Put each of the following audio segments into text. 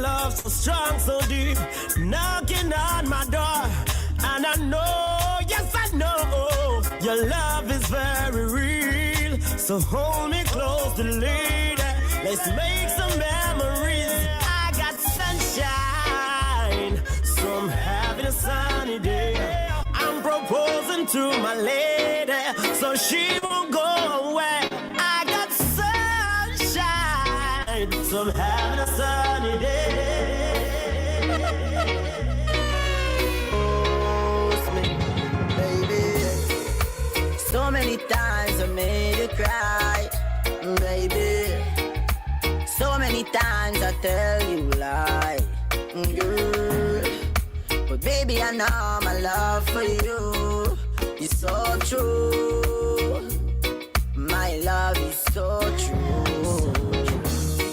love so strong, so deep, knocking on my door. And I know, yes I know, your love is very real. So hold me close to lady, let's make some memories. I got sunshine, so I'm having a sunny day. I'm proposing to my lady, so she won't go away. I got sunshine, so I'm having a sunny day. Oh, baby. So many times I made you cry, baby. So many times I tell you lie, girl. But baby, I know my love for you is so true. My love is so true.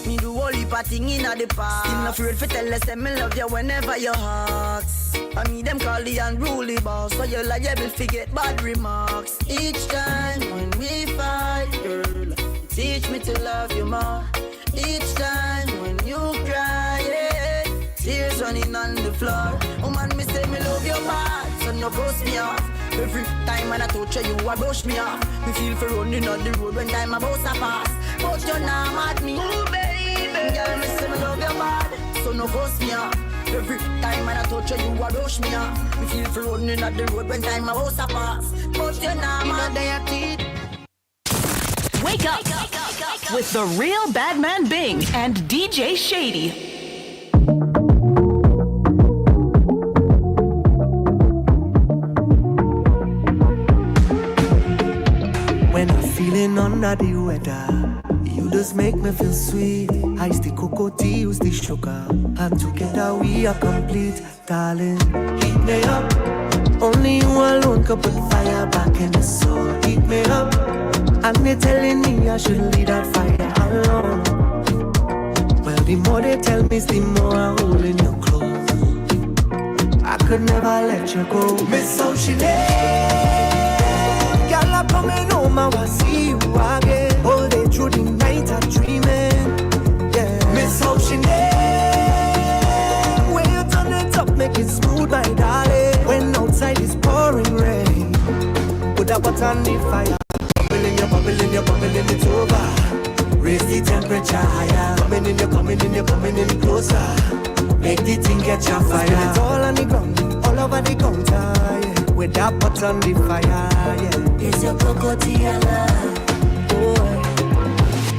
Me do all the thing in the past. Still not afraid to tell us that me love you whenever you ask. I mean them call the unruly boss, so you're liable to get bad remarks. Each time when we fight, girl, teach me to love you more. Each time when you cry, yeah, tears running on the floor. Oh man, me say me love you bad, so no brush me off. Every time when I touch you, I brush me off. Me feel for running on the road when time about to pass. But you're not mad me, oh baby. Girl, me say me love you bad, so no brush me off. Every time when I touch you, I brush me off. Me feel for running on the road when time about to pass. But you're not mad, they are teeth. Wake up with the real Badman Bing and DJ Shady. When I'm feeling under the weather, you just make me feel sweet. Ice the cocoa tea, use the sugar, and together we are complete, darling. Heat me up, only you alone can put fire back in the soul. Heat me up, and they telling me I should leave that fire alone. Well, the more they tell me, the more I'm holding you close. I could never let you go. Miss how she lay. Girl, I'm coming home, I will see you again. All day through the night, I'm dreaming. Yeah. Miss how she lay. When you turn it up, make it smooth, my darling. When outside is pouring rain, put a butt on the fire. You're bubbling, it's over. Raise the temperature higher. Coming in, you're coming in closer. Make the thing catch a fire. Spill it all on the ground, all over the counter, yeah. With that pot on the fire, yeah. It's your cocoa love. Boy,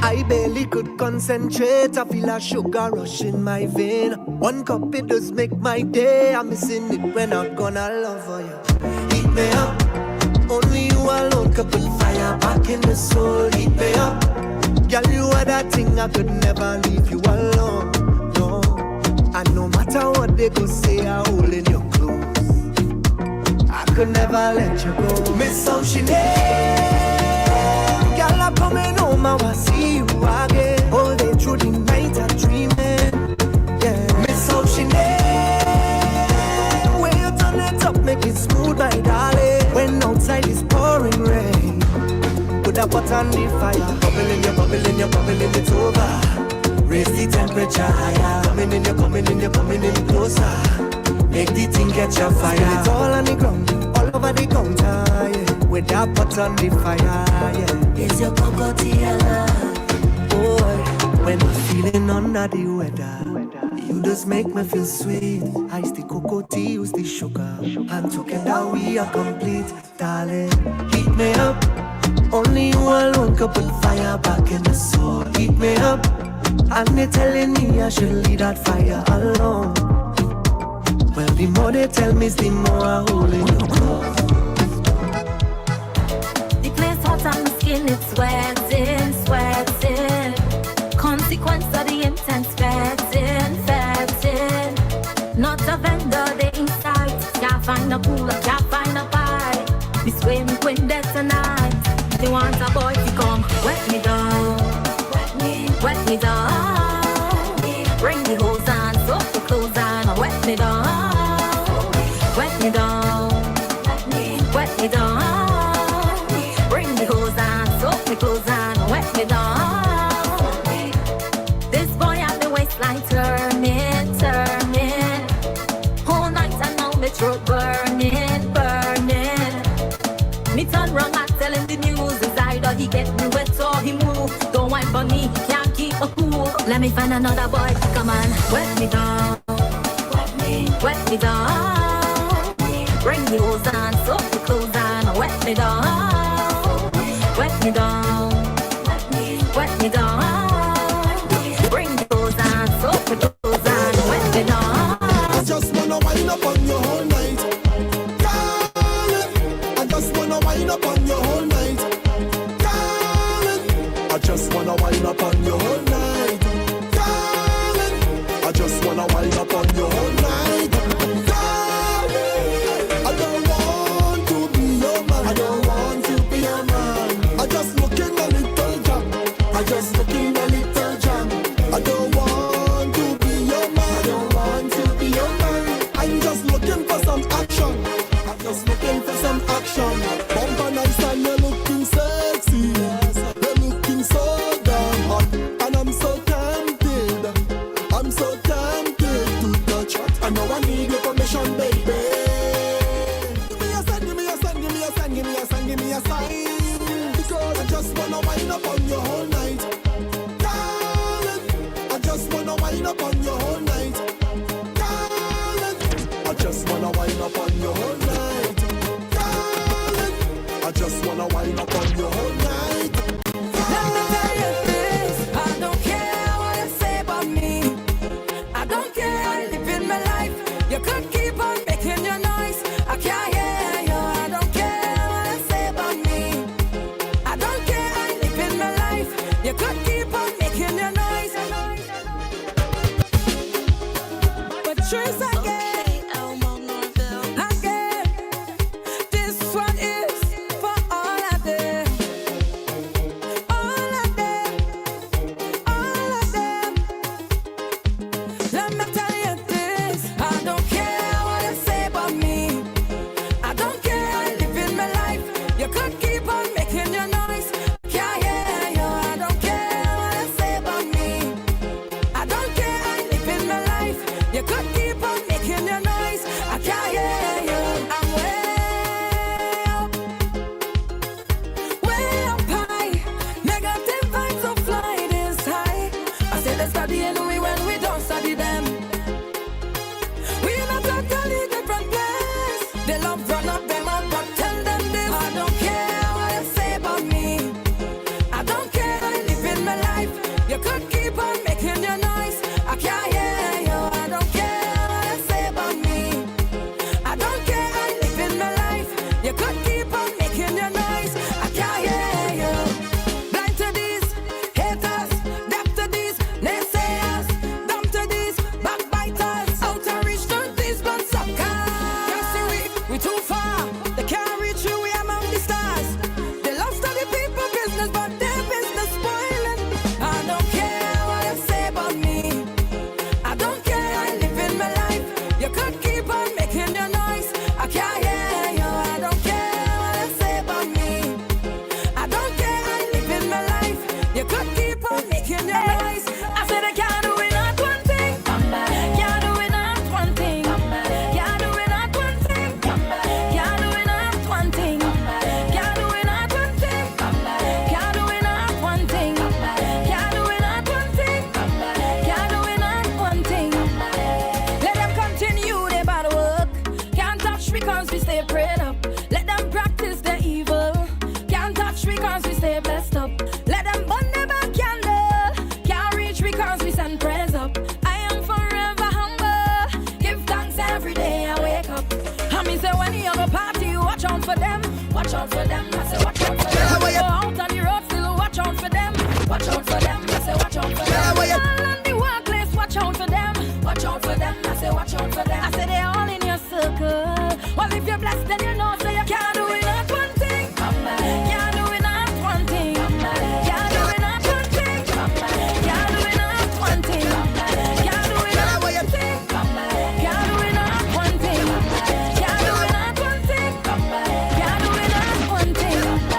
I barely could concentrate. I feel a sugar rush in my vein. One cup, it does make my day. I'm missing it when I'm gonna love you. Heat me up, only you alone can put fire back in the soul. Heat me up, girl, you are that thing I could never leave you alone. No, and no matter what they could say, I'm holding you close. I could never let you go. Miss how she lay. Girl, I'm coming home, I will see you again. All day through the night, I'm dreaming. Yeah, miss how she lay. When you turn it up, make it smooth, my darling. When outside is pouring rain, put a pot on the fire. Bubbling, you're bubbling, it's over. Raise the temperature higher. Coming in, you're coming in closer. Make the thing catch a fire. Spill it all on the ground, all over the counter, yeah. With that pot on the fire, yeah. It's your cocoa love. Boy, when I'm feeling under the weather, you just make me feel sweet. Ice the cocoa tea, use the sugar, and together we are complete, darling. Heat me up, only you alone can put fire back in the soul. Heat me up, and they telling me I should leave that fire alone. Well, the more they tell me, the more I'm holding you close. The place hot on the skin, it's sweating. Consequence of the intense fetting. Not a vendor, they inside. Can't find a cooler, can't find a pie. This way me quit dead tonight. They want a boy to come wet me down. Wet me down. Bring the hose on, soak the clothes on, wet me down. Wet me down. Wet me down. Bring the hose on, soak the clothes on, wet me down. This boy have the waistline turning. throat burning, burning. Me turn round and tell him the news is either he get me wet or he move. Don't whine for me, can't keep a cool. Let me find another boy, come on, wet me down, wet me down. Bring the hose on, soak the clothes on, wet me down, wet me down, wet me down. Bring the hose on, soak the clothes on, wet me down. I just wanna wind up on you all night, darling. I just wanna wind up on you all night, darling. I just wanna wind up on you all night, darling. I just wanna wind up on you all night, darling. I don't want to be your man, I don't want to be your man. I just look in a little jam, I just look in a little jam. I don't want to be your man, I don't want to be your man. I'm just looking for some action, I'm just looking for some action. Bumper nice and you're looking sexy, you're looking so damn hot. And I'm so tempted to touch. I know I need your permission, baby. Give me a sign, give me a sign, give me a sign, give me a sign, give me a sign. Because I just wanna wind up on you all night, darling. I just wanna wind up on you all night, darling. I just wanna wind up on you all night, darling. I just wanna wind up on you all night. Let me tell you this, I don't care what you say about me. I don't care, I live in my life. You could keep on making your noise, I can't hear you. I don't care what you say about me. I don't care, I live in my life. You could keep on making your noise. But truth again, again, this one is for all of them. All of them, all of them. Let me tell you this, I don't care what you say about me. I don't care, I live in my life. You could keep on making your noise, can't hear you. I don't care what you say about me. I don't care, I live in my life. You could keep on making your noise, I can't hear you. I'm way up high. Negative vibes of flying is high. I said they studying we when we don't study them. We in a totally different place. They love run up them up, but tell them this. I don't care what you say about me. I don't care, I live in my life. You could keep on making your noise, I can't hear you. I don't care what you say about me. I don't care, I live in my life. You could keep on making your noise, I can't hear you. Blind to these haters, deaf to these naysayers, dumb to these backbiters, out to reach to these blood suckers. Can't see we too far. They can't reach you, we among the stars. They love study people business, but their business spoiling. I don't care what you say about me. I don't care, I live in my life. You could keep on making your noise, I can't hear you. I don't care what you say about me. I don't care, I live in my life. You could keep on making your noise. I said I can't do it, not one thing. Can't do it, not one thing. Can't do it, not one thing. Can't do it, not one thing. Can't do it, not one thing. Can't do it, not one thing. Can't do it, not one thing. Can't do it, not one thing. Let them continue their bad work. Can't touch me cause we stay prayed up. Let them practice their evil. Can't touch me cause we stay blessed up. Let them burn their back candle. Can't reach me cause we send prayers up. I am forever humble. Give thanks every day I wake up. And me say when you have a party, watch out for them. Watch out for them. I say watch out for them. Go out on the road, still watch out for them. Watch out for them. I say watch out for them. All on the workplace, watch out for them. Watch out for them. I say watch out for them. I say they all in your circle. Well, if you're blessed, then you know, so you can't do it, not one thing. Can't do it, not one thing. Can't do it, not one thing. Can't do it, not one thing. Can't do it, not one thing. Can't do it, not one thing. Can't do it, not one thing. Can't do it, not one thing.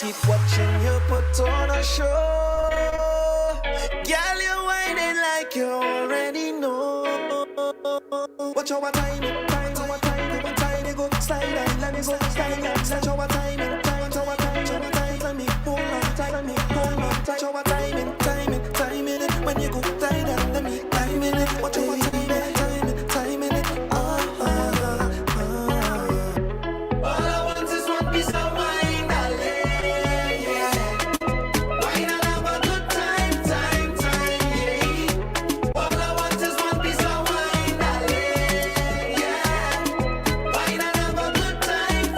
keep watching you put on a show. Girl, you're whining like you already know. Watch our time, you go slide and let me go slide and slide. Our time, let me hold on tight, let me hold on tight. Our time it, when you go slide and let me time it. Watch our time it. All I want is one piece of wine, darling, yeah. Wine and have a good time, yeah. All I want is one piece of wine, darling, yeah. Wine and have a good time,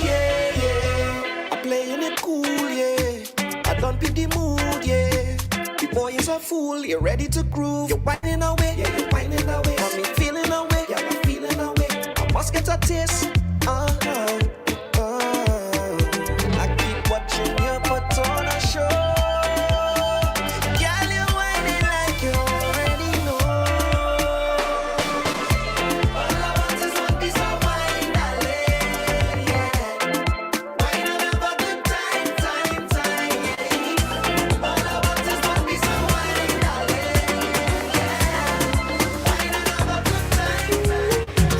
yeah. I'm playing it cool, yeah. I don't pick the mood, yeah. The boy is a fool, you're ready to groove. You're whining away, yeah, you're whining away. Got me feeling away, yeah, I'm feeling away. I must get a taste, I keep watching you put on a show. Girl, you're whining like you already know. All I want is one piece of wine, darling, yeah. Wine and have a good time, yeah. All I want is one piece of wine, darling, yeah. Wine and have a good time.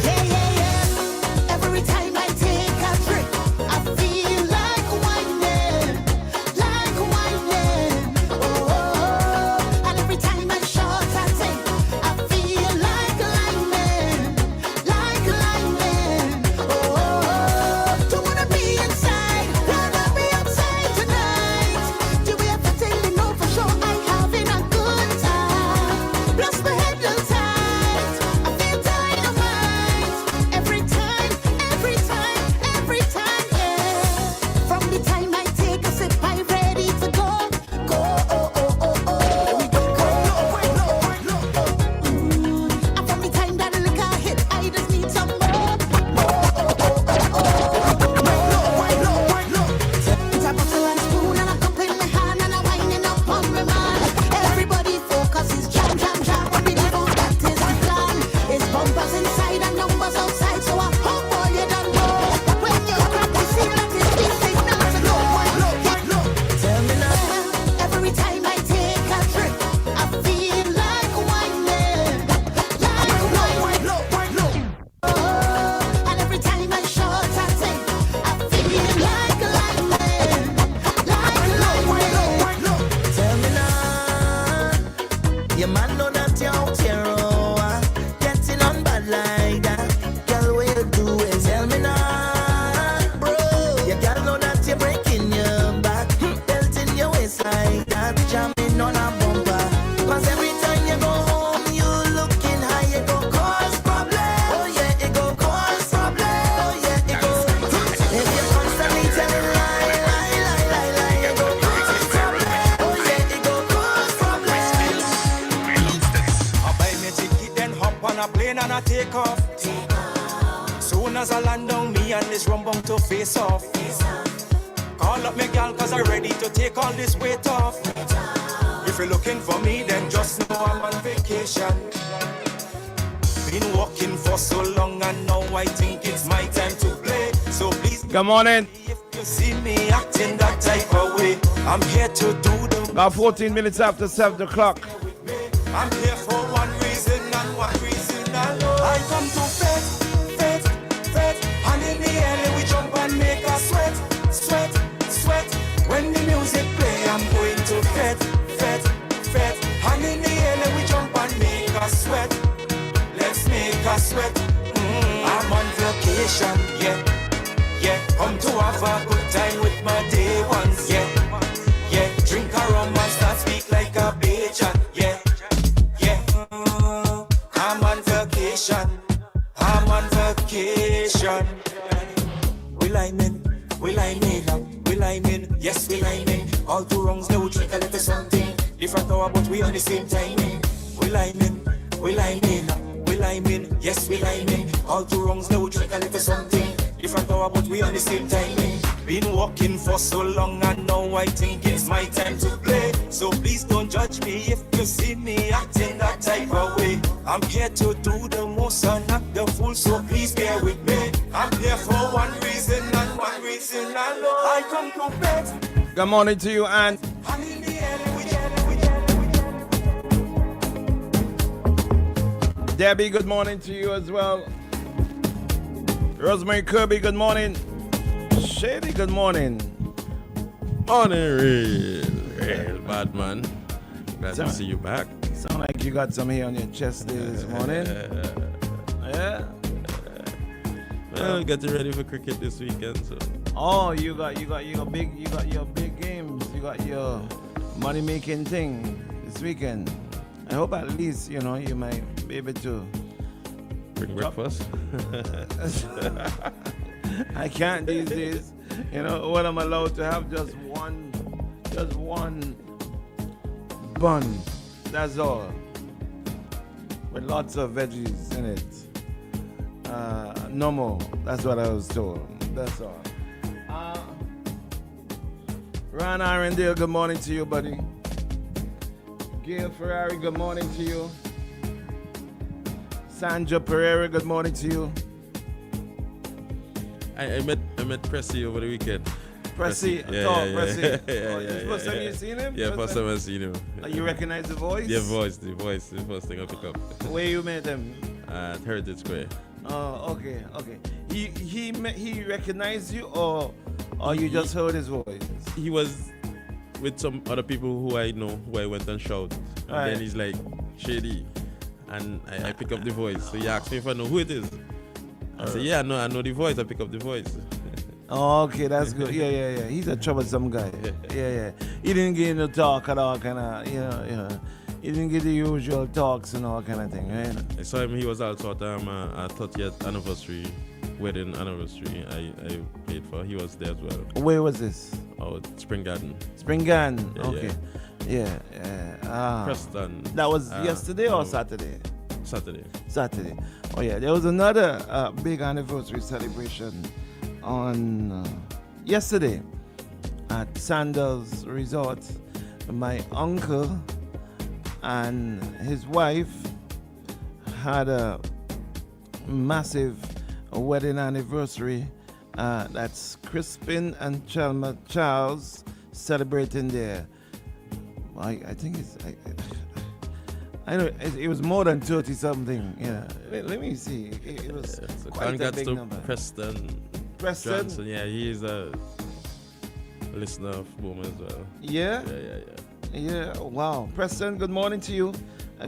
Yeah. Every time I take a drink, I feel like whining. Oh. And every time I shot a take, I feel like liming. Oh. Don't wanna be inside, rather be outside tonight. Do we have to tell you no for sure? I'm having a good time. Plus my head looks tight. I feel dynamite. Every time, yeah. From the time I take a sip, I'm ready to go. And from the time that liquor hit, I just need some more. It's a bottle and spoon and a cup in my hand and I'm winding up on my man. Everybody focus is jam. When we leave out, that is the plan. It's bumpers inside and numbers outside, so I hope all you don't know. When you grab the seal, that is the signal to go. Tell me now. Every time I take a drink, I feel like whining. Oh, and every time I shot a take, I feel like liming. Tell me now, your man know that you're out here, getting on bad like that. Girl, what you do is tell me now, bro. Your girl know that you're breaking your back, belting your waist like that, jamming on a bumper. 'Cause every time you go home, you looking high, you go cause problem. Oh yeah, it go cause problem. Oh yeah, it go. If you constantly telling lie, you go cause problem. Oh yeah, it go cause problem. I buy me ticket, then hop on a plane and I take off. Soon as I land down, me and this rum bound to face off. Call up me gal, 'cause I'm ready to take all this weight off. If you're looking for me, then just know I'm on vacation. Been walking for so long and now I think it's my time to play. So please, Good morning. if you see me acting that type of way, I'm here to do the About 14 minutes after 7 o'clock. I'm here for one reason and one reason alone. I come to fete. And in the air we jump and make a sweat. When the music play, I'm going to fete. And in the air we jump and make a sweat. Let's make a sweat. I'm on vacation, yeah. Come to have a good time with my day ones, yeah. Drink a rum and start speak like a Bajan, yeah. I'm on vacation. We liming, yes we liming. All two wrongs, no drink a little something. Different hour, but we on the same timing. We liming, yes we liming. All two wrongs, no drink a little something. Different hour, but we on the same timing. Been walking for so long and now I think it's my time to play. So please don't judge me if you see me acting that type of way. I'm here to do the most and act the fool, so please bear with me. I'm here for one reason and one reason alone. I come to bed. Good morning to you, Aunt. I'm in the air. Debbie, good morning to you as well. Rosemary Kirby, good morning. Shady, good morning. Morning, real bad man. Glad to see you back. Sound like you got some hair on your chest this morning. Yeah. Well, getting ready for cricket this weekend, so. Oh, you got your big games. You got your money making thing this weekend. I hope at least you might be able to bring breakfast. I can't these days. What I'm allowed to have just one bun. That's all. With lots of veggies in it. No more. That's what I was told. That's all. Ron Arendale, good morning to you, buddy. Gail Ferrari, good morning to you. Sandra Pereira, good morning to you. I met Pressy over the weekend. Pressy? Yeah. First time you seen him? Yeah, first time I seen him. You recognize the voice? Yeah, the voice, the first thing I pick up. Where you met him? At Heritage Square. Oh, okay. He recognized you, or you just heard his voice? He was with some other people who I know, who I went and shouted. And then he's like, Shady. And I pick up the voice. So he asked me if I know who it is. I said, yeah, I know the voice. I pick up the voice. Oh, okay, that's good. Yeah. He's a troublesome guy. Yeah. He didn't get into talk at all, kind of, He didn't get the usual talks and all kind of thing, right? I saw him. He was also at a 30th anniversary, wedding anniversary. I paid for. He was there as well. Where was this? Oh, Spring Garden. Spring Garden. Yeah, okay. Yeah. Preston. That was yesterday or Saturday? Saturday. Oh yeah. There was another big anniversary celebration on yesterday at Sandals Resort. My uncle and his wife had a massive wedding anniversary. That's Crispin and Chalma Charles celebrating their. I think it's. I know it was more than 30 something. Yeah. Let me see. It was quite a big number. Preston Johnson. Yeah, he is a listener of Boom as well. Yeah. Yeah. Wow. Preston, good morning to you.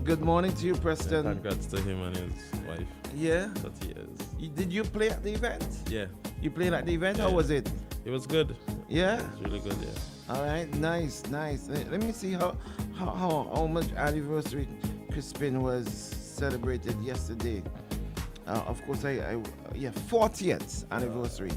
Good morning to you, Preston. Congrats to him and his wife. Yeah. 30 years. Did you play at the event? Yeah. You played at the event? Yeah. How was it? It was good. Yeah. It was really good. Yeah. All right. Nice. Let me see how much anniversary Crispin was celebrated yesterday. Of course, 40th anniversary.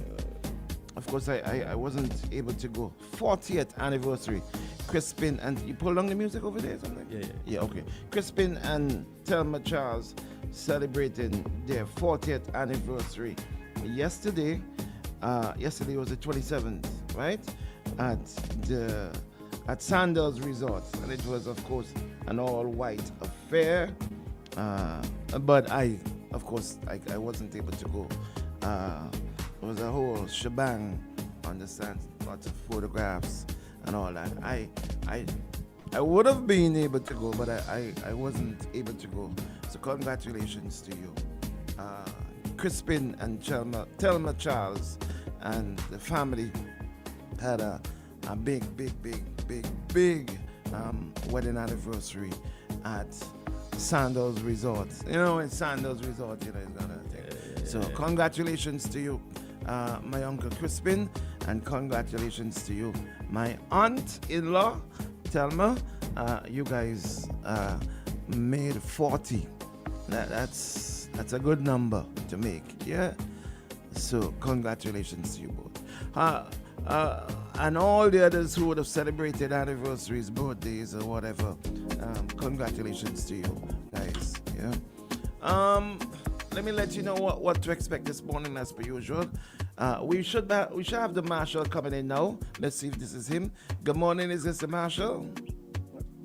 Of course, I wasn't able to go. 40th anniversary. Crispin and you pull along the music over there or something? Yeah, okay. Crispin and Thelma Charles celebrating their 40th anniversary yesterday. Yesterday was the 27th, right? At Sandals Resort, and it was, of course, an all-white affair. But I wasn't able to go. It was a whole shebang. Understand? Lots of photographs and all that. I would have been able to go, but I wasn't able to go. So congratulations to you, Crispin and Thelma Charles, and the family had a big wedding anniversary at Sandals Resort. In Sandals Resort, it's gonna take. So congratulations to you, my uncle Crispin, and congratulations to you, my aunt-in-law, Thelma. You guys made 40. That's a good number to make, yeah? So congratulations to you both. And all the others who would have celebrated anniversaries, birthdays, or whatever, congratulations to you guys, yeah? Let me let you know what to expect this morning as per usual. We should have the Marshal coming in now. Let's see if this is him. Good morning, is this the Marshal?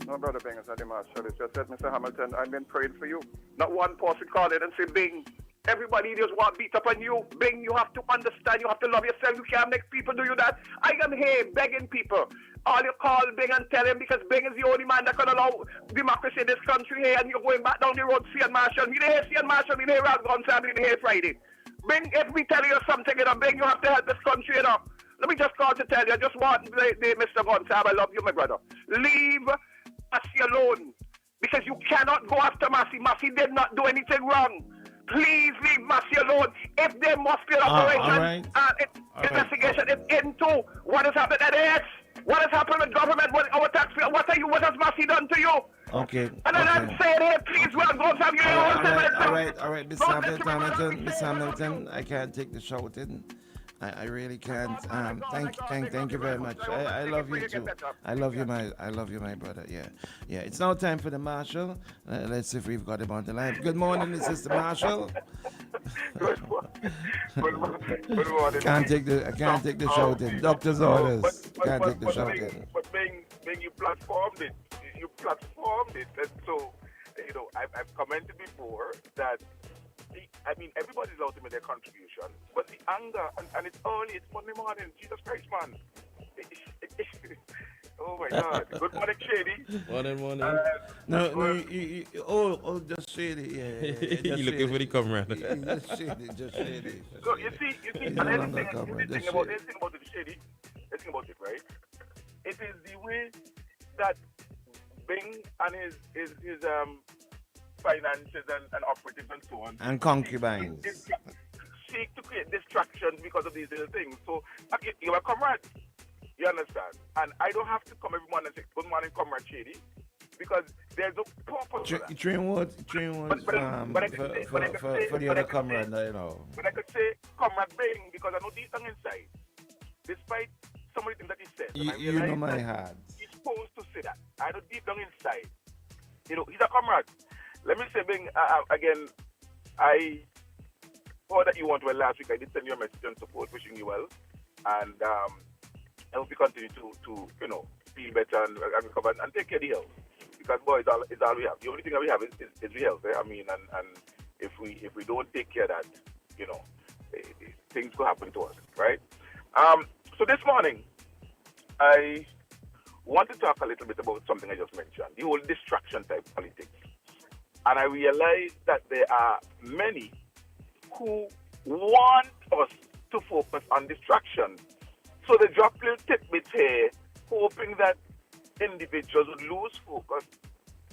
No, Brother Bing, it's not the Marshal. It's just that, Mr. Hamilton, I've been praying for you. Not one person called in and say, Bing, Everybody just want to beat up on you. Bing, you have to understand. You have to love yourself. You can't make people do you that. I am here begging people. All you call Bing and tell him because Bing is the only man that can allow democracy in this country here. And you're going back down the road, see and Marshall. Me here, see and Marshall. Me here, Ralph Gonsalves. Me here, Friday. Bing, if we tell you something, Bing, you have to help this country, Let me just call to tell you. I just want Mr. Gonsalves. I love you, my brother. Leave Massey alone because you cannot go after Massey. Massey did not do anything wrong. Please leave Massey alone. If there must be an operation, investigation is into what has happened at AS, what has happened with government, what our taxpayer, what has Massey done to you? Okay. And then I'm saying here, please, we're going to have you all right, Miss Hamilton, I can't take the shouting. I really can't. Thank you very much. I love you too. I love you, my brother. Yeah. It's now time for the Marshal. Let's see if we've got him on the line. Good morning, Mr. Marshal. Good morning. I can't take the shouting. Doctor's orders. Can't take the shouting. But being you platformed it. And so, I've commented before that. I mean, everybody's out to make their contribution, but the anger, and it's early, it's Monday morning, Jesus Christ, man. Oh my God. Good morning, Shady. Morning. Just Shady, yeah. You looking for the comrade. Just Shady. So, you see, and anything about the Shady, anything about it, right? It is the way that Bing and his finances and operatives and so on. And concubines. Seek to create distractions because of these little things. So, okay, you're a comrade. You understand? And I don't have to come every morning and say, good morning, comrade Shady. Because there's no purpose for that. Train words for the other comrade, But I could say comrade Bing because I know deep down inside, despite some of the things that he said. You know my heart. He's supposed to say that. I know deep down inside. He's a comrade. Let me say, Bing, again, I heard that you went well last week. I did send you a message on support, wishing you well. And I hope you continue to feel better and recover and take care of the health. Because, boy, it's all we have. The only thing that we have is the health. I mean, and if we don't take care of that, things could happen to us, right? So this morning, I want to talk a little bit about something I just mentioned, the whole distraction type politics. And I realize that there are many who want us to focus on distraction. So they drop little tidbits here, hoping that individuals would lose focus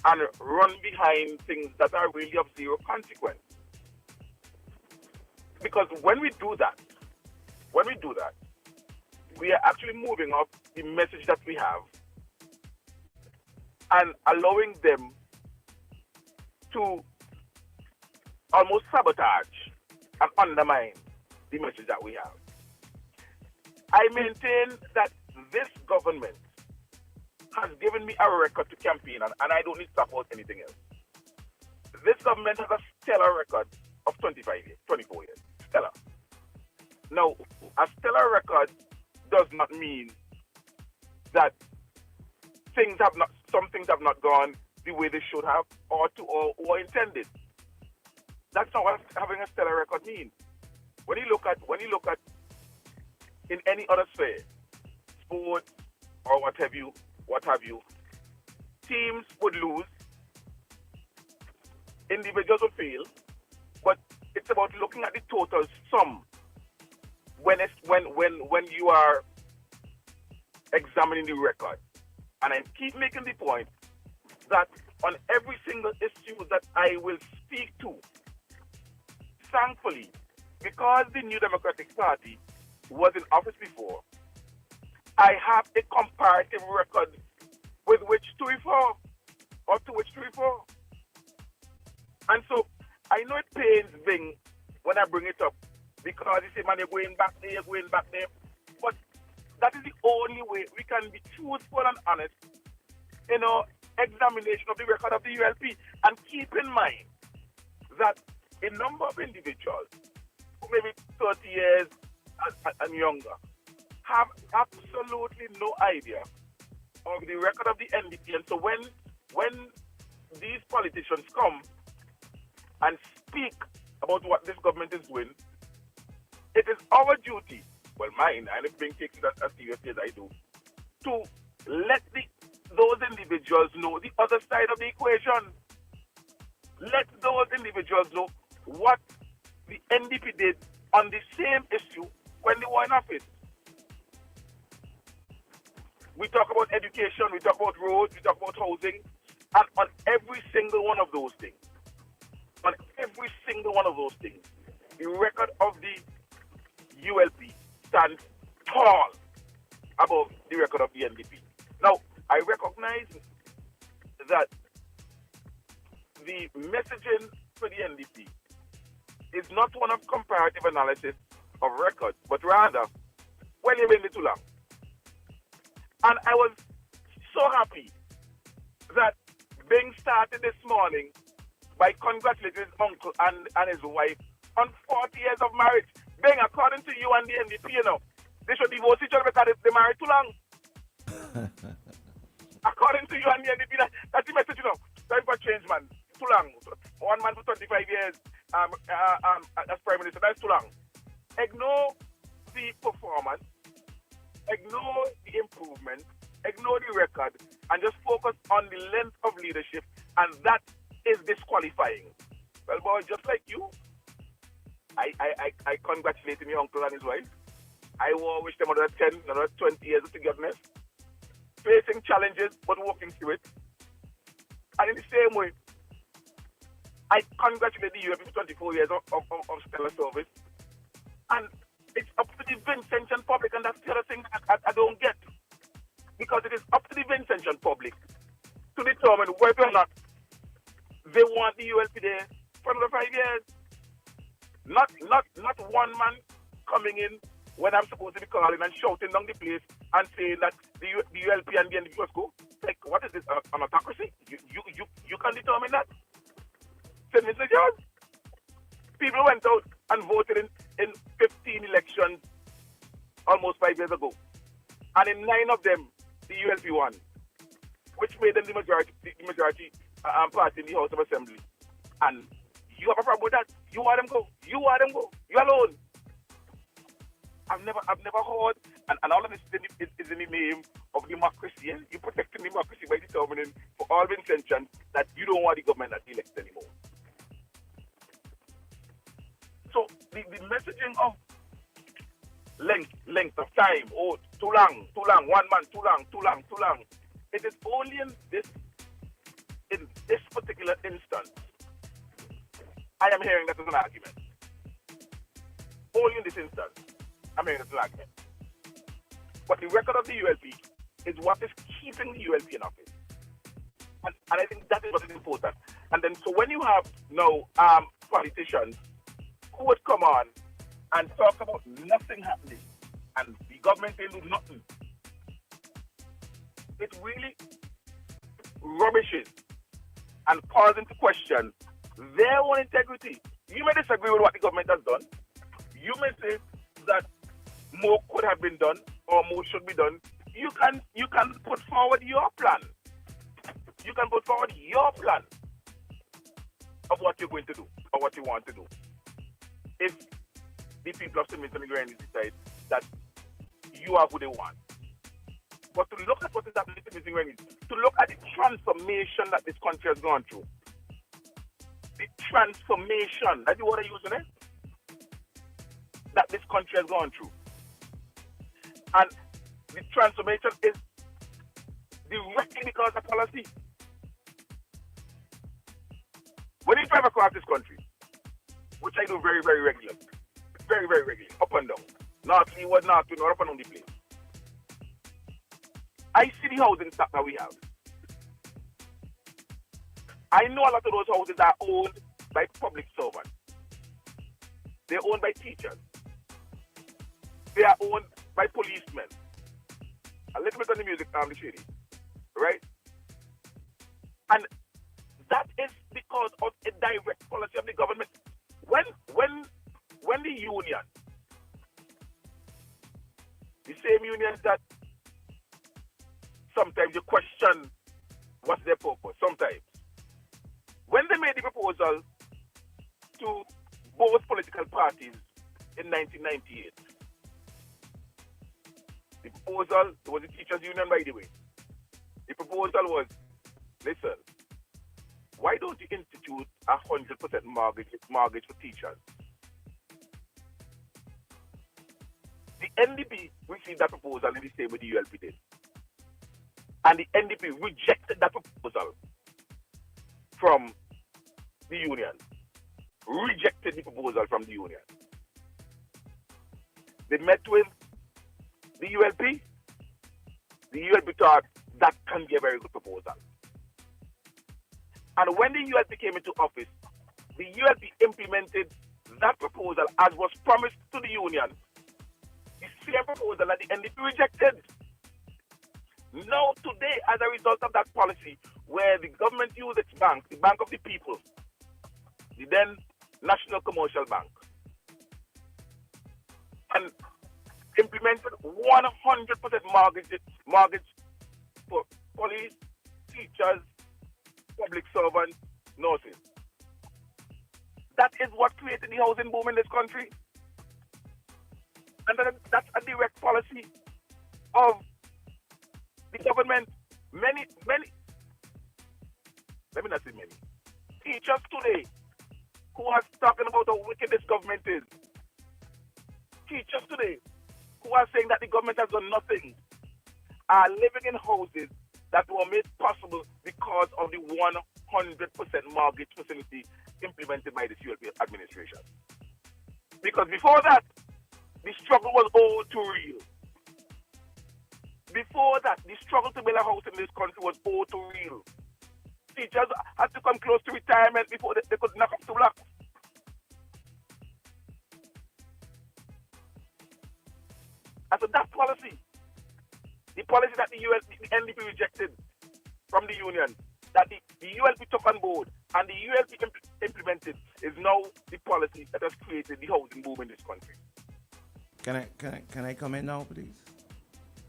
and run behind things that are really of zero consequence. Because when we do that, we are actually moving off the message that we have and allowing them to almost sabotage and undermine the message that we have. I maintain that this government has given me a record to campaign on, and I don't need to talk about anything else. This government has a stellar record of 24 years. Stellar. Now, a stellar record does not mean that some things have not gone the way they should have or intended. That's not what having a stellar record means. When you look at in any other sphere, sports or what have you, teams would lose, individuals would fail, but it's about looking at the total sum when you are examining the record. And I keep making the point that on every single issue that I will speak to, thankfully, because the New Democratic Party was in office before, I have a comparative record with which to refer. And so I know it pains Bing when I bring it up because he say, man, you're going back there. But that is the only way we can be truthful and honest in our examination of the record of the ULP. And keep in mind that a number of individuals who may be 30 years and younger have absolutely no idea of the record of the NDP. And so when these politicians come and speak about what this government is doing, it is our duty, well, mine, and if being taken as seriously as I do, to let those individuals know the other side of the equation. Let those individuals know what the NDP did on the same issue when they were in office. We talk about education, we talk about roads, we talk about housing, and on every single one of those things, the record of the ULP stands tall above the record of the NDP. Now, I recognize that the messaging for the NDP is not one of comparative analysis of records, but rather, well, you've been too long. And I was so happy that Bing started this morning by congratulating his uncle and his wife on 40 years of marriage. Bing, according to you and the NDP, they should divorce each other because they're married too long. According to you and the NDP, that's the message, Time for change, man. Too long. One man for 25 years as Prime Minister, that's too long. Ignore the performance, ignore the improvement, ignore the record, and just focus on the length of leadership, and that is disqualifying. Well, boy, just like you, I congratulate my uncle and his wife. I will wish them another 10, another 20 years of togetherness, facing challenges but working through it. And in the same way, I congratulate the UAP for 24 years of stellar service. And it's up to the Vincentian public, and that's the other thing I don't get. Because it is up to the Vincentian public to determine whether or not they want the ULP there for another 5 years. Not one man coming in when I'm supposed to be calling and shouting down the place and saying that the ULP and the NDP must go. Like, what is this, an autocracy? You can determine that. St. Vincent George. People went out and voted in 15 elections almost 5 years ago. And in 9 of them, the ULP won, which made them the majority party in the House of Assembly. And you have a problem with that? You want them go. You alone. I've never heard, and all of this is in the name of democracy. You protecting democracy by determining for all Vincentians that you don't want the government that elects anymore. So the messaging of length of time, too long, 1 month, too long. It is only in this particular instance I am hearing that as an argument. Only in this instance, I'm hearing that as an argument. But the record of the ULP is what is keeping the ULP in office. And I think that is what is important. And then, so when you have now politicians who would come on and talk about nothing happening and the government ain't do nothing, it really rubbishes and calls into question their own integrity. You may disagree with what the government has done. You may say that more could have been done or more should be done. You can put forward your plan. You can put forward your plan of what you're going to do or what you want to do. If the people of St. Vincent and Grenadines decide that you are who they want. But to look at what is happening in St. Vincent and Grenadines, to look at the transformation that this country has gone through. The transformation, that's the word I use in it, that this country has gone through. And the transformation is directly because of policy. When you drive across this country, which I do very, very regularly, up and down, north, eastward, north, to north, up and down the place, I see the housing stock that we have. I know a lot of those houses are owned by public servants. They're owned by teachers. They are owned by policemen. A little bit on the music, Shady, right? And that is because of a direct policy of the government. When the union, the same unions that sometimes you question what's their purpose, sometimes. When they made the proposal to both political parties in 1998. The proposal, it was the teachers' union, by the way. The proposal was, listen, why don't you institute 100% mortgage for teachers? The NDP received that proposal in the same way the ULP did. And the NDP rejected that proposal from the union. Rejected the proposal from the union. They met with the ULP. The ULP thought that can be a very good proposal. And when the ULP came into office, the ULP implemented that proposal as was promised to the union. The same proposal that the NDP rejected. Now today, as a result of that policy, where the government used its bank, the Bank of the People, the then National Commercial Bank, and implemented 100% mortgage for police, teachers, public servants, nurses. That is what created the housing boom in this country. And that's a direct policy of the government. Many, let me not say many, teachers today who are talking about how wicked this government is, teachers today who are saying that the government has done nothing, are living in houses that were made possible because of the 100% mortgage facility implemented by the ULP administration. Because before that, the struggle was all too real. Before that, the struggle to build a house in this country was all too real. Teachers had to come close to retirement before they could knock up the block. And so that policy, the policy that the NDP rejected from the union, that the ULP took on board and the ULP implemented, is now the policy that has created the housing boom in this country. Can I come in now, please?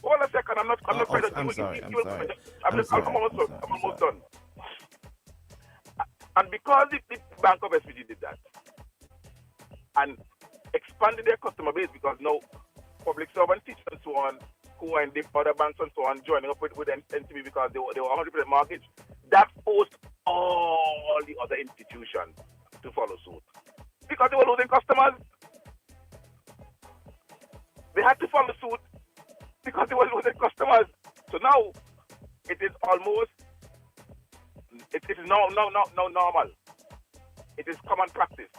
Hold a second, I'm not I'm sorry. I'm almost done. And because the Bank of SPG did that and expanded their customer base, because now public servant teachers and so on, who are in the other banks and so on, joining up with NTB because they were 100% mortgage, that forced all the other institutions to follow suit. Because they were losing customers. They had to follow suit because they were losing customers. So now it is almost, it is now normal. It is common practice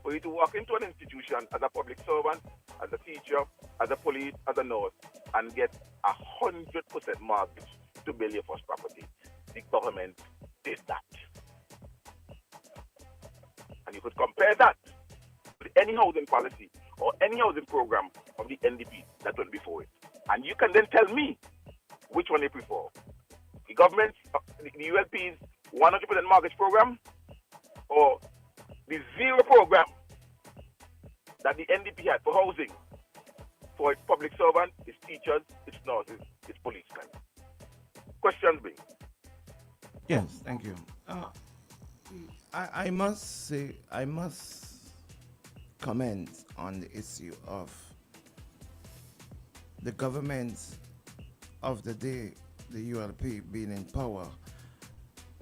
for you to walk into an institution as a public servant, as a teacher, as a police, as a nurse, and get 100% mortgage to build your first property. The government did that. And you could compare that with any housing policy or any housing program of the NDP that went before it. And you can then tell me which one you prefer. The government's, the ULP's 100% mortgage program, or the zero program that the NDP had for housing for its public servants, its teachers, its nurses, its policemen. Questions being. Yes, thank you. I must comment on the issue of the government of the day, the ULP being in power,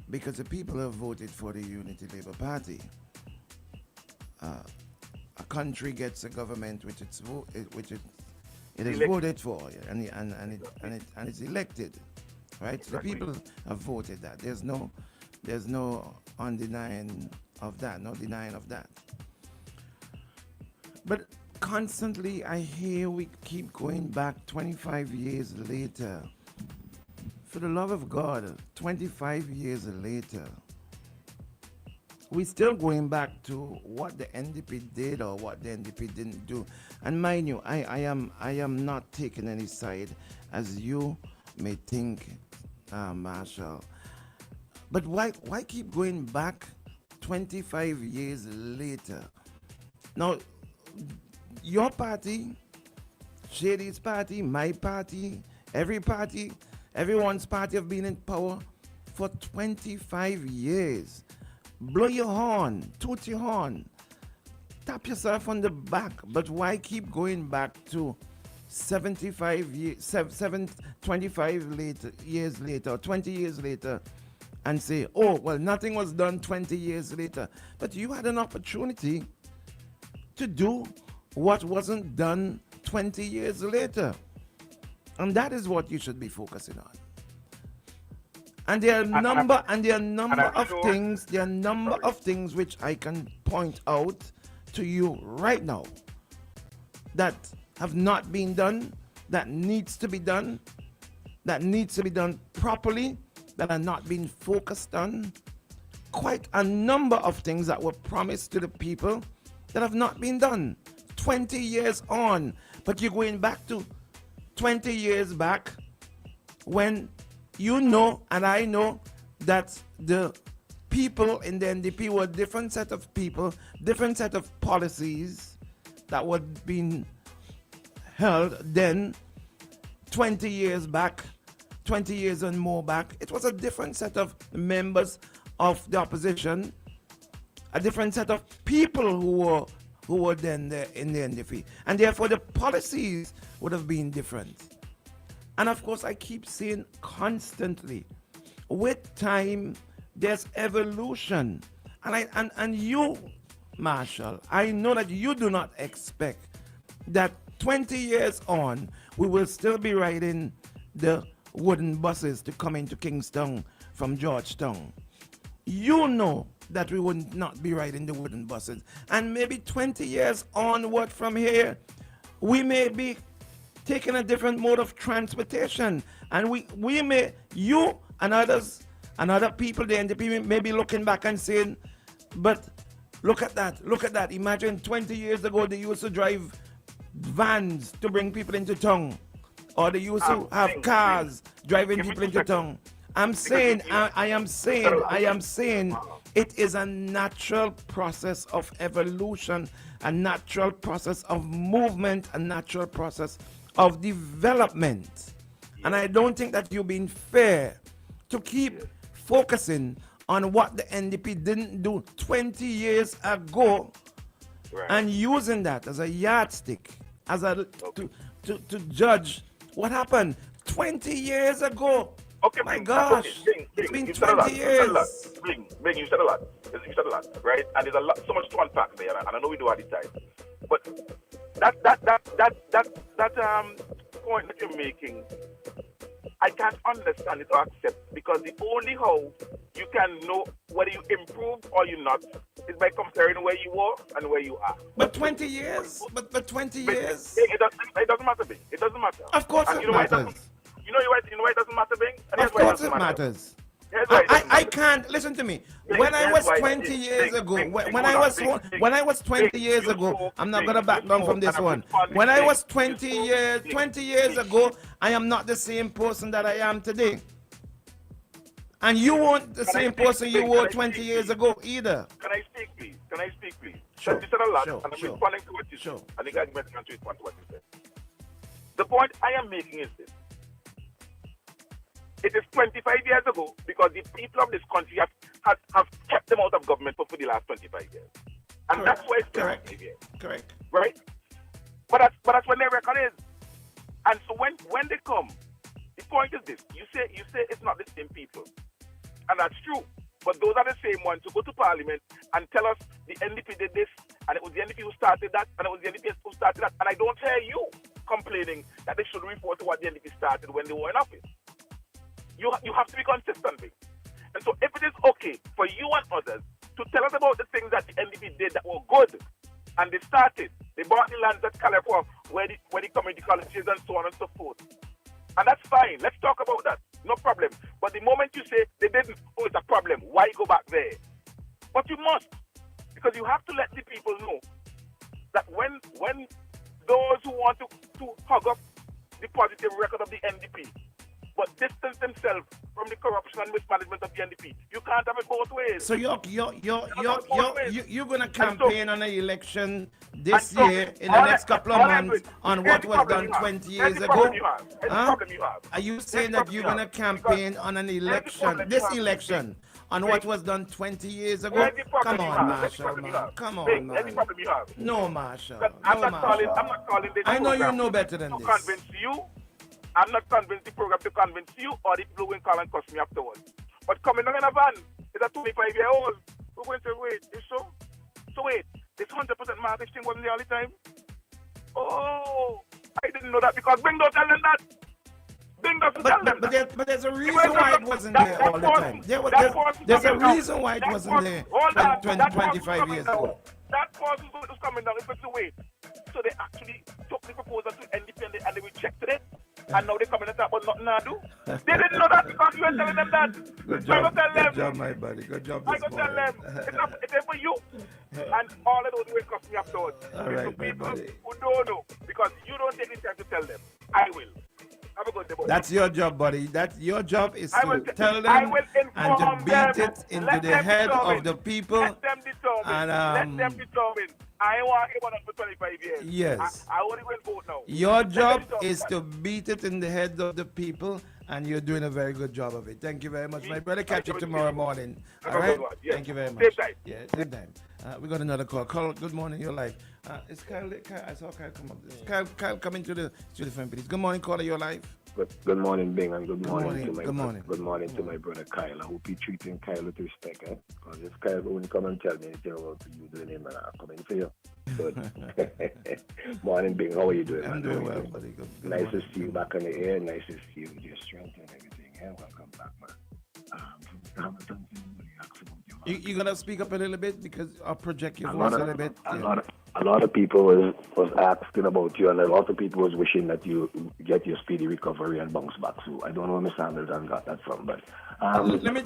because the people have voted for the Unity Labour Party. A country gets a government which it is voted for, and it's elected, right? Exactly. The people have voted that. There's no denying of that. But constantly I hear we keep going back 25 years later. For the love of God, 25 years later, we're still going back to what the NDP did or what the NDP didn't do. And mind you, I am not taking any side, as you may think, Marshall. But why keep going back 25 years later? Now, your party, Shady's party, my party, everyone's party have been in power for 25 years. Blow your horn, toot your horn. tap yourself on the back, but why keep going back to 75 years, 25 years later, 20 years later, and say, oh, well, nothing was done 20 years later. But you had an opportunity to do what wasn't done 20 years later. And that is what you should be focusing on. And there are a number of things which I can point out to you right now that have not been done, that needs to be done properly, that are not being focused on. Quite a number of things that were promised to the people that have not been done. 20 years on, but you're going back to 20 years back when you know and I know that the people in the NDP were a different set of people, different set of policies that were being held then 20 years back, 20 years and more back. It was a different set of members of the opposition, a different set of people who were then there in the NDP. And therefore the policies would have been different. And of course, I keep saying constantly, with time, there's evolution. And you, Marshall, I know that you do not expect that 20 years on, we will still be riding the wooden buses to come into Kingston from Georgetown. You know that we would not be riding the wooden buses. And maybe 20 years onward from here, we may be taking a different mode of transportation. And we may, you and others, and other people, the NDP may be looking back and saying, but look at that. Imagine 20 years ago, they used to drive vans to bring people into town. Or they used to have cars driving people into town. I am saying it is a natural process of evolution, a natural process of movement, a natural process of development. And I don't think that you're being fair to keep focusing on what the NDP didn't do 20 years ago, and using that as a yardstick, to judge what happened 20 years ago. Okay, my gosh, it's been 20 years. Bing, you said a lot. You said a lot, right? And there's so much to unpack there, and I know we do all the time. But that point that you're making, I can't understand it or accept, because the only how you can know whether you improved or you not is by comparing where you were and where you are. But 20 years? But 20 years? It doesn't matter, Bing. It doesn't matter. Of course it matters. You know why it doesn't matter, Bing? Of course it matters. I can't, listen to me. When I was 20 years ago, when I was 20 years ago, I'm not going to back down from this one. When I was 20 years ago, I am not the same person that I am today. And you weren't the same person you were 20 years ago either. Can I speak, please? Sure. You said a lot, and I'm responding to what you said. I think I'm going to respond to what you said. The point I am making is this. It is 25 years ago because the people of this country have kept them out of government for the last 25 years. And that's why it's 25 years. Correct. Right? But that's when their record is. And so when they come, the point is this. You say it's not the same people. And that's true. But those are the same ones who go to Parliament and tell us the NDP did this, and it was the NDP who started that, and it was the NDP who started that. And I don't hear you complaining that they should report to what the NDP started when they were in office. You have to be consistent. And so if it is okay for you and others to tell us about the things that the NDP did that were good, and they started, they bought the lands at California where the community colleges and so on and so forth. And that's fine. Let's talk about that. No problem. But the moment you say they didn't, oh, it's a problem, why go back there? But you must. Because you have to let the people know that when those who want to hug up the positive record of the NDP, but distance themselves from the corruption and mismanagement of the NDP. You can't have it both ways. So you're gonna campaign on an election this year in the next couple of months on what was done 20 years ago? Huh? Are you saying that you're gonna campaign on an election, this election, on what was done 20 years ago? Any problem Come you on, have, Marshall, any problem you man. have. Come Big, on, any man. problem you have. No, Marshall. I'm No, not calling this I know you program know better than to this. convince you. I'm not convinced the program to convince you or the people who will call and cuss me afterwards. But coming down in a van, it's a 25-year-old. We're going to wait. Is so? So wait, this 100% market thing wasn't there all the time? Oh, I didn't know that because Bing don't tell them that. Bing doesn't tell them that. But there's a reason why it wasn't there all the time. There's a reason why it wasn't there 25 years ago. That person was coming down. It's to wait. So they actually took the proposal to independent and they rejected it. And now they come in and talk about nothing I do. They didn't know that because you were telling them that. Good job, my buddy. Good job I this go tell morning. them. It's for you. And all of those will cost me afterwards. All right, It's to my people buddy. who don't know. Because you don't take the time to tell them. I will. Have a good day, boy. That's your job, buddy. That's your job is I will to tell I them will and to inform beat them. it into Let the them head determine. of the people. Let them determine. And, Let them determine. I ain't want anyone for 25 years. Yes. I only will vote now. Your Let them job determine is that. to beat it in the heads of the people, and you're doing a very good job of it. Thank you very much, my brother. Catch you tomorrow morning. All right? Thank you very much. Same time. Yeah, same time. We got another call. Call. Good morning. You're live. Is Kyle? I saw Kyle come up. Is Kyle come into the studio, please. Good morning, caller. You're live. Good morning, Bing, and good morning Good to my brother Kyle. I hope you're treating Kyle with respect, because if Kyle only come and tell me anything about you doing him, and I'm coming for you. Good. Morning, Bing. How are you doing? I'm doing well, buddy. Good nice morning. to see you back on the air. Nice to see you with your strength and everything. Yeah, welcome back, man. You're gonna speak up a little bit because I'll project your voice a little bit. A lot of people was asking about you, and a lot of people was wishing that you get your speedy recovery and bounce back. So I don't know where Mr. Hamilton got that from, but let me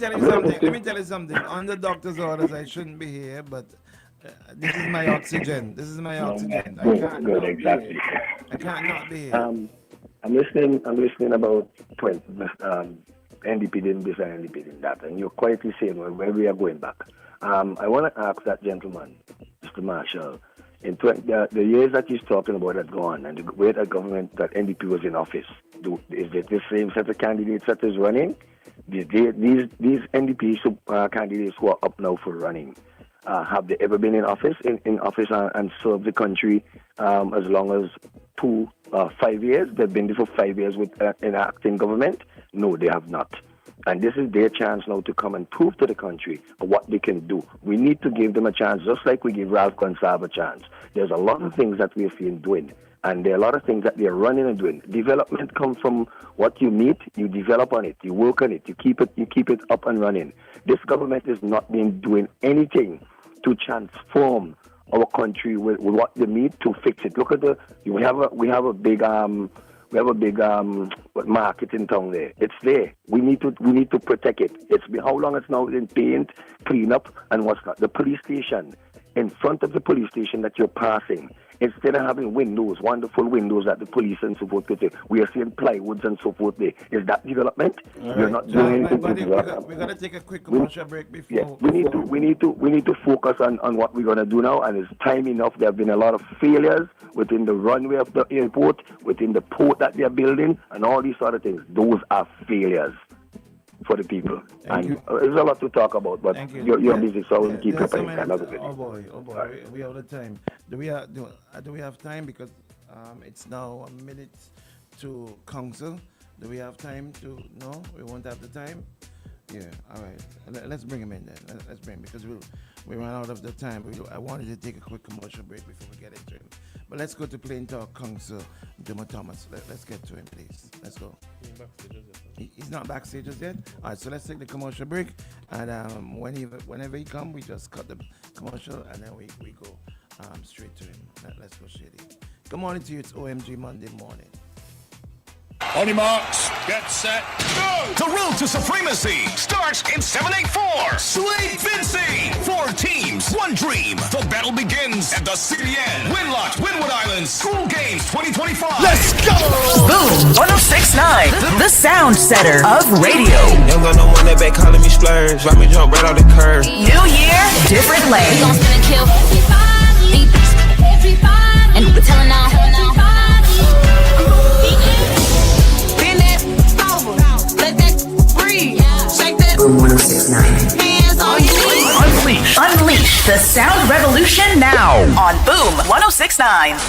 tell you something. Under doctor's orders, I shouldn't be here, but this is my oxygen. I can't not be here. I'm listening about NDP didn't this and NDP didn't that, and you're quietly saying where we are going back. I want to ask that gentleman, Mr. Marshall, in the years that he's talking about had gone, and the way that government, that NDP was in office, is it the same set of candidates that is running? These NDP candidates who are up now for running, have they ever been in office and served the country as long as 5 years? They've been there for 5 years with an acting government? No, they have not. And this is their chance now to come and prove to the country what they can do. We need to give them a chance, just like we give Ralph Gonsalves a chance. There's a lot of things that we're seeing doing, and there are a lot of things that they're running and doing. Development comes from what you meet, you develop on it, you work on it, you keep it up and running. This government is not been doing anything to transform our country with what they need to fix it. Look at we have a big market in town there. It's there. We need to protect it. It's been how long it's now in paint, clean up, and what's not. The police station, in front of the police station that you're passing, instead of having windows, wonderful windows that the police and so forth could say, we are seeing plywoods and so forth there. Is that development? All You're right. not doing anything to we develop. gotta take a quick commercial break before. Yeah, we need to focus on what we're gonna do now, and it's time enough. There have been a lot of failures within the runway of the airport, within the port that they're building, and all these sort of things. Those are failures for the people. There's a lot to talk about, but you're busy, so I will keep preparing. Oh boy, we have the time. Do we have time? Because it's now a minute to council. Do we have time to? No, we won't have the time. Yeah, all right. Let's bring him in then. Let's bring him because we run out of the time. I wanted to take a quick commercial break before we get into him. But let's go to Plain Talk Council, Duma Thomas. Let's get to him, please. Let's go. He's not backstage as yet. All right, so let's take the commercial break. And whenever he comes, we just cut the commercial and then we go straight to him. Let's go, Shady. Good morning to you. It's OMG Monday morning. On your marks, get set, go! The road to supremacy starts in 784. Sweet Vincy. 4 teams, 1 dream. The battle begins at the CBN. Winlock, Wynwood Islands, School Games 2025. Let's go! Boom 1069, the sound setter of radio. Young got no one that back calling me splurge. Why me jump right out the curve? New year, different lane. We gon' spin and kill everybody. And we telling all. Bend that over, let that breathe. Shake that. Boom 1069. Sound revolution now on Boom 1069.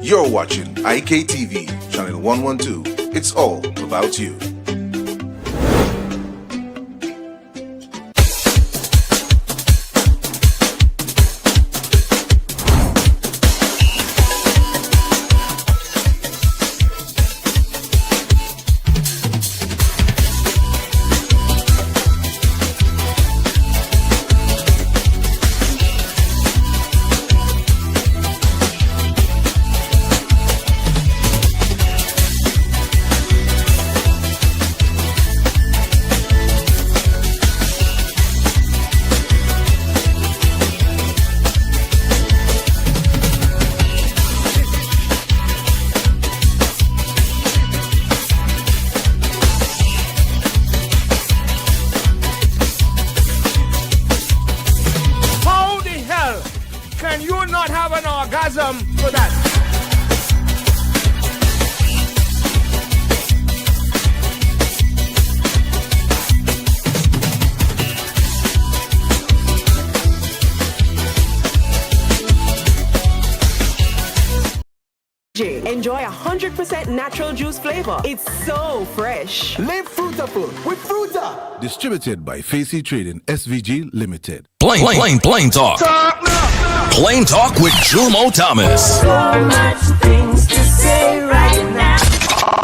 You're watching IKTV, channel 112. It's all about you. Enjoy 100% natural juice flavor. It's so fresh. Live Fruitaful with Fruita. Distributed by Facey Trading SVG Limited. Plain talk. Plain talk with Jumo Thomas. So much things to say right now.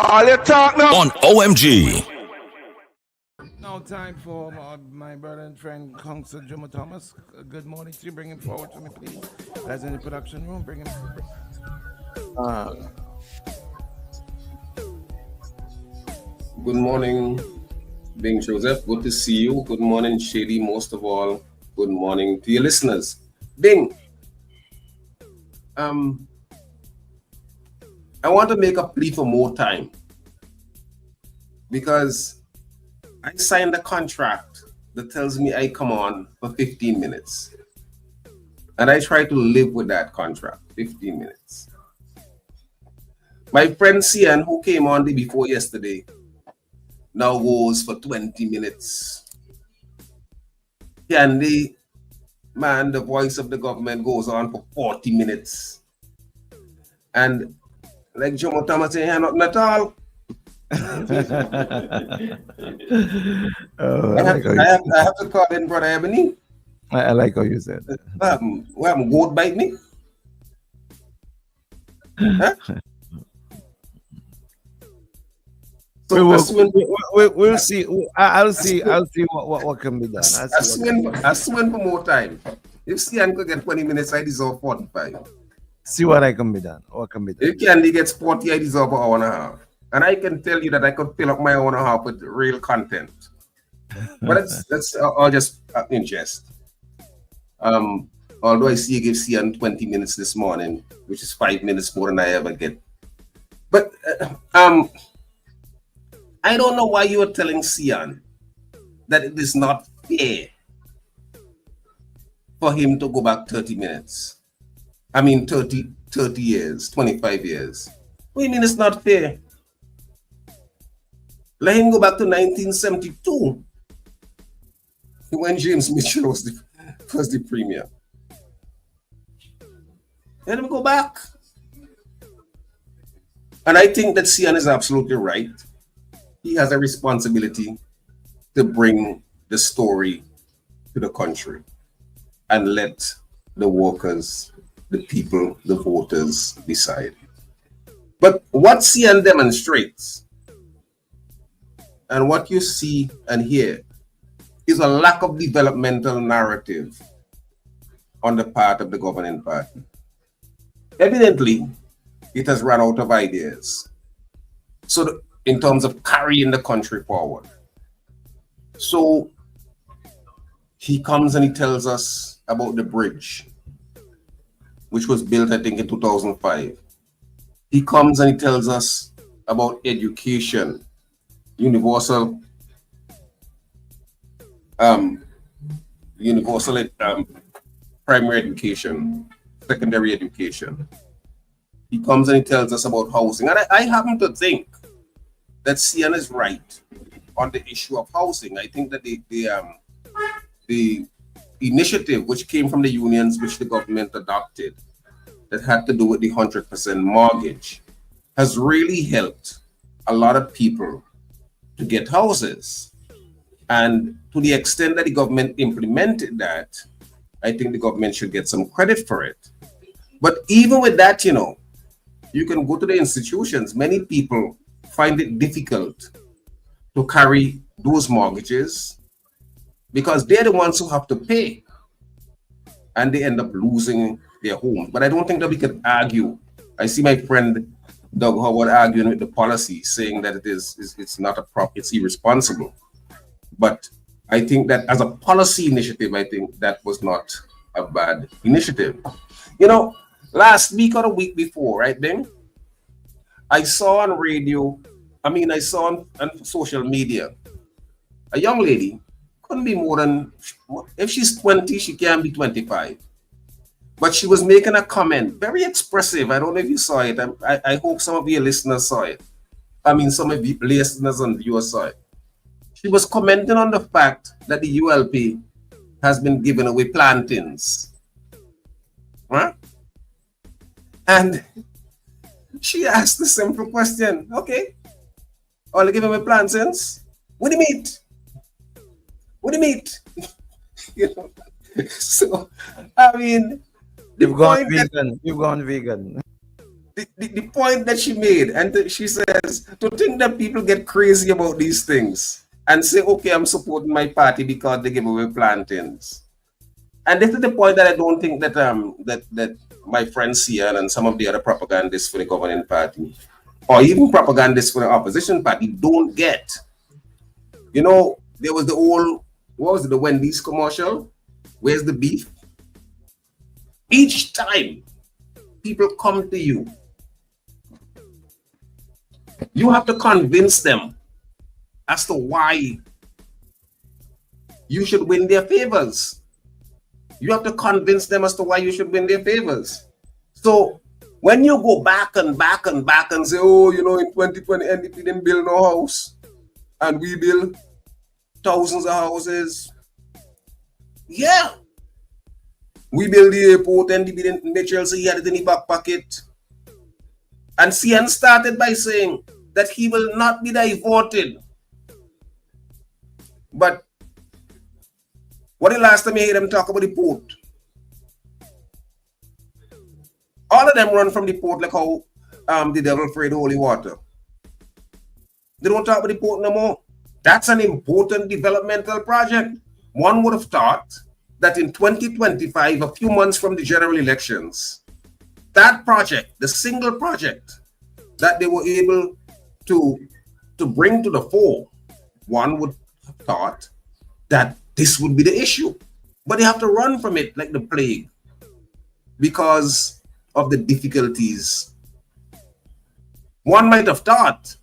All you talk now. On OMG. Now time for my brother and friend, Council Jumo Thomas. Good morning to you. Bring him forward to me, please. That's in the production room. Bring him. Good morning, Bing Joseph. Good to see you. Good morning, Shady. Most of all, good morning to your listeners. Bing, I want to make a plea for more time because I signed a contract that tells me I come on for 15 minutes. And I try to live with that contract, 15 minutes. My friend Cian, who came on the day before yesterday, now goes for 20 minutes. Candy, man, the voice of the government goes on for 40 minutes. And like Jomo Thomas saying, nothing at all. I have to call in Brother Ebony. I like how you said that. Goat bite me? Huh? So we'll see. I'll see what can be done. I swim for more time. If Cian could get 20 minutes, I deserve 45. See what can be done. What can be done. If Candy gets 40, I deserve an hour and a half. And I can tell you that I could fill up my hour and a half with real content. But that's I'll just in jest. Although I see you give Cian 20 minutes this morning, which is 5 minutes more than I ever get. But I don't know why you are telling Cian that it is not fair for him to go back 30 minutes. I mean 30 years, 25 years. What do you mean it's not fair? Let him go back to 1972 when James Mitchell was the premier. Let him go back. And I think that Cian is absolutely right. He has a responsibility to bring the story to the country and let the workers, the people, the voters decide. But what Cian demonstrates and what you see and hear is a lack of developmental narrative on the part of the governing party. Evidently, it has run out of ideas. So in terms of carrying the country forward. So he comes and he tells us about the bridge, which was built, I think, in 2005. He comes and he tells us about education, universal primary education, secondary education. He comes and he tells us about housing. And I happen to think that Cian is right on the issue of housing. I think that the initiative which came from the unions, which the government adopted, that had to do with the 100% mortgage, has really helped a lot of people to get houses. And to the extent that the government implemented that, I think the government should get some credit for it. But even with that, you can go to the institutions. Many people find it difficult to carry those mortgages because they're the ones who have to pay, and they end up losing their homes. But I don't think that we can argue. I see my friend Doug Howard arguing with the policy, saying that it's not it's irresponsible. But I think that as a policy initiative, I think that was not a bad initiative. Last week or the week before, right, Ben? I saw on radio, I saw on social media, a young lady, couldn't be more than, if she's 20, she can be 25. But she was making a comment, very expressive. I don't know if you saw it. I hope some of your listeners saw it. Some of you listeners and viewers saw it. She was commenting on the fact that the ULP has been giving away plantains. Huh? And she asked the simple question, okay, all they giving away plantains? What do you mean? What do you mean? So, You've gone vegan. The point that she made, and she says, to think that people get crazy about these things and say, okay, I'm supporting my party because they give away plantains. And this is the point that I don't think that that my friends here and some of the other propagandists for the governing party, or even propagandists for the opposition party, don't get. There was the old, what was it, the Wendy's commercial? Where's the beef? Each time people come to you, you have to convince them as to why you should win their favors. You have to convince them as to why you should win their favors. So when you go back and back and back and say, oh, in 2020, NDP didn't build no house, and we build thousands of houses. Yeah. We build the airport, NDP didn't, Mitchell said he had it in his back pocket. And CN started by saying that he will not be diverted. But what the last time you hear them talk about the port? All of them run from the port like how the devil afraid holy water. They don't talk about the port no more. That's an important developmental project. One would have thought that in 2025, a few months from the general elections, that project, the single project that they were able to bring to the fore, one would have thought that this would be the issue. But they have to run from it like the plague because of the difficulties. One might have thought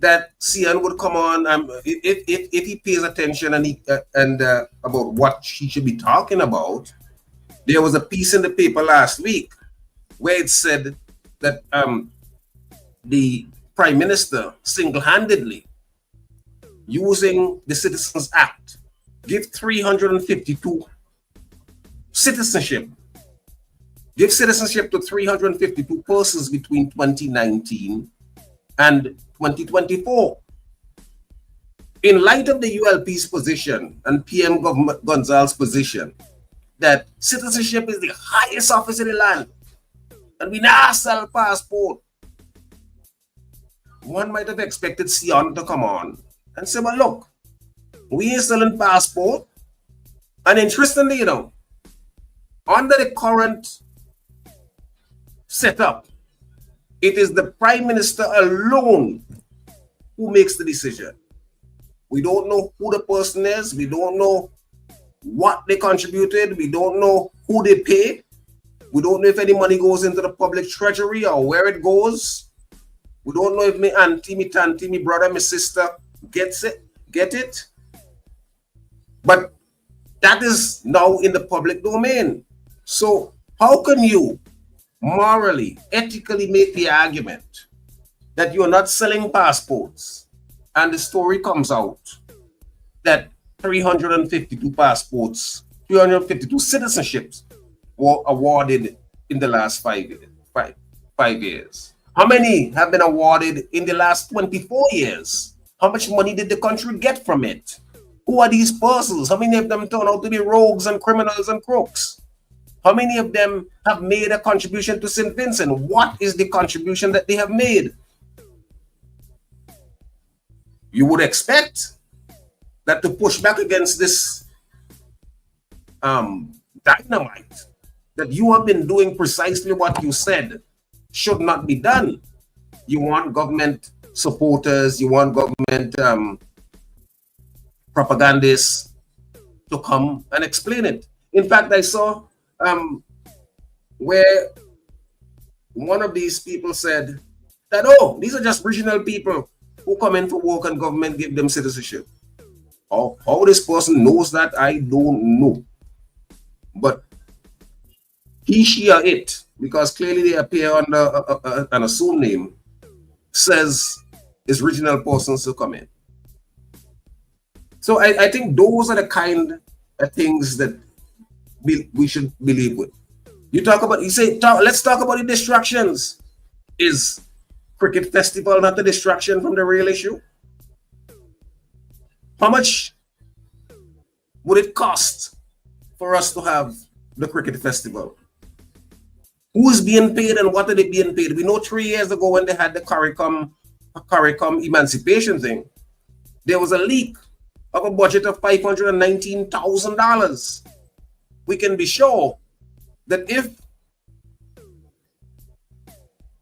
that CN would come on if he pays attention and about what he should be talking about. There was a piece in the paper last week where it said that the Prime Minister single-handedly, using the Citizens Act, give 352 citizenship. Give citizenship to 352 persons between 2019 and 2024. In light of the ULP's position and PM Gonzalez's position that citizenship is the highest office in the land and we now sell passport, one might have expected Sion to come on and say, well, look, we ain't selling passport. And interestingly, under the current setup, it is the Prime Minister alone who makes the decision. We don't know who the person is. We don't know what they contributed. We don't know who they pay. We don't know if any money goes into the public treasury or where it goes. We don't know if me auntie, me tanty, me brother, my sister get it. But that is now in the public domain. So how can you morally, ethically make the argument that you're not selling passports and the story comes out that 352 passports, 352 citizenships were awarded in the last 5 years. How many have been awarded in the last 24 years? How much money did the country get from it? Who are these persons? How many of them turn out to be rogues and criminals and crooks? How many of them have made a contribution to St. Vincent? What is the contribution that they have made? You would expect that to push back against this dynamite, that you have been doing precisely what you said should not be done. You want government supporters, you want government propagandists to come and explain it. In fact, I saw where one of these people said that, oh, these are just regional people who come in for work and government give them citizenship. How this person knows that, I don't know. But he, she, or it, because clearly they appear under an assumed name, says is regional persons to come in. So I think those are the kind of things that we should believe with. You talk about, you say, let's talk about the distractions. Is cricket festival not a distraction from the real issue? How much would it cost for us to have the cricket festival? Who is being paid and what are they being paid? We know 3 years ago when they had the CARICOM emancipation thing, there was a leak of a budget of $519,000. We can be sure that if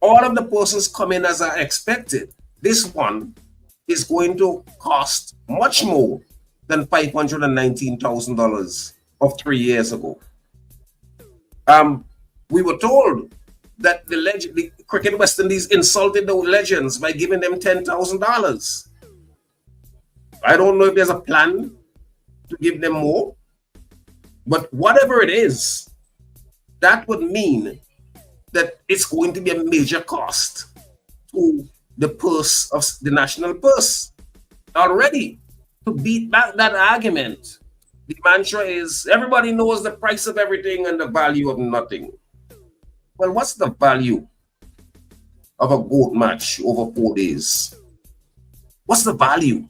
all of the persons come in as are expected, this one is going to cost much more than $519,000 of 3 years ago. We were told that the Cricket West Indies insulted the legends by giving them $10,000. I don't know if there's a plan to give them more, but whatever it is, that would mean that it's going to be a major cost to the purse of the national purse. Already, to beat back that argument, the mantra is everybody knows the price of everything and the value of nothing. Well, what's the value of a goat match over 4 days? What's the value?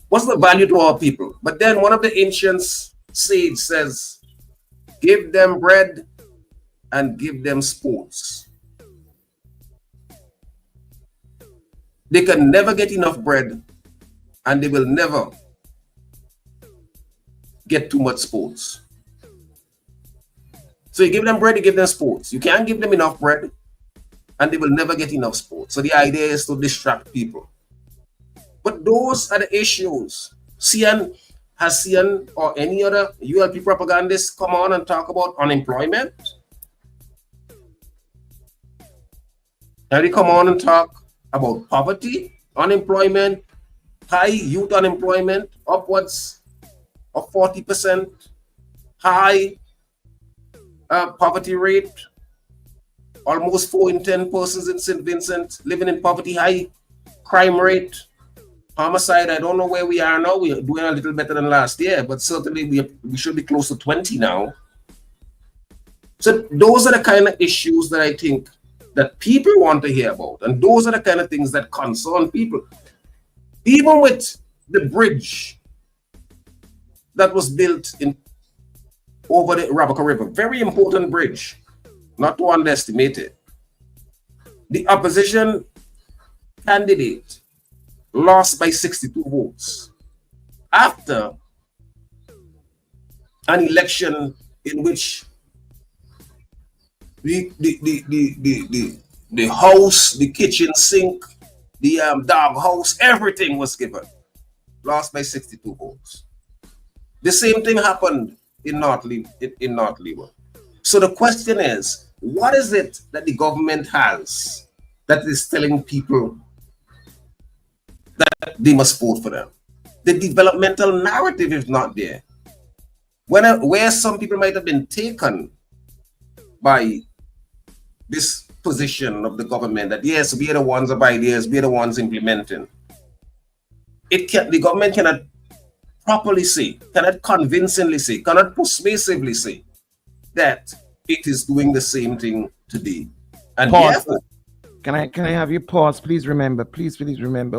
What's the value to our people? But then one of the ancient sages says, give them bread and give them sports. They can never get enough bread and they will never get too much sports. So you give them bread, you give them sports. You can't give them enough bread and they will never get enough sports. So the idea is to distract people. But those are the issues. Has CN or any other ULP propagandists come on and talk about unemployment? Have they come on and talk about poverty, unemployment, high youth unemployment, upwards of 40%, high poverty rate, almost 4 in 10 persons in St. Vincent living in poverty, high crime rate, homicide? I don't know where we are now. We're doing a little better than last year, but certainly we should be close to 20 now. So those are the kind of issues that I think that people want to hear about. And those are the kind of things that concern people. Even with the bridge that was built over the Rabaca River, very important bridge, not to underestimate it. The opposition candidate lost by 62 votes after an election in which the house, the kitchen sink, the dog house, everything was given. Lost by 62 votes. The same thing happened in North Leeward. So the question is, what is it that the government has that is telling people that they must vote for them? The developmental narrative is not there. Where some people might have been taken by this position of the government that yes, we are the ones of ideas, we are the ones implementing. The government cannot properly say, cannot convincingly say, cannot persuasively say that it is doing the same thing today. And Pause. therefore, Can I have you pause? Please remember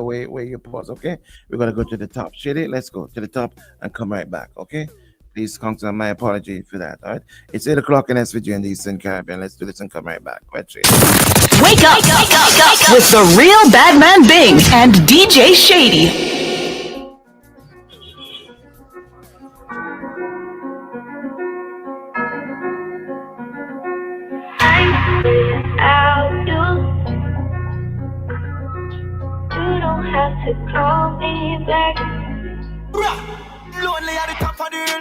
where you pause, okay? We're gonna go to the top. Shady, let's go to the top and come right back, okay? Please counsel my apology for that. All right. It's 8 o'clock in SVG in the Eastern Caribbean. Let's do this and come right back. Let's see. Wake up with the real Badman Bing and DJ Shady. You don't have to call me back. Lonely at the top of the hill.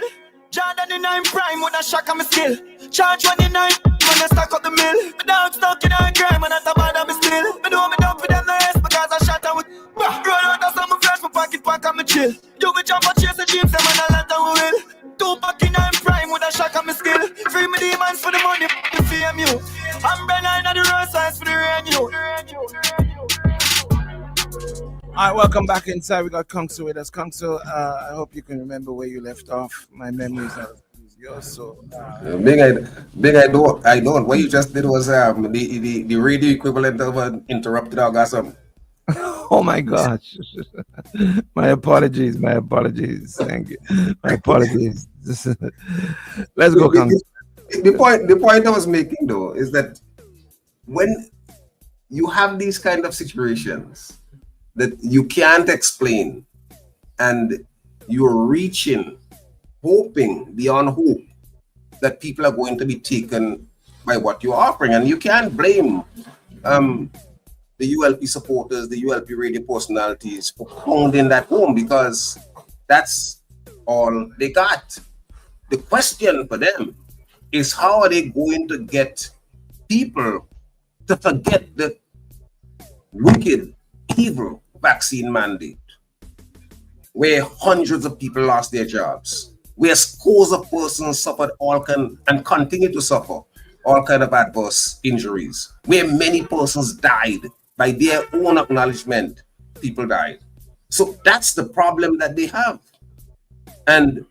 Jordan in I'm prime when I shock on my skill. Charge 29 when I stack up the mill. My dog stuck in a crime and I top bad me still. I know me done for them the rest because I shot her with roll out of some fresh, my pocket pack and me chill. You be jump and chase the jeeps, them and I let them will. 2 pack in I'm prime with a shock on my skill. Free me demons for the money, the fame you. I'm Bernard at the road signs for the rain you. All right, welcome back inside. We got Kungsu with us. Kungsu, I hope you can remember where you left off. My memory is not as good as yours, so. I don't. What you just did was the radio equivalent of an interrupted orgasm. Oh my gosh. My apologies. Thank you. My apologies. Let's go, Kungsu. The point I was making though is that when you have these kind of situations that you can't explain and you're reaching, hoping beyond hope that people are going to be taken by what you're offering, and you can't blame the ULP supporters, the ULP radio personalities for pounding that home because that's all they got. The question for them is how are they going to get people to forget the wicked, evil vaccine mandate, where hundreds of people lost their jobs, where scores of persons suffered and continue to suffer all kind of adverse injuries, where many persons died by their own acknowledgement, people died. So that's the problem that they have. And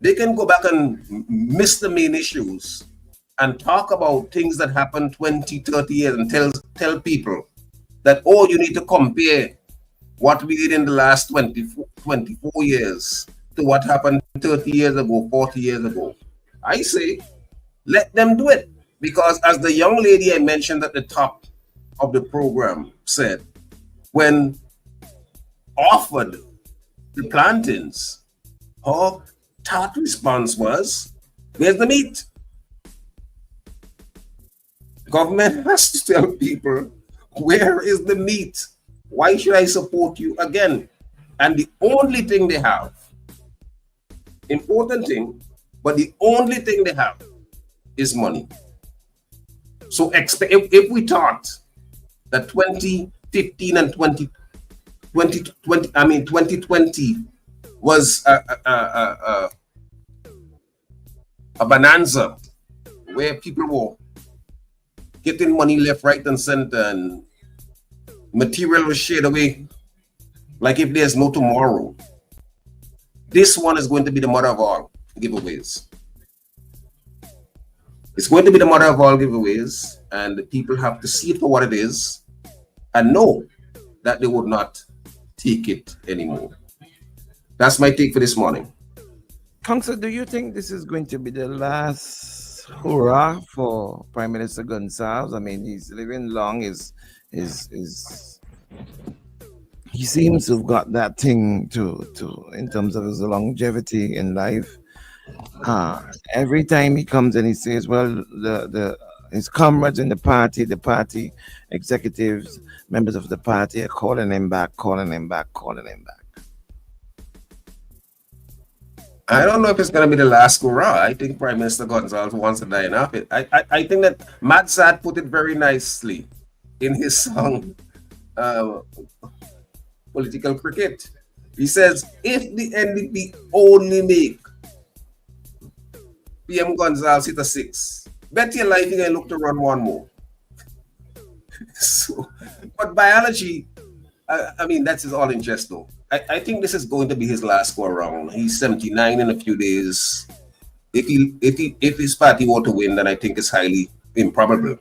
they can go back and miss the main issues and talk about things that happened 20, 30 years and tell people that, oh, you need to compare what we did in the last 24 years to what happened 30 years ago, 40 years ago. I say, let them do it. Because as the young lady I mentioned at the top of the program said, when offered the plantains, her tart response was, where's the meat? Government has to tell people, where is the meat? Why should I support you again? And the only thing they have, important thing, but the only thing they have is money. So if we thought that 2015 and 2020 was a bonanza where people were getting money left, right, and center, and material was shared away like if there's no tomorrow. This one is going to be the mother of all giveaways. It's going to be the mother of all giveaways, and the people have to see it for what it is and know that they would not take it anymore. That's my take for this morning. Council, do you think this is going to be the last hurrah for Prime Minister Gonsalves? I mean, he's living long. He seems to have got that thing to in terms of his longevity in life. Every time he comes and he says, well, his comrades in the party executives, members of the party are calling him back. I don't know if it's going to be the last hurrah. I think Prime Minister Gonsalves wants to die in office. I think that Mad Sad put it very nicely in his song, Political Cricket. He says, if the NDP only make PM Gonsalves hit a 6, bet your life you're going to look to run one more. So, but biology, I mean, that's all in jest though. I think this is going to be his last go around. He's 79 in a few days. If his party were to win, then I think it's highly improbable.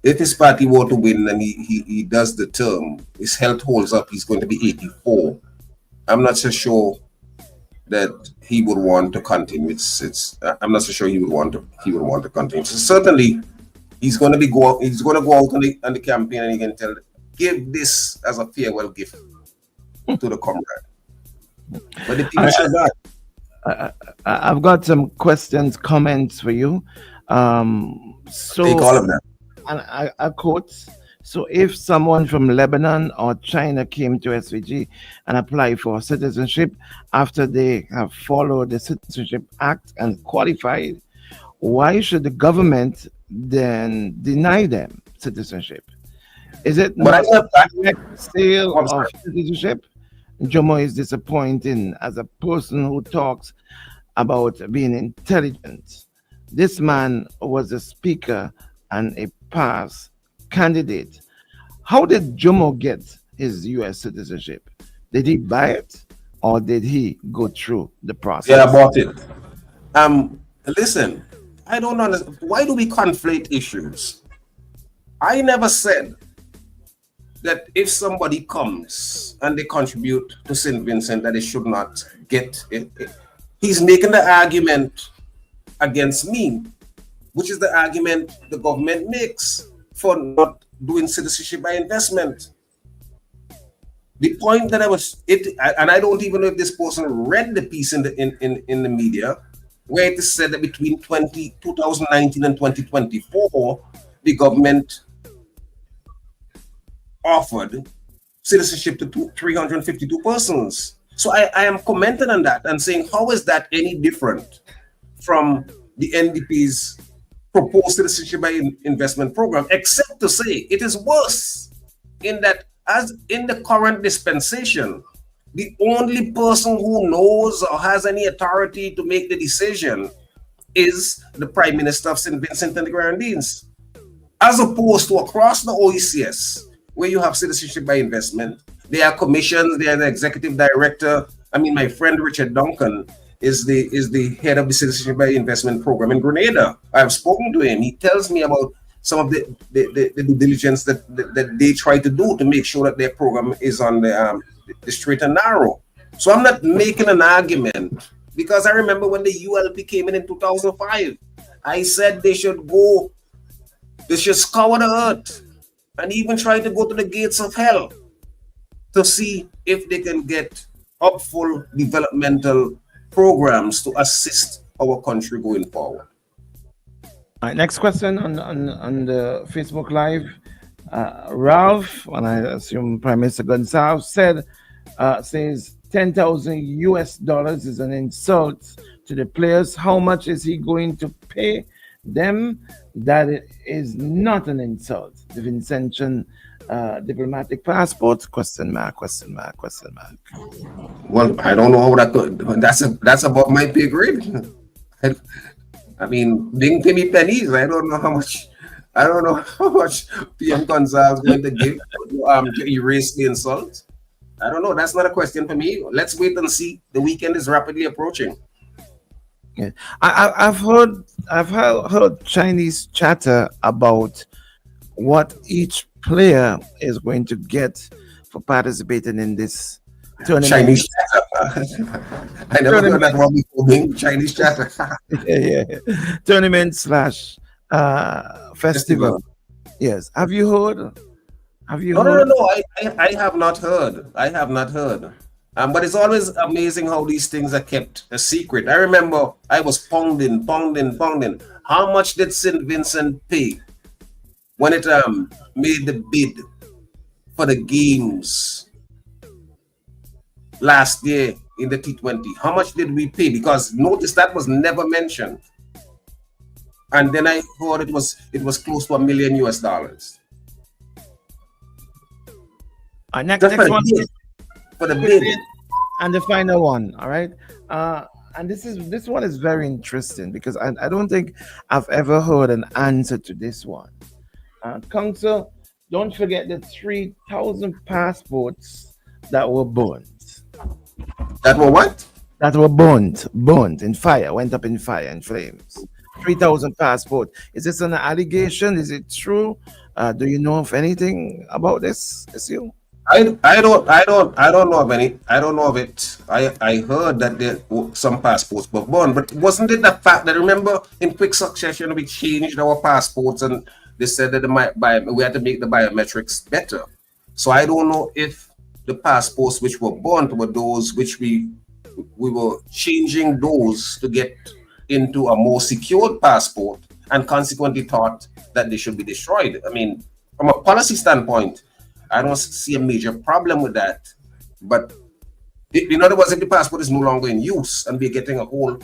If his party were to win and he does the term, his health holds up, he's going to be 84. I'm not so sure that he would want to continue. I'm not so sure he would want to continue. So certainly he's going to go out on the campaign, and he can give this as a farewell gift to the comrade. But the people should not. I've got some questions, comments for you. So take all of them. And I quote, so if someone from Lebanon or China came to SVG and applied for citizenship after they have followed the Citizenship Act and qualified, why should the government then deny them citizenship? Is it not a direct sale of citizenship? Jomo is disappointing as a person who talks about being intelligent. This man was a speaker and a past candidate. How did Jomo get his U.S. citizenship? Did he buy it or did he go through the process? Yeah, I bought it. Listen, I don't understand. Why do we conflate issues? I never said that if somebody comes and they contribute to St. Vincent that they should not get it. He's making the argument against me, which is the argument the government makes for not doing citizenship by investment. The point that and I don't even know if this person read the piece in the media, where it is said that between 2019 and 2024, the government offered citizenship to 352 persons. So I am commenting on that and saying, how is that any different from the NDP's proposed citizenship by investment program, except to say it is worse in that, as in the current dispensation, the only person who knows or has any authority to make the decision is the Prime Minister of St. Vincent and the Grenadines, as opposed to across the OECS, where you have citizenship by investment. There are commissions, there are the executive director. I mean, my friend Richard Duncan is the head of the citizenship by investment program in Grenada. I've spoken to him. He tells me about some of the due diligence that they try to do to make sure that their program is on the straight and narrow. So I'm not making an argument, because I remember when the ULP came in 2005, I said they should scour the earth and even try to go to the gates of hell to see if they can get upful developmental programs to assist our country going forward. All right, next question on the Facebook Live. Ralph, and I assume Prime Minister Gonzalez says $10,000 is an insult to the players. How much is he going to pay them? That is not an insult. The Vincentian diplomatic passport? Question mark. Well, I don't know how that could. That's above my pay grade. I mean, being pay me pennies. I don't know how much PM Gonzalez going to give to erase the insult. I don't know. That's not a question for me. Let's wait and see. The weekend is rapidly approaching. Yeah. I've heard Chinese chatter about what each player is going to get for participating in this tournament. Chinese chatter. I never heard that one before. Being Chinese chatter. yeah. Tournament / festival. Yes. Have you heard? No. I have not heard. But it's always amazing how these things are kept a secret. I remember I was pounding. How much did St. Vincent pay when it made the bid for the games last year in the T20? How much did we pay? Because notice that was never mentioned. And then I heard it was close to $1 million. Next one. For the bid. And the final one, all right? And this one is very interesting because I don't think I've ever heard an answer to this one. Council, don't forget the 3,000 passports that were burned. That were what? That were burnt in fire, went up in fire and flames. 3,000 passport. Is this an allegation? Is it true? Do you know of anything about this? Is you? I don't know of any. I don't know of it. I heard that there some passports were burned, but wasn't it the fact that, remember, in quick succession we changed our passports and they said that we had to make the biometrics better. So I don't know if the passports which were burnt were those which we were changing those to get into a more secured passport and consequently thought that they should be destroyed. I mean, from a policy standpoint, I don't see a major problem with that. But in other words, if the passport is no longer in use and we're getting a whole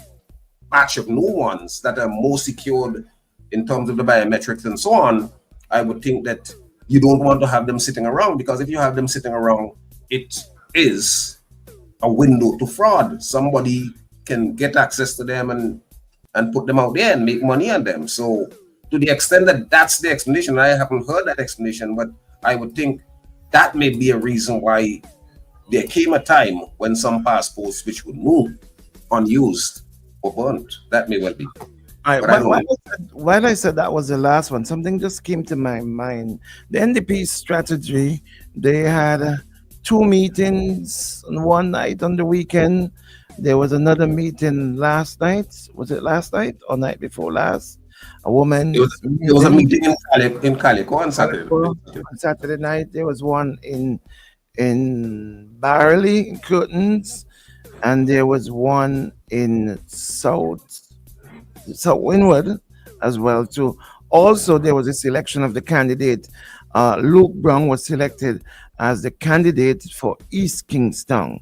batch of new ones that are more secured in terms of the biometrics and so on, I would think that you don't want to have them sitting around, because if you have them sitting around, it is a window to fraud. Somebody can get access to them and put them out there and make money on them. So to the extent that that's the explanation, I haven't heard that explanation, but I would think that may be a reason why there came a time when some passports which were new, unused, were burnt. That may well be. All right, while I said that was the last one, something just came to my mind. The NDP strategy, they had 2 meetings on one night on the weekend. There was another meeting last night. Was it last night or night before last? A woman. It was a meeting in Calico on Saturday. On Saturday night, there was one in Barley, in Curtains, and there was one in South Windward as well too. Also, there was a selection of the candidate. Luke Brown was selected as the candidate for East Kingston.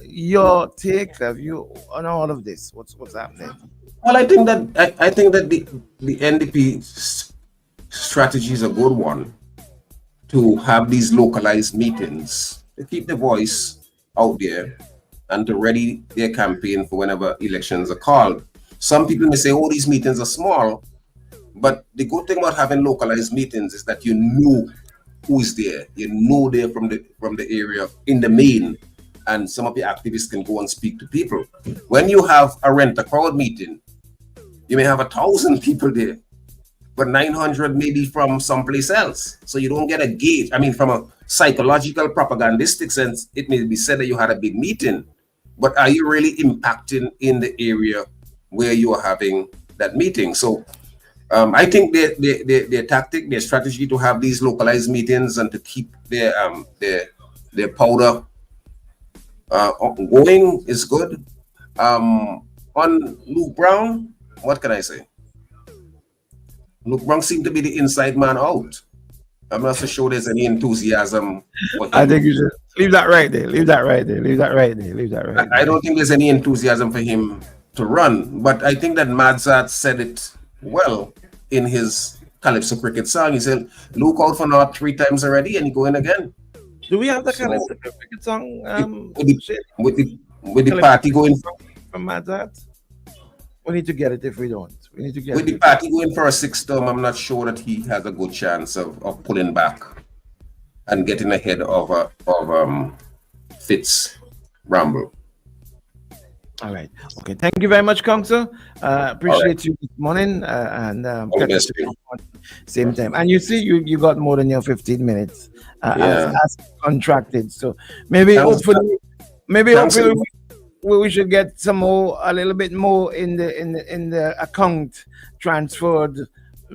Your take, have you on all of this? What's happening? Well, I think that the NDP strategy is a good one, to have these localized meetings to keep the voice out there and to ready their campaign for whenever elections are called. Some people may say, oh, these meetings are small, but the good thing about having localized meetings is that you know who's there. You know they're from the area in the main, and some of the activists can go and speak to people. When you have a rent-a-crowd meeting, you may have 1,000 people there, but 900 may be from someplace else. So you don't get a gauge. I mean, from a psychological, propagandistic sense, it may be said that you had a big meeting, but are you really impacting in the area where you are having that meeting? So I think their tactic, their strategy to have these localized meetings and to keep their powder going is good. On Luke Brown, what can I say? Luke Brown seemed to be the inside man out. I'm not so sure there's any enthusiasm for him. I think you should leave that right there. I don't think there's any enthusiasm for him to run, but I think that Madzat said it well in his Calypso Cricket song. He said, "Look out for not 3 times already, and you go in again." Do we have the Calypso Cricket song? With the party going from Madzat? We need to get it if we don't. We need to get with the party going for a 6th term. I'm not sure that he has a good chance of pulling back and getting ahead of Fitz Ramble. All right. Okay. Thank you very much, Council. Appreciate you this morning and catch you same time. And you see, you got more than your 15 minutes as contracted. So maybe hopefully we should get a little bit more in the account transferred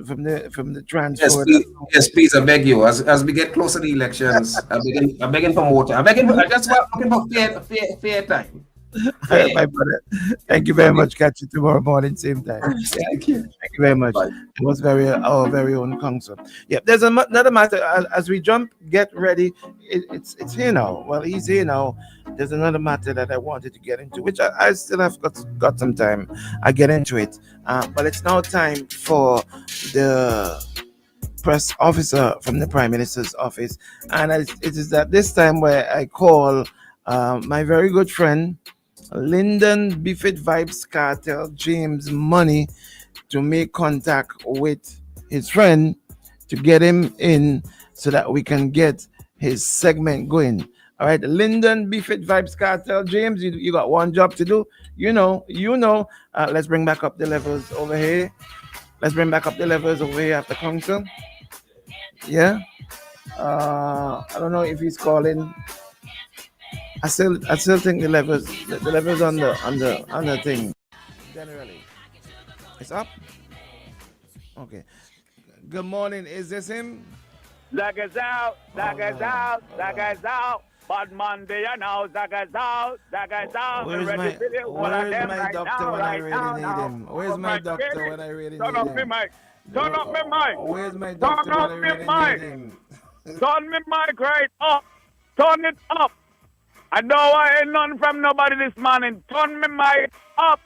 from the transfer. Yes, please, I beg you. As we get closer to the elections, I'm begging for more time. I'm just looking for fair time. My brother. Thank you very much. Catch you tomorrow morning, same time. Thank you. Thank you very much. Bye. It was our very own council. Yeah, there's another matter. As we jump, get ready. It's here now. Well, he's here now. There's another matter that I wanted to get into, which I still have got some time. I get into it, but it's now time for the press officer from the Prime Minister's office, and it is at this time where I call my very good friend, Lyndon Biffit Vibes Cartel, James Money, to make contact with his friend to get him in so that we can get his segment going. All right, Lyndon, Be Fit Vibes Cartel. James, you got one job to do. You know. Let's bring back up the levels over here. After council. Yeah. I don't know if he's calling. I still think the levels on the thing. Generally, it's up. Okay. Good morning. Is this him? Zaga's out. Bad Monday and now Zaga's out. Where's my doctor when I really need him? Where's my doctor when I really need him? Turn up my mic. Where's my doctor when I really need him? Turn me mic right up. Turn it up. I know I ain't none from nobody this morning. Turn me mic up.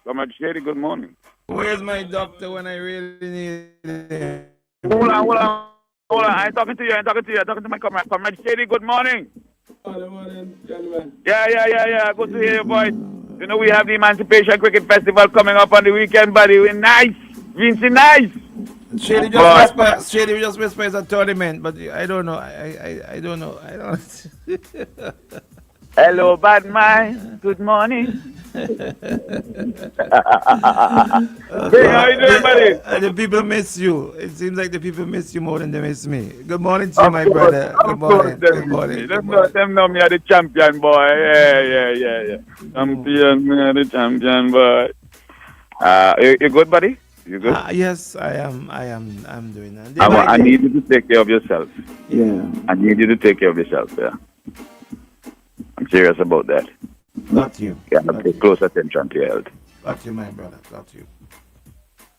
Come on, Shady, good morning. Where's my doctor when I really need him? Hold on. I ain't talking to you. I'm talking to my comrade Shady. Good morning. Good morning, gentlemen. Yeah. Good to hear your voice. You know, we have the Emancipation Cricket Festival coming up on the weekend, buddy. We're nice. Vinci nice. Shady just whispers a tournament, but I don't know. I don't know. Hello, bad man. Good morning. How you doing, buddy? The people miss you. It seems like the people miss you more than they miss me. Good morning to you, my brother. Good morning. Let them know me are the champion, boy. Yeah. Champion, me are the champion, boy. You good, buddy? You good? Yes, I am. I'm doing that. I need you to take care of yourself. Yeah. I need you to take care of yourself, yeah. I'm serious about that. Got you. Yeah, pay close attention to your health. Got you, my brother. Got you.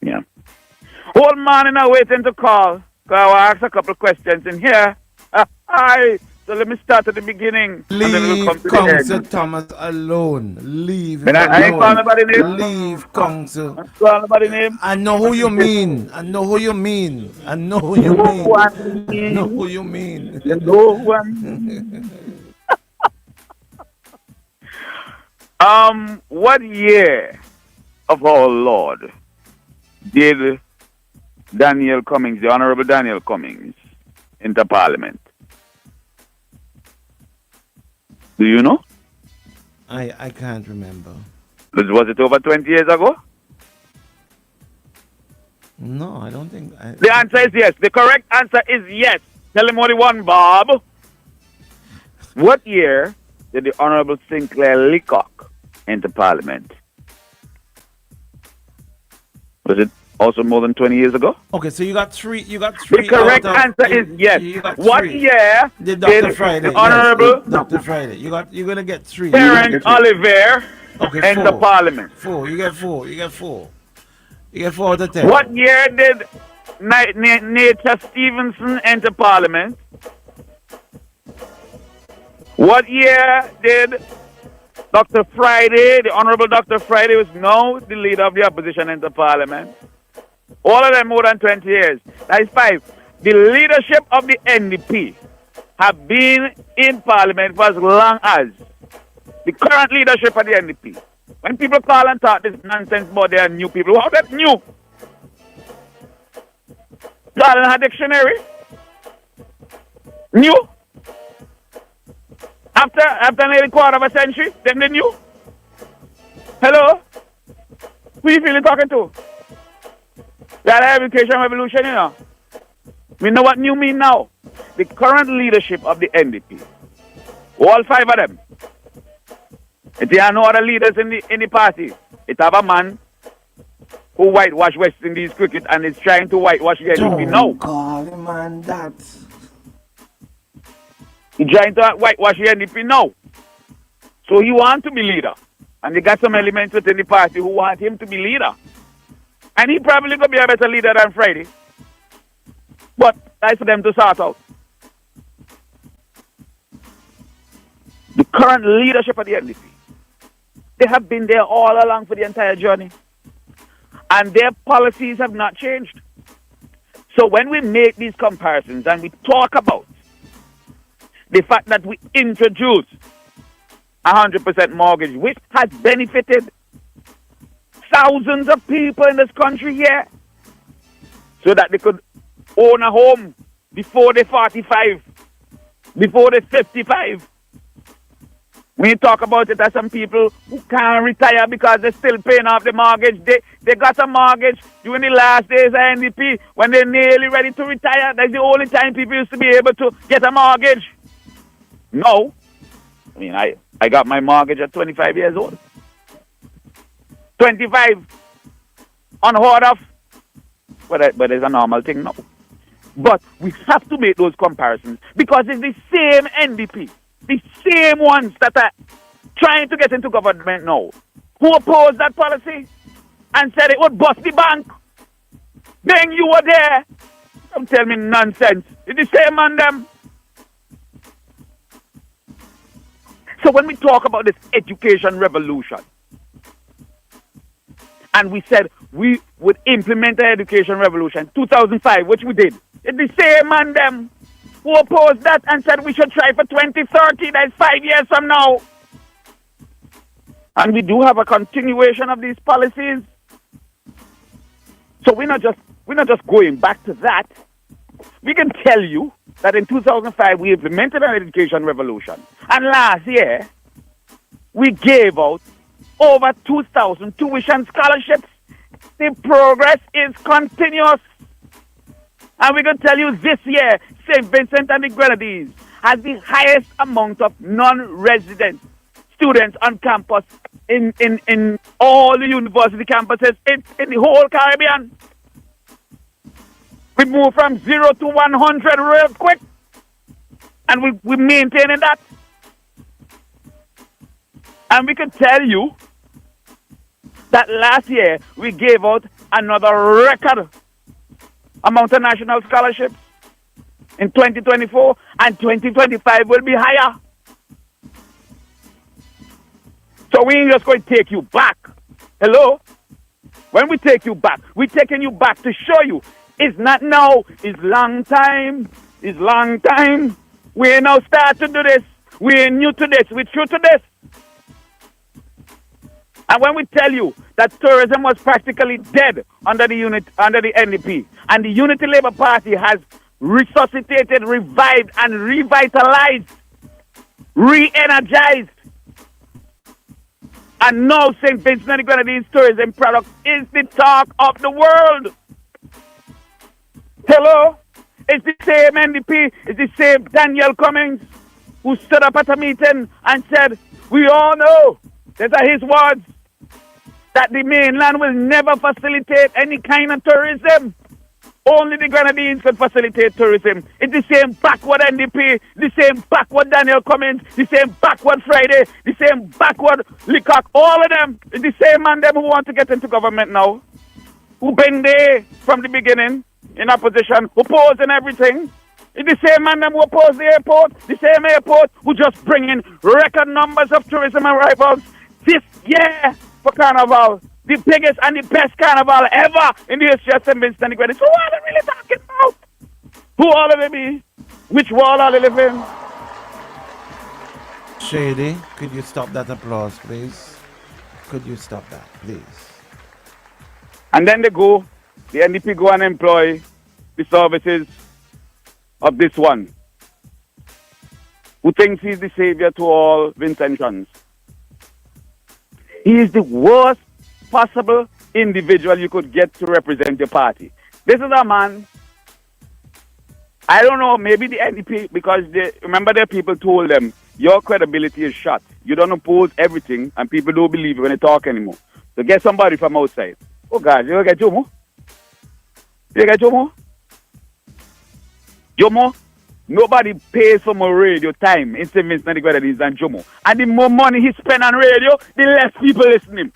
Yeah. Whole morning I'm waiting to call. Because I will ask a couple of questions in here. Hi. So let me start at the beginning. Leave Council Thomas alone. Leave him I ain't calling nobody name. Leave Council. I ain't calling nobody name. I know who you mean. You know who you mean. What year of our Lord did Daniel Cummings, the Honorable Daniel Cummings, enter Parliament? Do you know? I can't remember. Was it over 20 years ago? No, I don't think. The answer is yes. The correct answer is yes. Tell him what he won, Bob. What year did the Honorable Sinclair Leacock enter Parliament? Was it also more than 20 years ago? Okay, so you got three. The correct answer is yes. What year did Dr. Friday, the Honorable Dr. Friday? You're gonna get three. Terence Oliver enter Parliament? Four. You get four. You get four out of 10. What year did Nature Stevenson enter Parliament? What year did Dr. Friday, the Honorable Dr. Friday, was now the leader of the opposition, enter Parliament? All of them more than 20 years. That is 5. The leadership of the NDP have been in Parliament for as long as the current leadership of the NDP. When people call and talk this nonsense about their new people, how that new? Got in her dictionary? New? After nearly quarter of a century, then they knew? Hello? Who you feeling talking to? That education revolution, you know. We know what new mean now. The current leadership of the NDP. All 5 of them. If there are no other leaders in the party, it have a man who whitewash West Indies cricket and is trying to whitewash the NDP now. Call him man that. He's trying to whitewash the NDP now. So he wants to be leader. And they got some elements within the party who want him to be leader. And he probably going to be a better leader than Friday. But that's for them to sort out. The current leadership of the NDP, they have been there all along for the entire journey. And their policies have not changed. So when we make these comparisons and we talk about the fact that we introduced 100% mortgage, which has benefited thousands of people in this country here, so that they could own a home before they're 45. before they're 55. When you talk about it, there's some people who can't retire because they're still paying off the mortgage. They got a mortgage during the last days of NDP when they're nearly ready to retire. That's the only time people used to be able to get a mortgage. No. I mean, I got my mortgage at 25 years old. 25. Unheard of. But it's a normal thing now. But we have to make those comparisons because it's the same NDP. The same ones that are trying to get into government now, who opposed that policy and said it would bust the bank. Then you were there. Don't tell me nonsense. It's the same man them. So when we talk about this education revolution, and we said we would implement the education revolution 2005, which we did, it's the same man them who opposed that and said we should try for 2030, that's 5 years from now. And we do have a continuation of these policies. So we're not just going back to that. We can tell you that in 2005 we implemented an education revolution. And last year we gave out over 2,000 tuition scholarships. The progress is continuous. And we can tell you this year, St. Vincent and the Grenadines has the highest amount of non-resident students on campus in all the university campuses in the whole Caribbean. We moved from 0 to 100 real quick. And we're maintaining that. And we can tell you that last year we gave out another record amount of national scholarships in 2024, and 2025 will be higher. So we ain't just going to take you back. Hello? When we take you back, we're taking you back to show you it's not now, it's long time. It's long time. We ain't now start to do this. We ain't new to this. We're true to this. And when we tell you that tourism was practically dead under the NDP, and the Unity Labour Party has resuscitated, revived, and revitalized, re-energized, and now St. Vincent and the Grenadines tourism product is the talk of the world. Hello? It's the same NDP, it's the same Daniel Cummings who stood up at a meeting and said, we all know, these are his words, that the mainland will never facilitate any kind of tourism. Only the Grenadines can facilitate tourism. It's the same backward NDP, the same backward Daniel Cummings, the same backward Friday, the same backward Leacock, all of them. It's the same man them who want to get into government now, who been there from the beginning in opposition, opposing everything. It's the same man them who oppose the airport, the same airport who just bring in record numbers of tourism arrivals this year for Carnival. The biggest and the best carnival ever in the history of St. Vincent and the Grenadines. So what are they really talking about? Who all of them be? Which world are they living? Shady, could you stop that applause, please? Could you stop that, please? And then the NDP go and employ the services of this one, who thinks he's the savior to all Vincentians. He is the worst possible individual you could get to represent your party. This is a man, I don't know, maybe the NDP, because remember their people told them, your credibility is shot. You don't oppose everything, and people don't believe you when they talk anymore. So get somebody from outside. Oh, God, you get Jomo? You get Jomo? Jomo? Nobody pays for more radio time in St. Vincent and the Grenadines than Jomo. And the more money he spend on radio, the less people listening.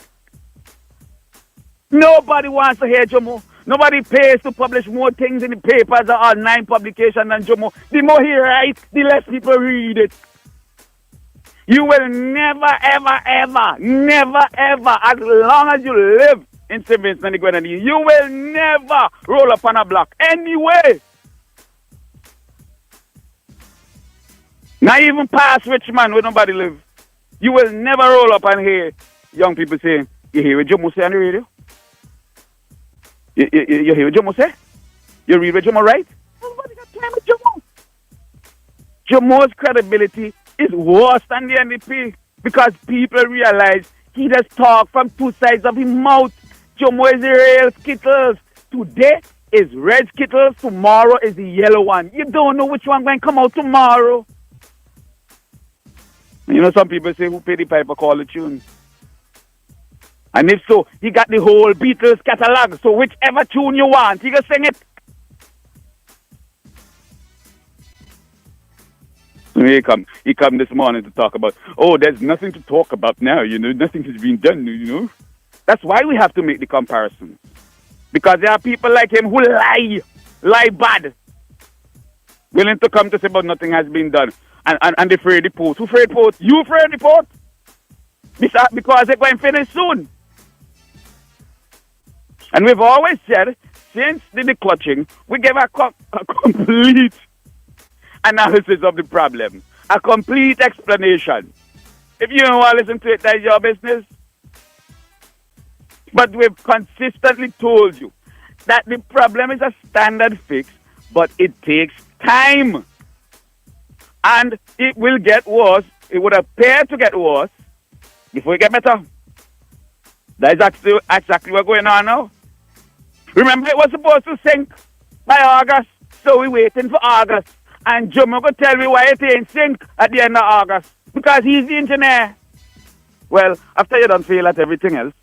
Nobody wants to hear Jomo. Nobody pays to publish more things in the papers or online publications than Jomo. The more he writes, the less people read it. You will never, ever, ever, never, ever, as long as you live in St. Vincent and the Grenadines, you will never roll up on a block. Anyway. Not even past Richmond where nobody live. You will never roll up and hear young people saying, you hear what Jomo say on the radio? You hear what Jomo say? You read what Jomo write? Nobody got time with Jomo. Jomo's credibility is worse than the NDP because people realize he just talk from two sides of his mouth. Jomo is the real Skittles. Today is red Skittles, tomorrow is the yellow one. You don't know which one going to come out tomorrow. You know, some people say, who paid the piper call the tune? And if so, he got the whole Beatles catalog. So whichever tune you want, he can sing it. He come this morning to talk about, oh, there's nothing to talk about now, you know, nothing has been done, you know. That's why we have to make the comparison. Because there are people like him who lie bad, willing to come to say, but nothing has been done. And they afraid the post. Who afraid post? You afraid the post? Because they're going to finish soon. And we've always said, since the declutching, we gave a complete analysis of the problem, a complete explanation. If you don't want to listen to it, that's your business. But we've consistently told you that the problem is a standard fix, but it takes time. And it will get worse. It would appear to get worse before it get better. That's exactly what's going on now. Remember, it was supposed to sink by August, so we're waiting for August. And Jomo could tell me why it ain't sink at the end of August. Because he's the engineer. Well, after you done fail at everything else,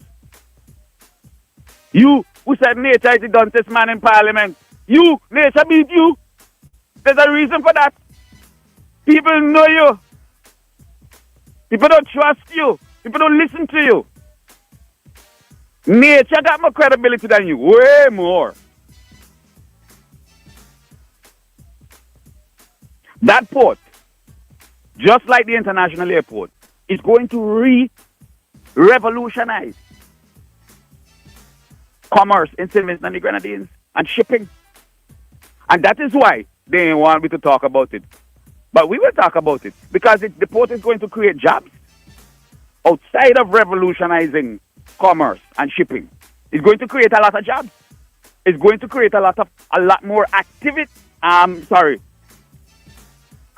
you who said nature is the dumbest man in parliament, nature beat you. There's a reason for that. People know you. People don't trust you. People don't listen to you. Nature got more credibility than you. Way more. That port, just like the international airport, is going to revolutionize commerce in St. Vincent and the Grenadines and shipping. And that is why they didn't want me to talk about it. But we will talk about it because the port is going to create jobs outside of revolutionizing commerce and shipping. It's going to create a lot of jobs. It's going to create a lot more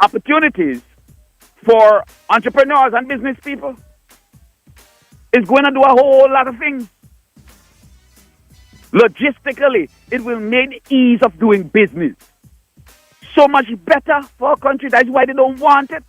opportunities for entrepreneurs and business people. It's going to do a whole lot of things. Logistically, it will make the ease of doing business so much better for our country. That's why they don't want it.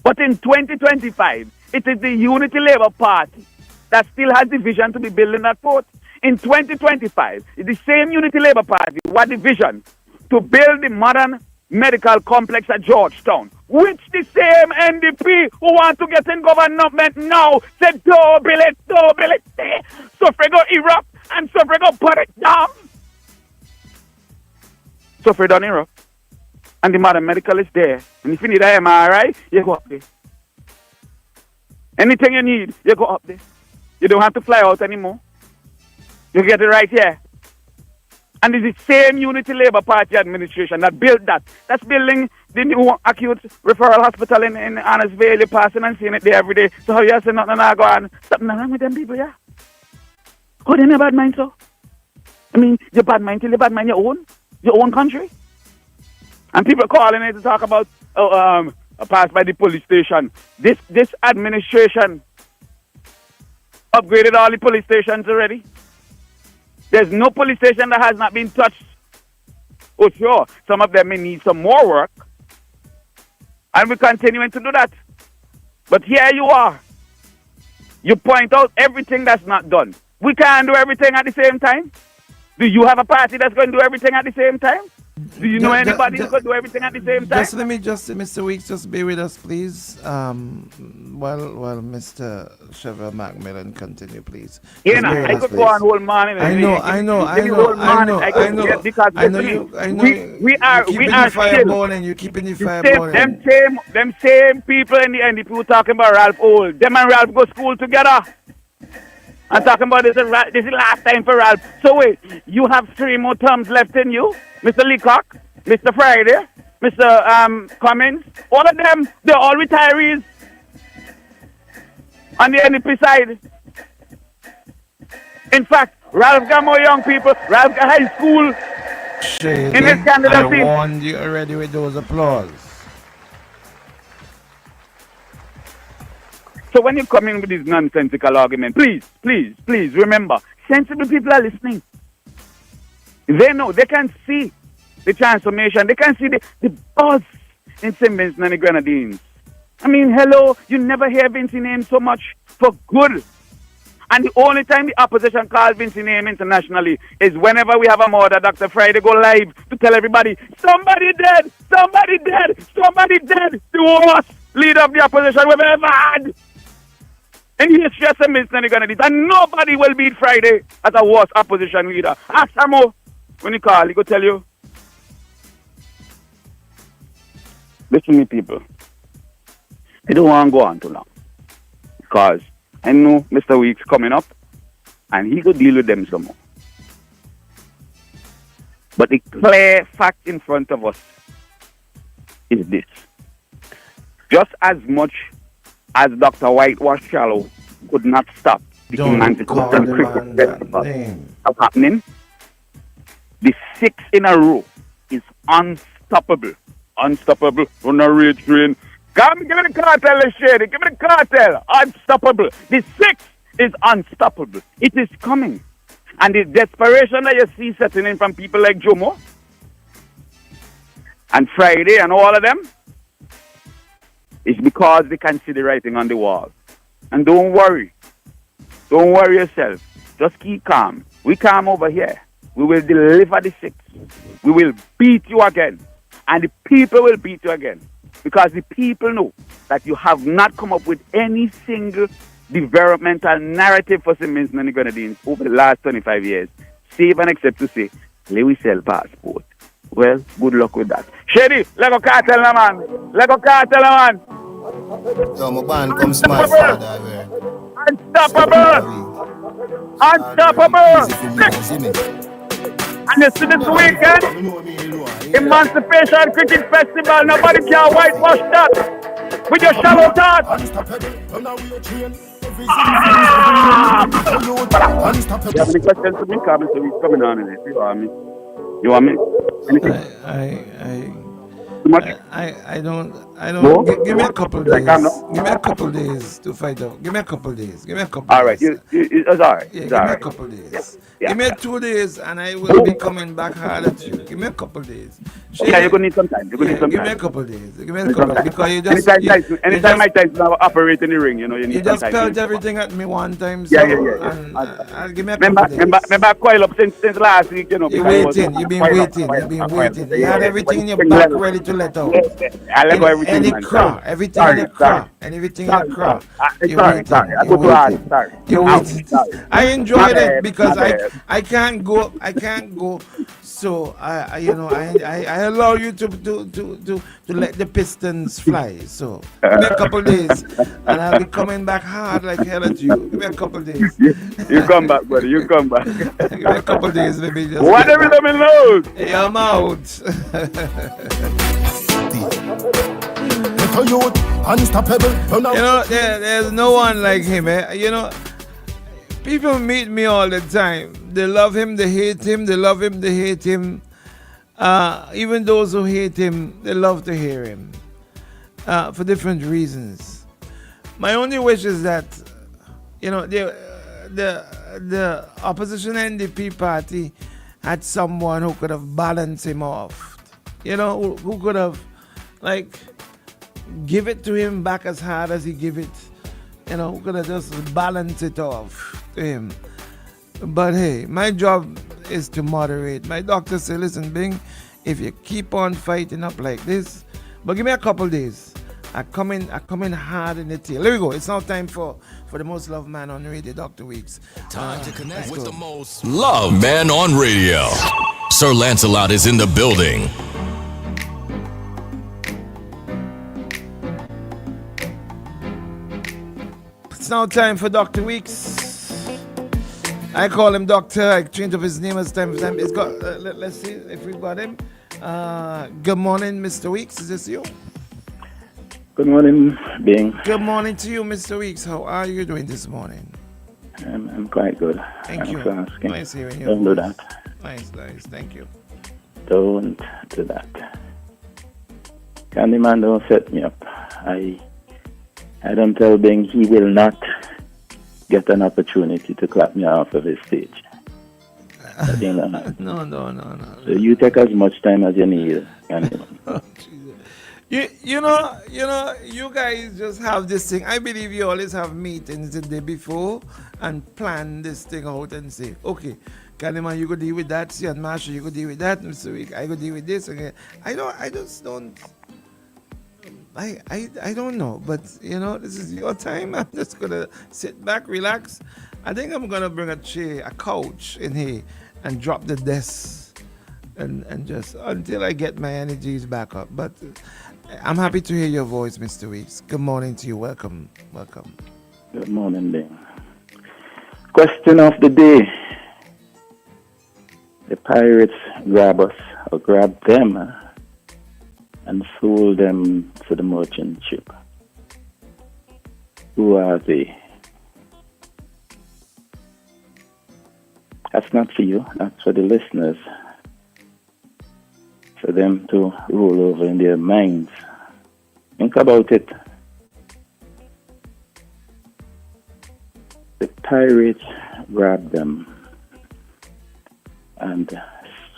But in 2025, it is the Unity Labour Party that still has the vision to be building that port. In 2025, it's the same Unity Labour Party who had the vision to build the modern medical complex at Georgetown, which the same NDP who want to get in government now said, don't build it. So if we go erupt and so if we go put it down. So if we don't erupt and the modern medical is there, and if you need an MRI, you go up there. Anything you need, you go up there. You don't have to fly out anymore. You get it right here. And it's the same Unity Labour Party administration that built that. That's building the new acute referral hospital in Annisvale. You're passing and seeing it there every day. So how you say nothing go on? Something wrong with them people, yeah? Oh, they never bad mind, so? I mean, you bad mind till you bad mind your own country. And people calling it to talk about, passed by the police station. This administration upgraded all the police stations already. There's no police station that has not been touched. Oh, sure, some of them may need some more work. And we're continuing to do that. But here you are. You point out everything that's not done. We can't do everything at the same time. Do you have a party that's going to do everything at the same time? Do you know anybody who's going to do everything at the same time? Mr. Weeks, just be with us, please. While Mr. Chevelle Macmillan continue, please. Yeah, I could go on whole morning. I know. We are fireball and you keeping the fireball. Them same people in the NDP who talking about Ralph Old. Them and Ralph go to school together. I'm talking about this is the last time for Ralph. So wait, you have 3 more terms left in you, Mr. Leacock, Mr. Friday, Mr. Cummins. All of them, they're all retirees on the NDP side. In fact, Ralph got more young people. Ralph got high school Shady, in his candidacy. I warned you already with those applause. So when you come in with this nonsensical argument, please remember, sensible people are listening. They know, they can see the transformation, they can see the buzz in St. Vincent and the Grenadines. I mean, hello, you never hear Vince's name so much for good. And the only time the opposition calls Vince's name internationally is whenever we have a murder. Dr. Friday go live to tell everybody, somebody dead, somebody dead, somebody dead. The worst leader of the opposition we've ever had. And he's just a Vincent and nobody will beat Friday as a worst opposition leader. Ask Samo when he call, he go tell you. Listen to me, people. I don't want to go on too long. Because I know Mr. Weeks coming up and he could deal with them some more. But the clear fact in front of us is this. Just as much as Dr. Whitewash Shallow could not stop the Humanitarian Cricket Festival from happening, the 6 in a row is unstoppable. Unstoppable on a rage train. Give me the cartel, Shady. Give me the cartel. Unstoppable. The 6 is unstoppable. It is coming. And the desperation that you see setting in from people like Jomo and Friday and all of them is because they can see the writing on the wall. And don't worry. Don't worry yourself. Just keep calm. We calm over here. We will deliver the 6. We will beat you again. And the people will beat you again. Because the people know that you have not come up with any single developmental narrative for St. Vincent and the Grenadines over the last 25 years. Save and except to say, we sell passport. Well, good luck with that. Shady, let go cartel, man. Let go cartel, man. Yo, my band comes smart, father. Unstoppable! Unstoppable! And you see this weekend, Emancipation Cricket Festival, nobody can whitewash that with your shallow thoughts. You have any questions to me? Come so he's coming on in it. You want me? You want me? I don't. No? Give me a couple of days. Give me a couple of days to fight out. Give me a couple of days. Give me a couple. All right, it's all right. Yeah, it's give all me right. a couple of days. Yeah. Give me 2 days, and I will be coming back hard at you. Give me a couple of days. Yeah, you're gonna need some time. You're gonna need some give time. me a couple of days. Give me a couple of days because you just anytime I try to operate in the ring, you know, you need you some just time. spelled everything at me one time. So, and give me a couple of days. Remember, I coil up since last week, you know. You've been waiting. You had everything in your back ready to let out. I let go everything. Everything in the craw. And everything in the craw. Sorry. I go too hard. Sorry. You waited. I enjoyed it because I can't go. So I allow you to let the pistons fly. So give me a couple of days, and I'll be coming back hard like hell at you. Give me a couple of days. You come back, buddy. You come back. Give me a couple of days, baby. Just whatever them in load. Yeah, I'm out. You know, there's no one like him. You know, people meet me all the time. They love him, they hate him, they love him, they hate him. Even those who hate him, they love to hear him for different reasons. My only wish is that, you know, the opposition NDP party had someone who could have balanced him off. You know, who could have, like, give it to him back as hard as he give it. You know, who could have just balanced it off to him. But hey, my job is to moderate. My doctor said, listen, Bing, if you keep on fighting up like this, but give me a couple days. I come in hard in the tail. There we go. It's now time for the most loved man on radio, Dr. Weeks. Time to connect with the most loved man on radio. Sir Lancelot is in the building. It's now time for Dr. Weeks. I call him Doctor. I changed up his name as time for time. It's got. Let's see if we've got him. Good morning, Mr. Weeks. Is this you? Good morning, Bing. Good morning to you, Mr. Weeks. How are you doing this morning? I'm quite good. Thank you. For asking. Nice hearing you. Don't do that. Nice. Thank you. Don't do that. Candyman, don't set me up. I I don't tell Bing he will not get an opportunity to clap me off of his stage. No. So you take as much time as you need. You know, you guys just have this thing. I believe you always have meetings the day before and plan this thing out and say, okay, Kaliman, you go deal with that. See, and Marshall, you go deal with that. Mr. Week, I go deal with this. Okay. I don't know, but this is your time. I'm just gonna sit back, relax. I think I'm gonna bring a couch in here and drop the desk and just until I get my energies back up. But I'm happy to hear your voice, Mr. Weeks. Good morning to you. Welcome. Good morning, Bing. Question of the day. The pirates grab us or grab them and sold them to the merchant ship. Who are they? That's not for you, that's for the listeners. For them to roll over in their minds. Think about it. The pirates grabbed them and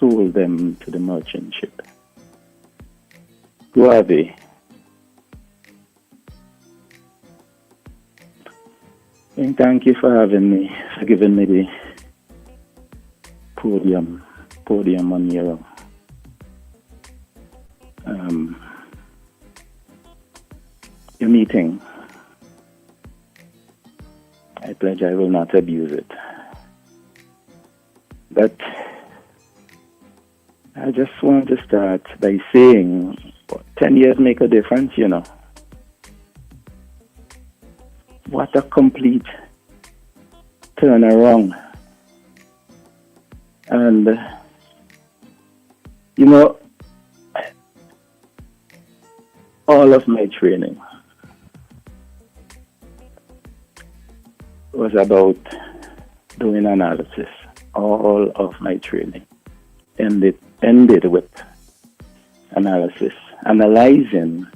sold them to the merchant ship. Who are they? And thank you for having me, for giving me the podium on your meeting. I pledge I will not abuse it. But I just want to start by saying 10 years make a difference, What a complete turnaround. And, all of my training was about doing analysis. All of my training ended with analysis, analyzing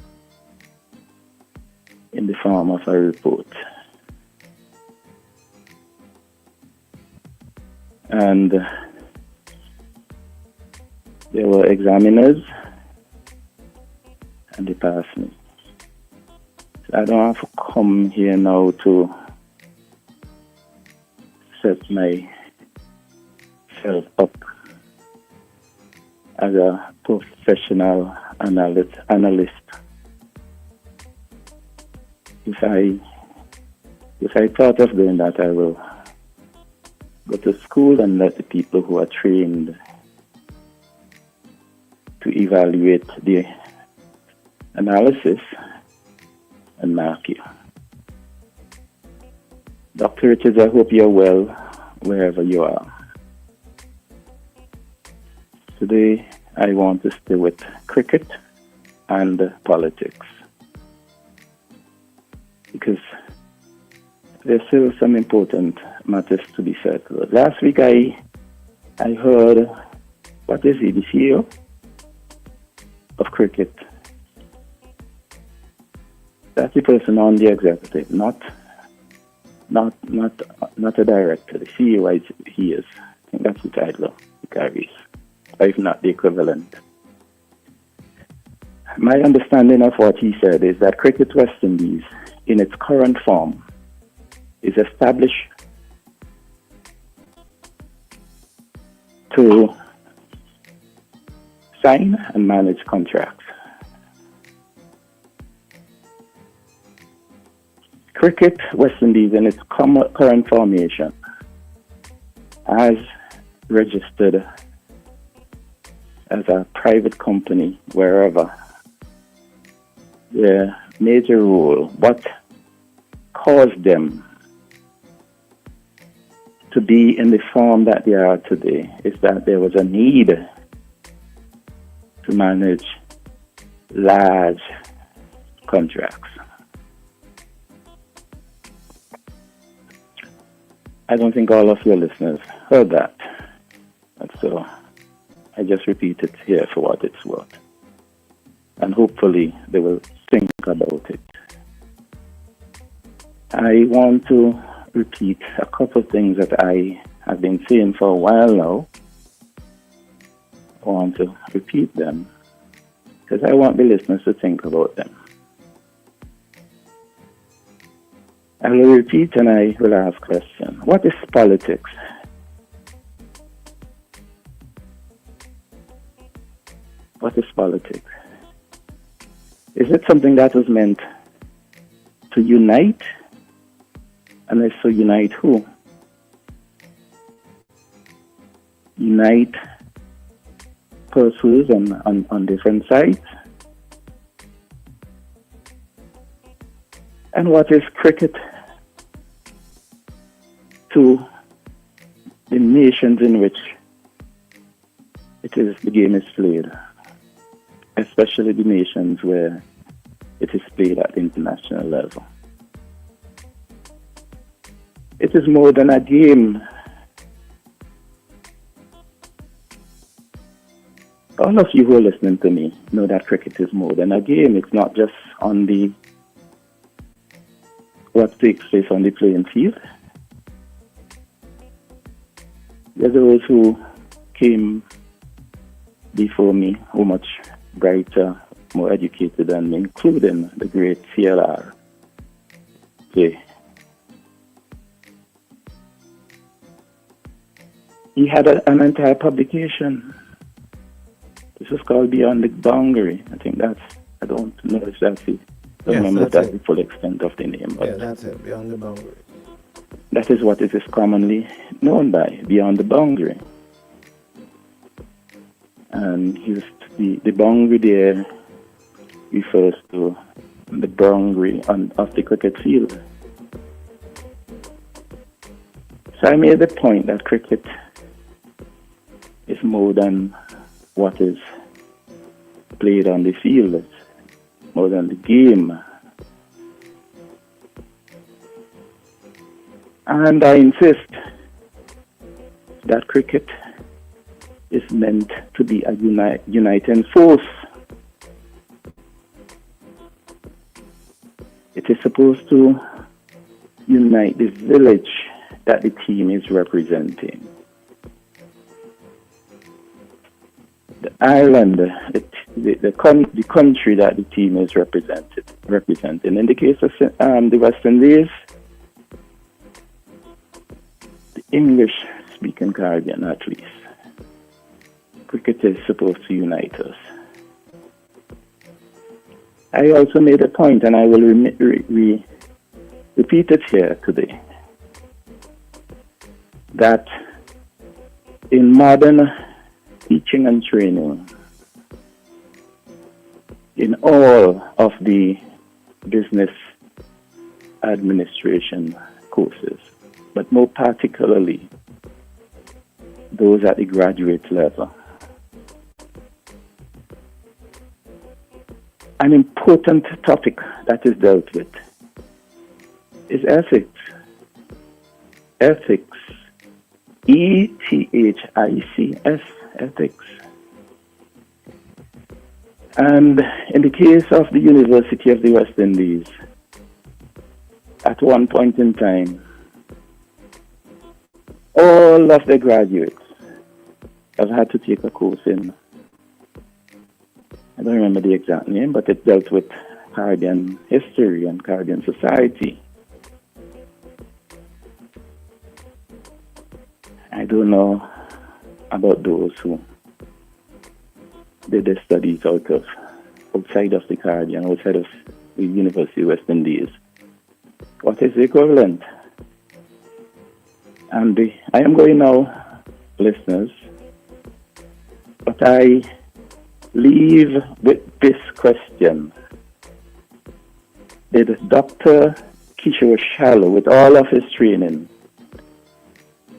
in the form of a report. And there were examiners, and they passed me. So I don't have to come here now to set myself up as a professional analyst. If I thought of doing that, I will go to school and let the people who are trained to evaluate the analysis and mark you. Dr. Richards, I hope you're well wherever you are. Today, I want to stay with cricket and politics because there's still some important matters to be settled. Last week, I heard, what is he, the CEO of cricket? That's the person on the executive, not a director. The CEO, he is. I think that's the title he carries, if not the equivalent. My understanding of what he said is that Cricket West Indies, in its current form, is established to sign and manage contracts. Cricket West Indies, in its current formation, has registered as a private company wherever. Their major role, what caused them to be in the form that they are today, is that there was a need to manage large contracts. I don't think all of your listeners heard that. And so I just repeat it here for what it's worth. And hopefully they will think about it. I want to repeat a couple of things that I have been saying for a while now. I want to repeat them because I want the listeners to think about them. I will repeat and I will ask a question. What is politics? What is politics? Is it something that was meant to unite? And if so, unite who? Unite persons on different sides? And what is cricket to the nations in which the game is played, especially the nations where it is played at the international level? It is more than a game. All of you who are listening to me know that cricket is more than a game. It's not just on what takes place on the playing field. There are those who came before me who are much brighter, more educated than me, including the great CLR. Okay. He had an entire publication. This is called Beyond the Boundary. I think I don't know if that's it. I don't remember if that's the full extent of the name. But yeah, that's it, Beyond the Boundary. That is what it is commonly known by, Beyond the Boundary. And the boundary there refers to the boundary of the cricket field. So I made the point that cricket is more than what is played on the field. It's more than the game. And I insist that cricket is meant to be a uniting force. It is supposed to unite the village that the team is representing. The island, the country that the team is representing. In the case of the West Indies, the English-speaking Caribbean at least. Cricket is supposed to unite us. I also made a point, and I will repeat it here today, that in modern teaching and training, in all of the business administration courses, but more particularly those at the graduate level, an important topic that is dealt with is ethics. Ethics. ETHICS. Ethics. And in the case of the University of the West Indies, at one point in time, all of the graduates have had to take a course in, I don't remember the exact name, but it dealt with Caribbean history and Caribbean society. I don't know about those who did their studies outside of the Caribbean, outside of the University of West Indies. What is the equivalent? And I am going now, listeners, but I leave with this question. Did Dr. Kishore Shallow, with all of his training,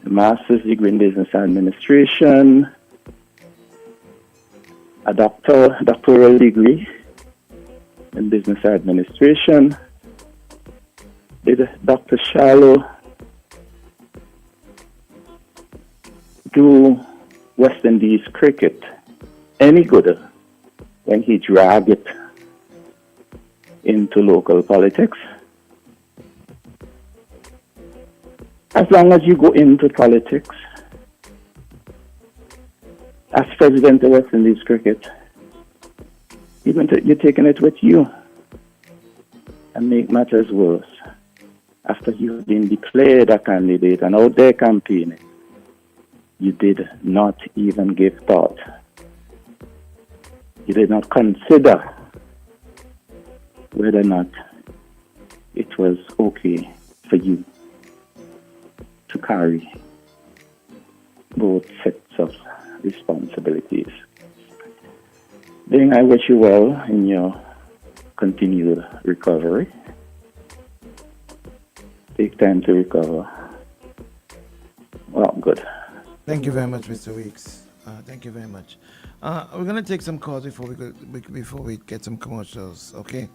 a master's degree in business administration, a doctoral degree in business administration, did Dr. Shallow do West Indies cricket any good when he dragged it into local politics? As long as you go into politics, as president of West Indies cricket, you're taking it with you and make matters worse. After you've been declared a candidate and out there campaigning, you did not even give thought. You did not consider whether or not it was okay for you to carry both sets of responsibilities. Then I wish you well in your continued recovery. Take time to recover. Well, good. Thank you very much, Mr. Weeks. Thank you very much. We're gonna take some calls before we get some commercials. Okay,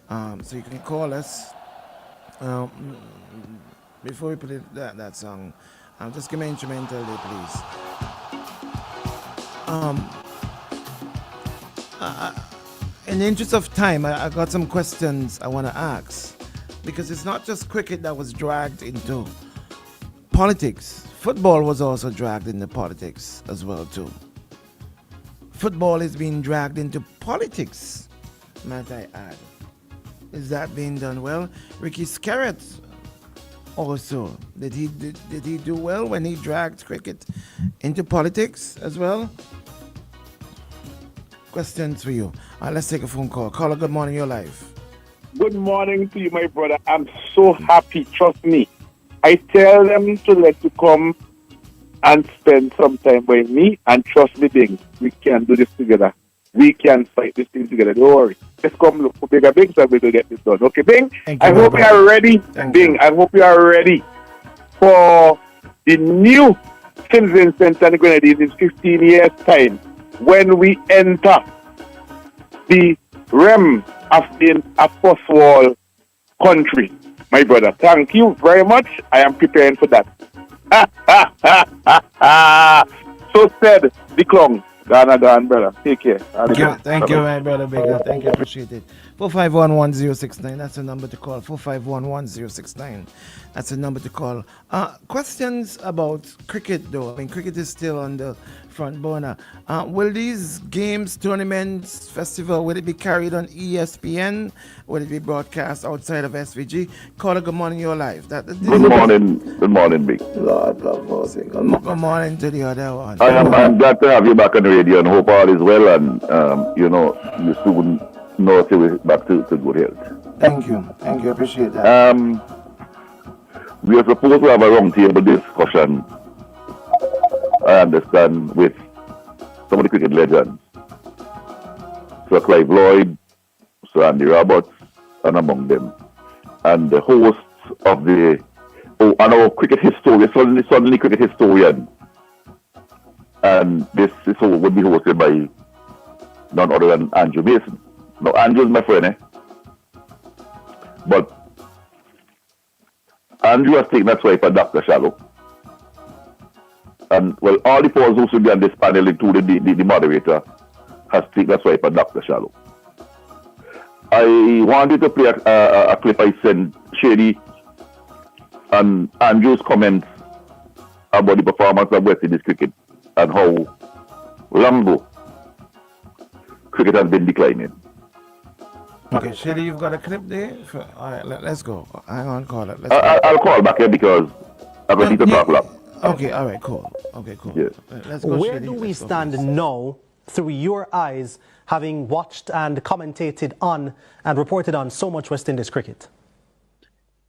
so you can call us. Before we play that song, just give me an instrumental there, please. In the interest of time, I got some questions I want to ask, because it's not just cricket that was dragged into politics. Football was also dragged into politics as well too. Football is being dragged into politics, might I add. Is that being done well? Ricky Scarrett also, did he do well when he dragged cricket into politics as well? Questions for you. Let's take a phone call. Caller, good morning, you're live. Good morning to you, my brother. I'm so happy, trust me. I tell them to let you come and spend some time with me, and trust me, Bing, we can do this together. We can fight this thing together. Don't worry. Just come look for bigger Bing, so we're going to get this done. Okay, Bing? I hope you are ready. Bing, I hope you are ready for the new St. Vincent and the Grenadines in 15 years' time, when we enter the realm of being a first world country. My brother, thank you very much. I am preparing for that. So said the clown. Ghana, brother. Take care. Thank you, my brother Bigger. Thank you, appreciate it. 4511069, that's the number to call. 4511069, that's the number to call. Questions about cricket, though. I mean, cricket is still on the front burner. Will these games, tournaments, festival, will it be carried on ESPN? Will it be broadcast outside of SVG? Caller, good morning, you're live. Good morning, Big. Lord love mercy. Good morning to the other one. I'm glad to have you back on the radio and hope all is well, and you soon know to be back to good health. Thank you, appreciate that. We are supposed to have a roundtable discussion, I understand, with some of the cricket legends. Sir Clive Lloyd, Sir Andy Roberts, and among them. And the hosts of our cricket historian, suddenly cricket historian. And this would be hosted by none other than Andrew Mason. Now, Andrew's my friend, but Andrew has taken that swipe at Dr. Shallow. And, well, all the four who should be on this panel, including the moderator, has taken that swipe at Dr. Shallow. I wanted to play a clip I sent Shady and Andrew's comments about the performance of West Indies cricket and how long ago cricket has been declining. Okay, Shady, you've got a clip there? All right, let's go. Hang on, caller. I'll call back here because I'm going to talk a lot. Okay, all right, cool. Okay, cool. Yes. Let's go, Where Shady. do we stand now, through your eyes, having watched and commentated on and reported on so much West Indies cricket?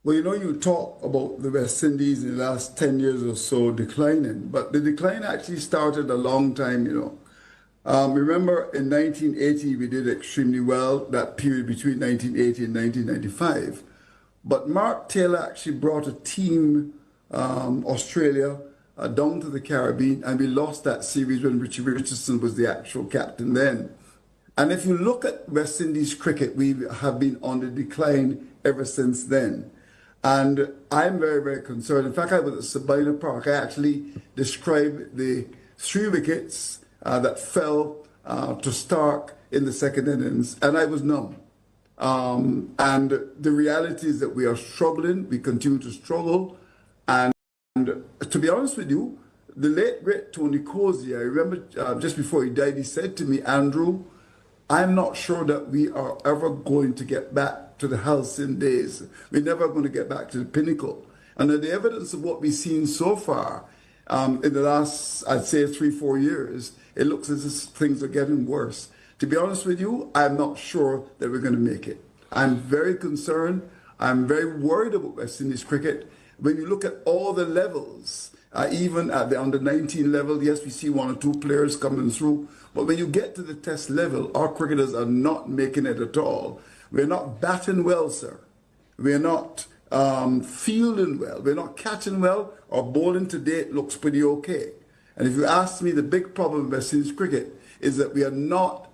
Well, you talk about the West Indies in the last 10 years or so declining, but the decline actually started a long time, Remember, in 1980, we did extremely well, that period between 1980 and 1995. But Mark Taylor actually brought a team, Australia, down to the Caribbean, and we lost that series when Richie Richardson was the actual captain then. And if you look at West Indies cricket, we have been on the decline ever since then. And I'm very, very concerned. In fact, I was at Sabina Park. I actually described the 3 wickets that fell to Stark in the second innings, and I was numb. And the reality is that we are struggling. We continue to struggle. And And to be honest with you, the late great Tony Cozy, I remember just before he died, he said to me, Andrew, I'm not sure that we are ever going to get back to the halcyon days. We're never going to get back to the pinnacle. And the evidence of what we've seen so far in the last, I'd say, 3-4 years, it looks as if things are getting worse. To be honest with you, I'm not sure that we're going to make it. I'm very concerned. I'm very worried about West Indies cricket. When you look at all the levels, even at the under-19 level, yes, we see 1 or 2 players coming through. But when you get to the test level, our cricketers are not making it at all. We're not batting well, sir. We're not fielding well. We're not catching well. Our bowling to date looks pretty okay. And if you ask me, the big problem with West Indies cricket is that we are not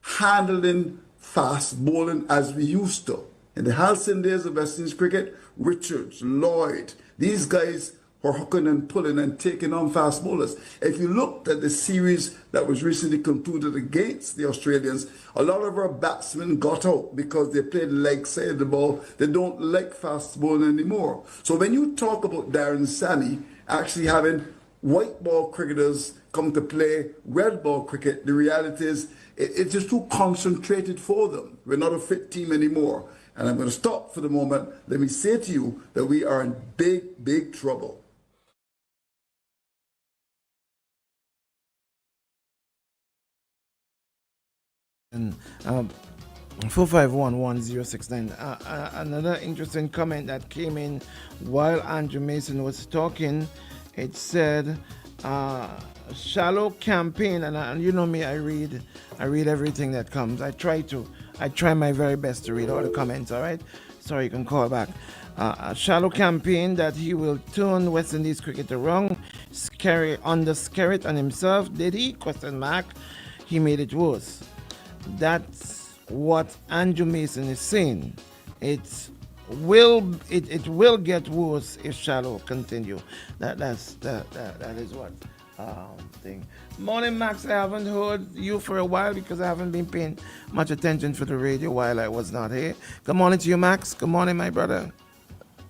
handling fast bowling as we used to. In the halcyon days of West Indies cricket, Richards, Lloyd, these guys were hooking and pulling and taking on fast bowlers. If you looked at the series that was recently concluded against the Australians, a lot of our batsmen got out because they played leg side of the ball. They don't like fast bowling anymore. So when you talk about Darren Sammy actually having white ball cricketers come to play red ball cricket, the reality is it's just too concentrated for them. We're not a fit team anymore. And I'm going to stop for the moment. Let me say to you that we are in big, big trouble. And 4511069. Another interesting comment that came in while Andrew Mason was talking. It said, "Shallow campaign," and you know me, I read everything that comes. I try my very best to read all the comments. All right, sorry, you can call back. A shallow campaign that he will turn West Indies cricket around, scare it on himself. Did he? Question mark. He made it worse. That's what Andrew Mason is saying. It will get worse if shallow continue. That is what thing. Morning, Max. I haven't heard you for a while because I haven't been paying much attention for the radio while I was not here. Good morning to you, Max. Good morning, my brother.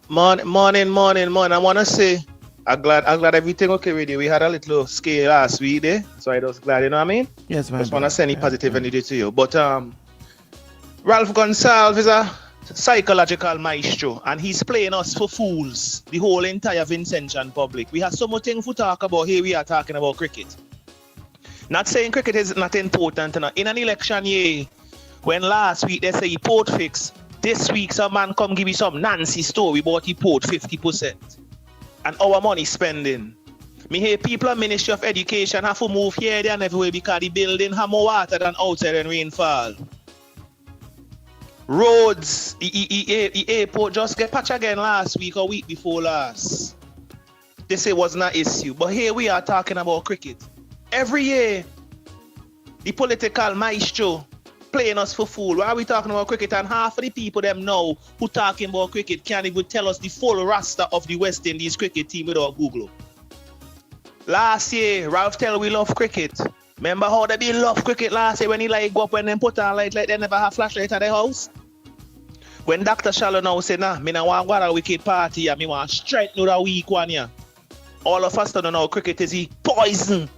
Morning. I want to say I'm glad everything okay with you. We had a little scare last week there, so I was glad, you know what I mean? Yes, man. Just want to send positive energy to you. But Ralph Gonsalves is a psychological maestro, and he's playing us for fools, the whole entire Vincentian public. We have so much things to talk about. Here we are talking about cricket. Not saying cricket is not important. In an election year, when last week they say he port fix, this week some man come give you some Nancy story about he port 50%. And our money spending. Me hear people at Ministry of Education have to move here, there and everywhere because the building have more water than outside when rainfall. Roads, the airport just get patched again last week or week before last. They say it wasn't an issue. But here we are talking about cricket. Every year, the political maestro playing us for fool. Why are we talking about cricket? And half of the people them know who talking about cricket can't even tell us the full roster of the West Indies cricket team without Google. Last year, Ralph tell we love cricket. Remember how they be love cricket last year when he like go up when them put on light like they never have flashlight at their house? When Dr. Shallow now say, nah, me no want go to a wicked party and me want straight to the weak one here. All of us don't know cricket is the poison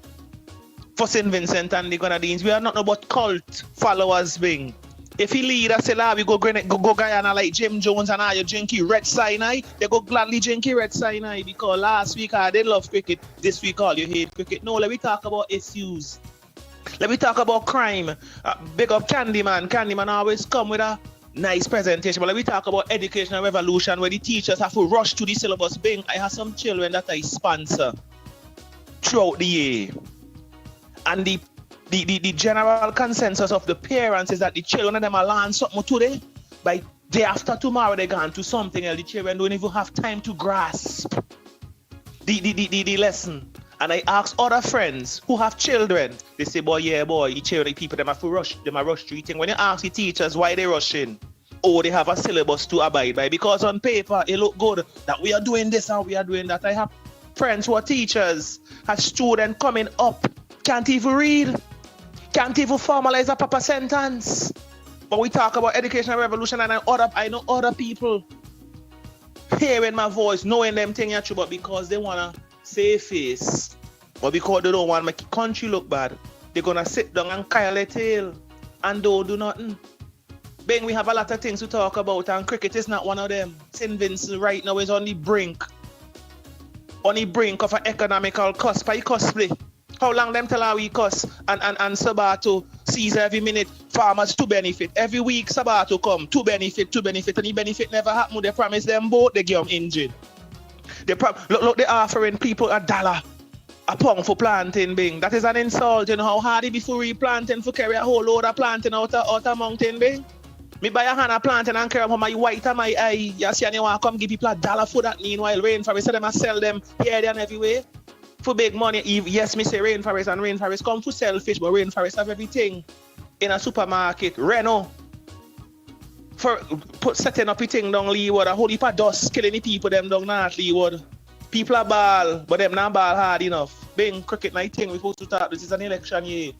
for St. Vincent and the Grenadines. We are not about cult followers being. If he lead us say, we go Guyana like Jim Jones and I you drinky Red Sinai, they go gladly drinky Red Sinai because last week they love cricket, this week all you hate cricket. No, let me talk about issues. Let me talk about crime. Big up Candyman. Candyman always come with a nice presentation. But let me talk about educational revolution where the teachers have to rush to the syllabus. I have some children that I sponsor throughout the year. And the general consensus of the parents is that the children of them are learn something today. By day after tomorrow they gone to something else. The children don't even have time to grasp the lesson. And I ask other friends who have children, they say, the children, the people, them have to rush, them are rush treating. When you ask the teachers why they rushing, they have a syllabus to abide by. Because on paper, it look good that we are doing this and we are doing that. I have friends who are teachers, have students coming up, can't even read, can't even formalize a proper sentence. But we talk about educational revolution and I know other people hearing my voice, knowing them things are true, but because they wanna save face, or because they don't want to make the country look bad, they're gonna sit down and kyle their tail and don't do nothing. Bang, we have a lot of things to talk about, and cricket is not one of them. St. Vincent right now is on the brink of an economical cost by costly. How long them tell how we cost and Sabato sees every minute farmers to benefit. Every week Sabato come to benefit, and the benefit never happen. They promise them both, they give them engine. Look, they're offering people $1 a pound for planting, Bing. That is an insult. You know how hard it be for replanting, for carry a whole load of planting out a mountain, Bing? Me buy a hand of planting and carry them my white and my eye. You see, and you want to come give people $1 for that. Meanwhile, rainforest, them and sell them here, there, and everywhere. For big money, yes, me say rainforest, and rainforest come to sell fish, but rainforest have everything in a supermarket. Renault for setting up a thing down Leeward, a whole heap of dust killing the people them down North Leeward. People are ball, but them not ball hard enough. Bing, cricket night thing we supposed to talk. This is an election year.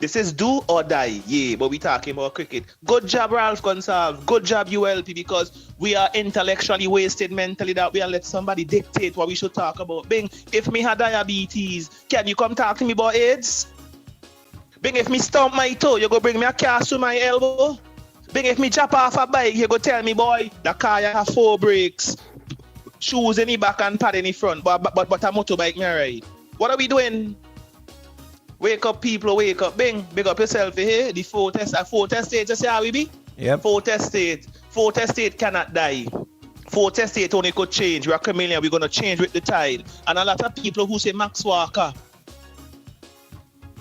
This is do or die, yeah, but we talking about cricket. Good job, Ralph Gonsalves. Good job, ULP, because we are intellectually wasted mentally that we are let somebody dictate what we should talk about. Bing, if me had diabetes, can you come talk to me about AIDS? Bing, if me stump my toe, you go bring me a cast to my elbow? Bing, if me chop off a bike, you go tell me, boy, the car you have 4 brakes, shoes in the back and pad in the front, but a motorbike me ride. What are we doing? Wake up, people, wake up. Bing, big up yourself here. The 4th state, you see how we be? Yep. 4th state cannot die. 4th state only could change. We're a chameleon, we're going to change with the tide. And a lot of people who say Max Walker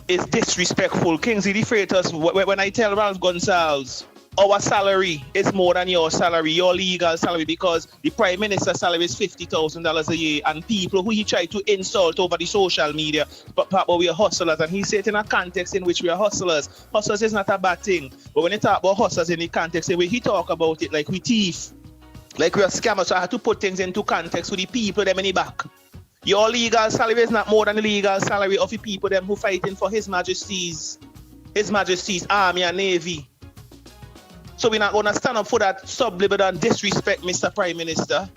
is disrespectful. Kingsley, the freightas, when I tell Ralph Gonsalves, our salary is more than your salary, your legal salary, because the Prime Minister's salary is $50,000 a year, and people who he tried to insult over the social media, but we are hustlers, and he said it in a context in which we are hustlers. Hustlers is not a bad thing, but when you talk about hustlers in the context, the way he talk about it, like we thief, like we are scammers, so I had to put things into context with the people them in the back. Your legal salary is not more than the legal salary of the people them who fighting for His Majesty's Army and Navy. So we're not going to stand up for that subliminal and disrespect, Mr. Prime Minister.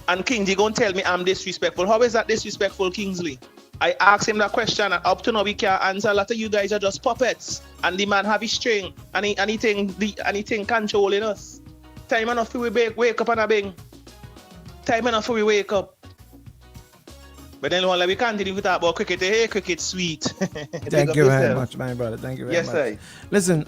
And Kingsley going to tell me I'm disrespectful. How is that disrespectful, Kingsley? I asked him that question, and up to now we can't answer. A lot of you guys are just puppets, and the man have his string, and anything controlling us. Time enough for we wake up and a bing. Time enough for we wake up. But then we continue to talk about cricket. Hey, cricket sweet. Thank you very much, my brother. Thank you very much. Yes, sir. Listen,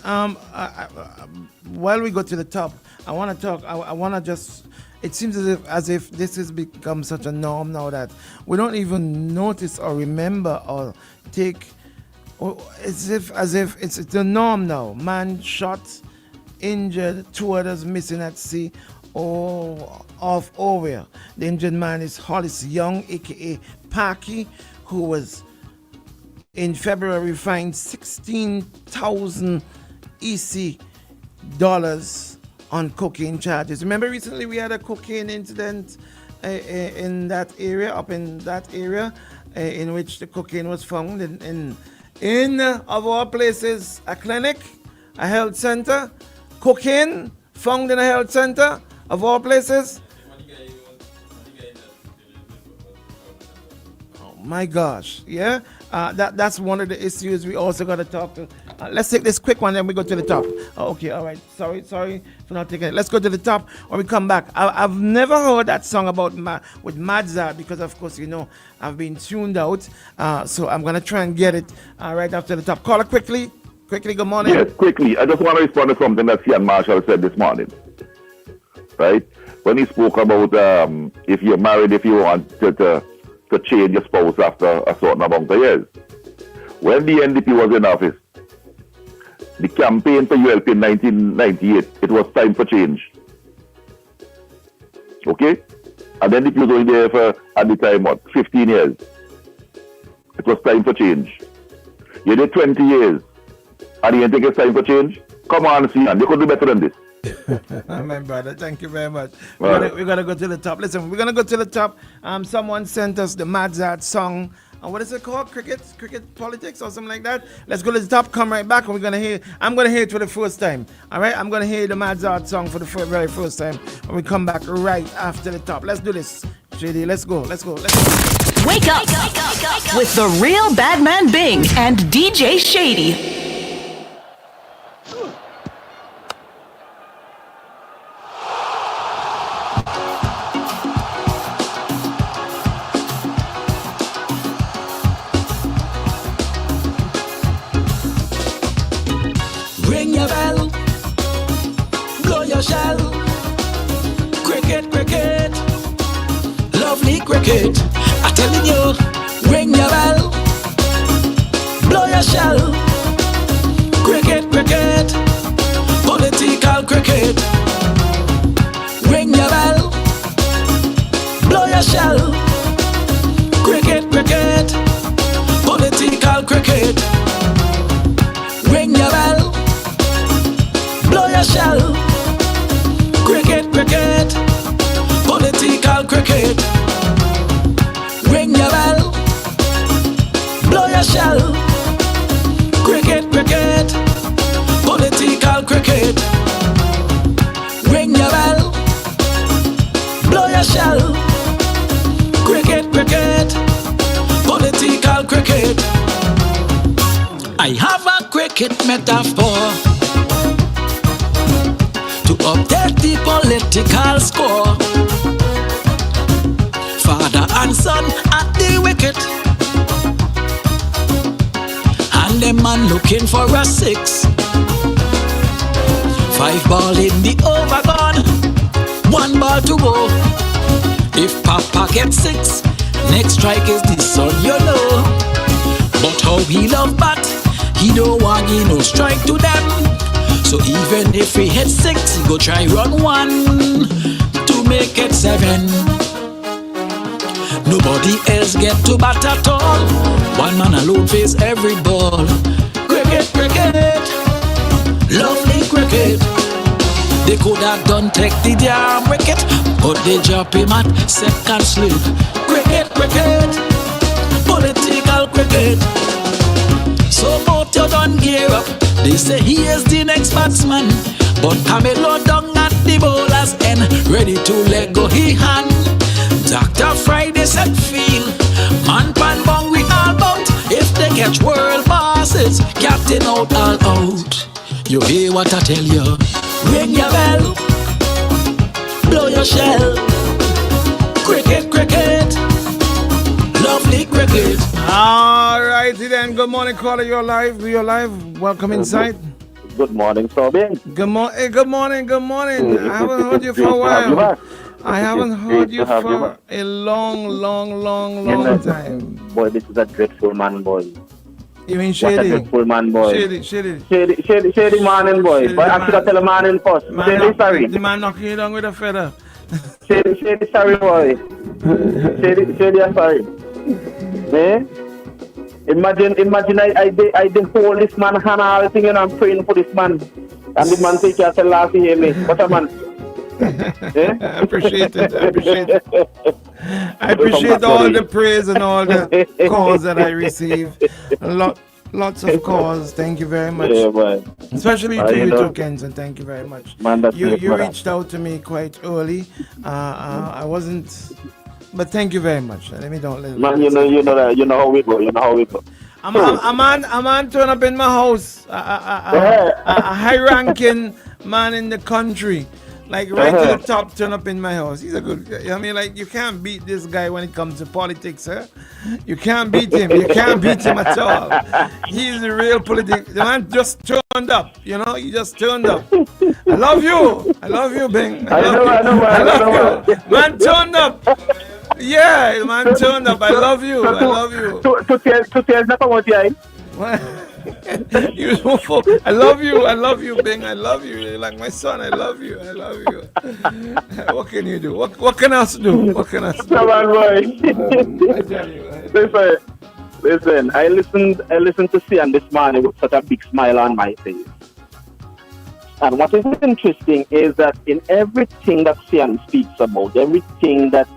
while we go to the top, I want to talk. I want to just. It seems as if this has become such a norm now that we don't even notice or remember or take. As if it's the norm now. Man shot, injured, 2 others missing at sea. Off over. The injured man is Hollis Young, aka Parky, who was in February fined $16,000 EC on cocaine charges. Remember recently we had a cocaine incident in that area, in which the cocaine was found in of all places, a clinic, a health center, cocaine found in a health center. Of all places? Oh my gosh, yeah? That's one of the issues we also got to talk to. Let's take this quick one, then we go to the top. Okay, all right. Sorry for not taking it. Let's go to the top when we come back. I've never heard that song about with Madza because, of course, you know, I've been tuned out. So I'm going to try and get it right after the top. Caller, quickly, good morning. Yes, quickly. I just want to respond to something that Cian Marshall said this morning. Right? When he spoke about if you're married, if you want to change your spouse after a certain amount of years. When the NDP was in office, the campaign for ULP in 1998, it was time for change. Okay? And then NDP was only there for, at the time, 15 years. It was time for change. You did 20 years, and you think it's time for change? Come on, Cian, you could do better than this. My brother, thank you very much. We're gonna go to the top. Listen, we're gonna go to the top. Someone sent us the Madzard song what is it called? Cricket politics or something like that. Let's go to the top, come right back, and I'm gonna hear it for the first time. All right, I'm gonna hear the Madzard song for the very first time when we come back right after the top. Let's do this, JD. Let's go. Wake up with the real Badman Bing and DJ Shady. Ring your bell, blow your shell. Cricket, cricket, lovely cricket. I'm telling you, ring your bell, blow your shell. Cricket, cricket, political cricket. Ring your bell, blow your shell. Cricket, cricket, political cricket. Ring your bell, blow your shell. Cricket, cricket, political cricket. Ring your bell, blow your shell. Cricket, cricket, political cricket. Ring your bell, blow your shell. Cricket, cricket, political cricket. I have a cricket metaphor to update the political score. Father and son at the wicket, and the man looking for a 6. 5 ball in the over gone, 1 ball to go. If Papa gets 6, next strike is the son, you know. But how he love bat, he don't want give no strike to them. So even if he hit 6, he go try run 1 to make it 7. Nobody else get to bat at all. One man alone face every ball. Cricket, cricket, lovely cricket. They could have done take the damn wicket, but they drop him at second slip. Cricket, cricket, political cricket. So both you done gear up. They say he is the next batsman, but Pamelo down at the bowler's end, ready to let go he hand. Dr. Friday said feel, man pan bong we all bout. If they catch world bosses, captain out all out. You hear what I tell you? Ring your bell, blow your shell. Cricket, cricket, lovely cricket. Alrighty then, good morning caller, you're live, welcome inside. Good morning, Sobin. Good morning. I haven't heard you for a while. I haven't heard you for a long time. Boy, this is a dreadful man, boy. You mean Shady? What a dreadful man, boy. Shady morning, boy. But I should have tell a man in first. Shady, sorry. The man knocking you down with a feather. Shady, sorry, boy. Shady, I'm sorry. Eh? Imagine I did hold this man hand all thing and I'm praying for this man. And the man take care of the last to hear me. What a man. I appreciate it. I appreciate all the praise and all the calls that I receive. Lots of calls. Thank you very much. Yeah, boy. Especially to you two, Kenson. Thank you very much. Man, you reached out to me quite early. I wasn't, but thank you very much. Let me don't let man, you know how we go. I'm on turn up in my house. A high-ranking man in the country. Like right to the top, turn up in my house. He's a good guy. I mean, like, you can't beat this guy when it comes to politics, huh? You can't beat him. You can't beat him at all. He's a real politics. The man just turned up, you know? He just turned up. I love you, Bing. I love you. Man turned up. Yeah, man turned up. I love you. To tell nothing about you. I love you, Bing. I love you. You're like my son. I love you. What can you do? What can us do? Come on, boy. I tell you. Listen. I listened to Sian this morning with such a big smile on my face. And what is interesting is that in everything that Sian speaks about, everything that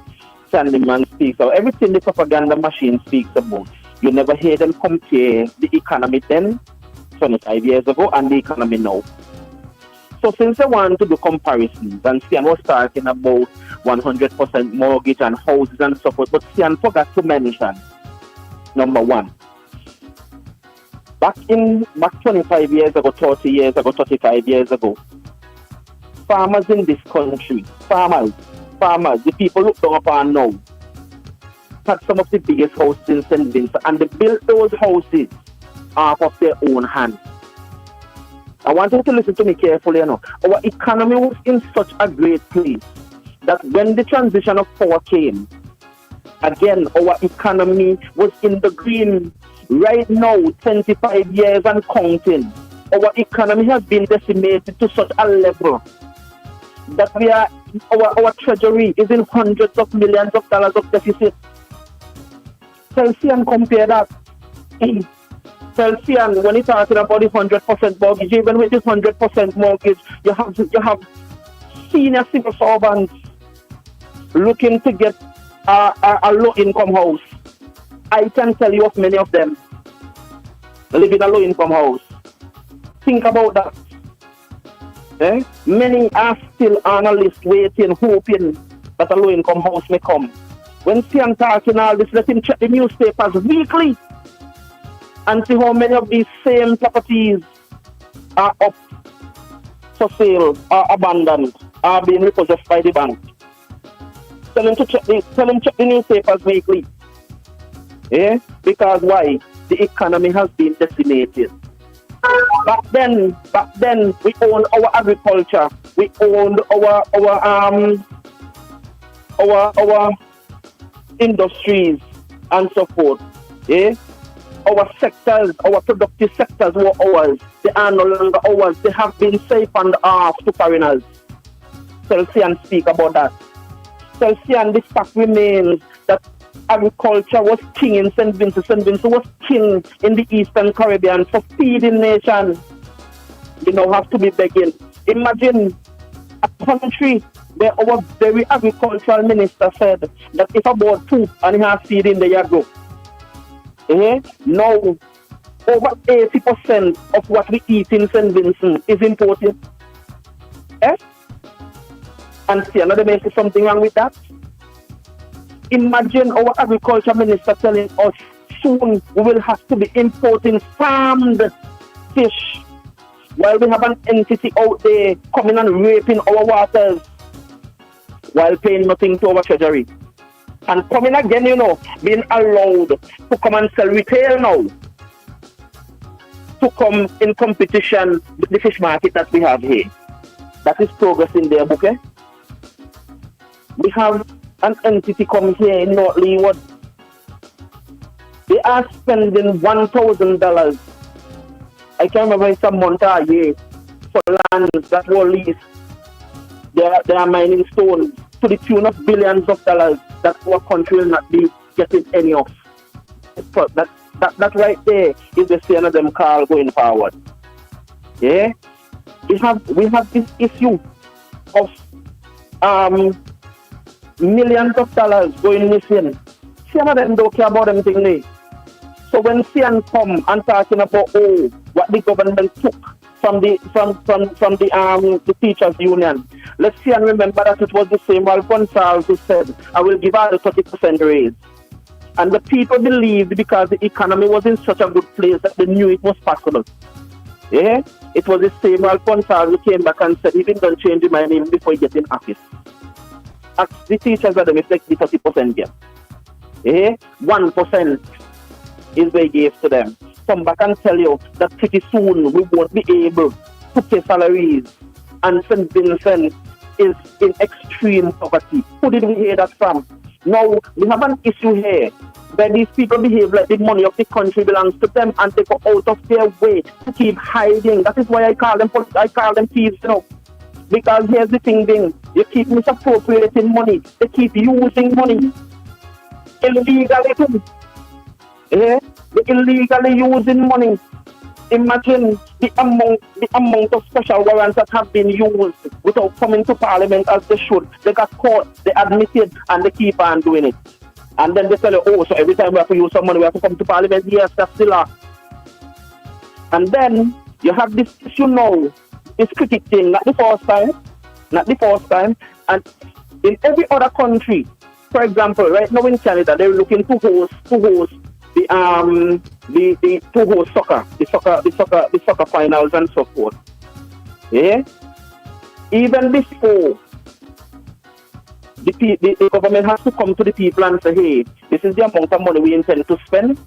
Sandyman speaks of, everything the propaganda machine speaks about. You never hear them compare the economy then, 25 years ago, and the economy now. So since they want to do comparisons, and Sian was talking about 100% mortgage and houses and so forth, but Sian forgot to mention, number one, back 25 years ago, 30 years ago, 35 years ago, farmers in this country, farmers, the people look down upon now, had some of the biggest houses in St. Vincent, and they built those houses out of their own hands. I want you to listen to me carefully. Our economy was in such a great place that when the transition of power came, again, our economy was in the green. Right now, 25 years and counting, our economy has been decimated to such a level that our treasury is in hundreds of millions of dollars of deficit. Celsian compare that. Celsian, when you're talking about the 100% mortgage, even with this 100% mortgage, you have senior civil servants looking to get a low-income house. I can tell you of many of them live in a low-income house. Think about that. Many are still on a list waiting, hoping that a low-income house may come. When Sian talking all this, let him check the newspapers weekly and see how many of these same properties are up for sale, are abandoned, are being repossessed by the bank. Tell him check the newspapers weekly. Because why? The economy has been decimated. Back then we owned our agriculture, we owned our industries and so forth. Our sectors, our productive sectors were ours. They are no longer ours. They have been siphoned off to foreigners. Celsian speak about that. Celsian, the fact remains that agriculture was king in St. Vincent. St. Vincent was king in the Eastern Caribbean for feeding nations. You now have to be begging. Imagine a country where our very agricultural minister said that if I bought food and he has seed in the Yago, now over 80% of what we eat in St. Vincent is imported. And see, another may say something wrong with that. Imagine our agriculture minister telling us soon we will have to be importing farmed fish while we have an entity out there coming and raping our waters while paying nothing to our treasury. And coming again, being allowed to come and sell retail now, to come in competition with the fish market that we have here. That is progress in there, okay? We have an entity come here in North Leeward. They are spending $1,000. I can't remember it's a month or a year for land that were leased. They are mining stones to the tune of billions of dollars that our country will not be getting any of. That right there is the saying of them call going forward. We have this issue of millions of dollars going missing. Some of them don't care about them things. So when Sian come and talking about what the government took from the teachers union, let's see and remember that it was the same Ralph Gonsalves who said, I will give her the 30% raise. And the people believed because the economy was in such a good place that they knew it was possible. It was the same Ralph Gonsalves who came back and said, even don't change my name before you get in office. Ask the teachers that they reflect the 30% gap. 1% is they gave to them. Come back and tell you that pretty soon we won't be able to pay salaries. And St. Vincent is in extreme poverty. Who did we hear that from? Now, we have an issue here where these people behave like the money of the country belongs to them and they go out of their way to keep hiding. That is why I call them thieves, Because here's the thing, you keep misappropriating money. They keep using money illegally too. They're illegally using money Imagine the amount of special warrants that have been used without coming to Parliament as they should. They got caught, they admitted, and they keep on doing it. And then they tell you, oh, so every time we have to use some money, we have to come to Parliament. Yes, that's still up. And then you have this issue now, this cricket thing, not the first time. And in every other country, for example, right now in Canada, they're looking to host the soccer finals and so forth. Yeah. Even before the government has to come to the people and say, hey, this is the amount of money we intend to spend,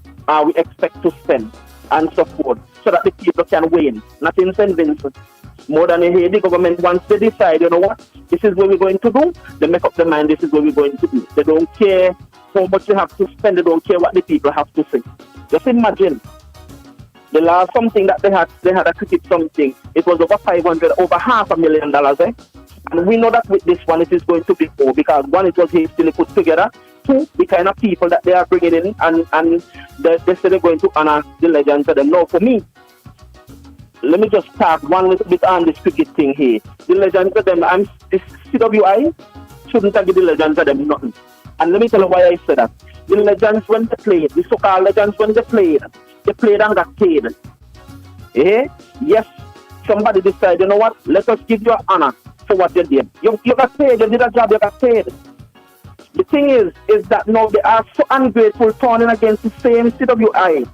we expect to spend, and so forth, so that the people can win. Not in St. Vincent. More than a the government, once they decide, you know what, this is what we're going to do, they make up their mind, this is what we're going to do. They don't care how much they have to spend, they don't care what the people have to say. Just imagine, the last something that they had a cricket something, it was over $500,000, And we know that with this one, it is going to be more, because one, it was hastily put together. Two, the kind of people that they are bringing in, and they say they're going to honor the legend to them. Now, for me, let me just start one little bit on this cricket thing here. The legend to them, this CWI shouldn't have given the legend to them nothing. And let me tell you why I say that. The legends, when they played, the so-called legends, when they played and got paid. Yes, somebody decided, you know what, let us give you honor for what you did. You got paid, you did a job, you got paid. The thing is that now they are so ungrateful, turning against the same CWI.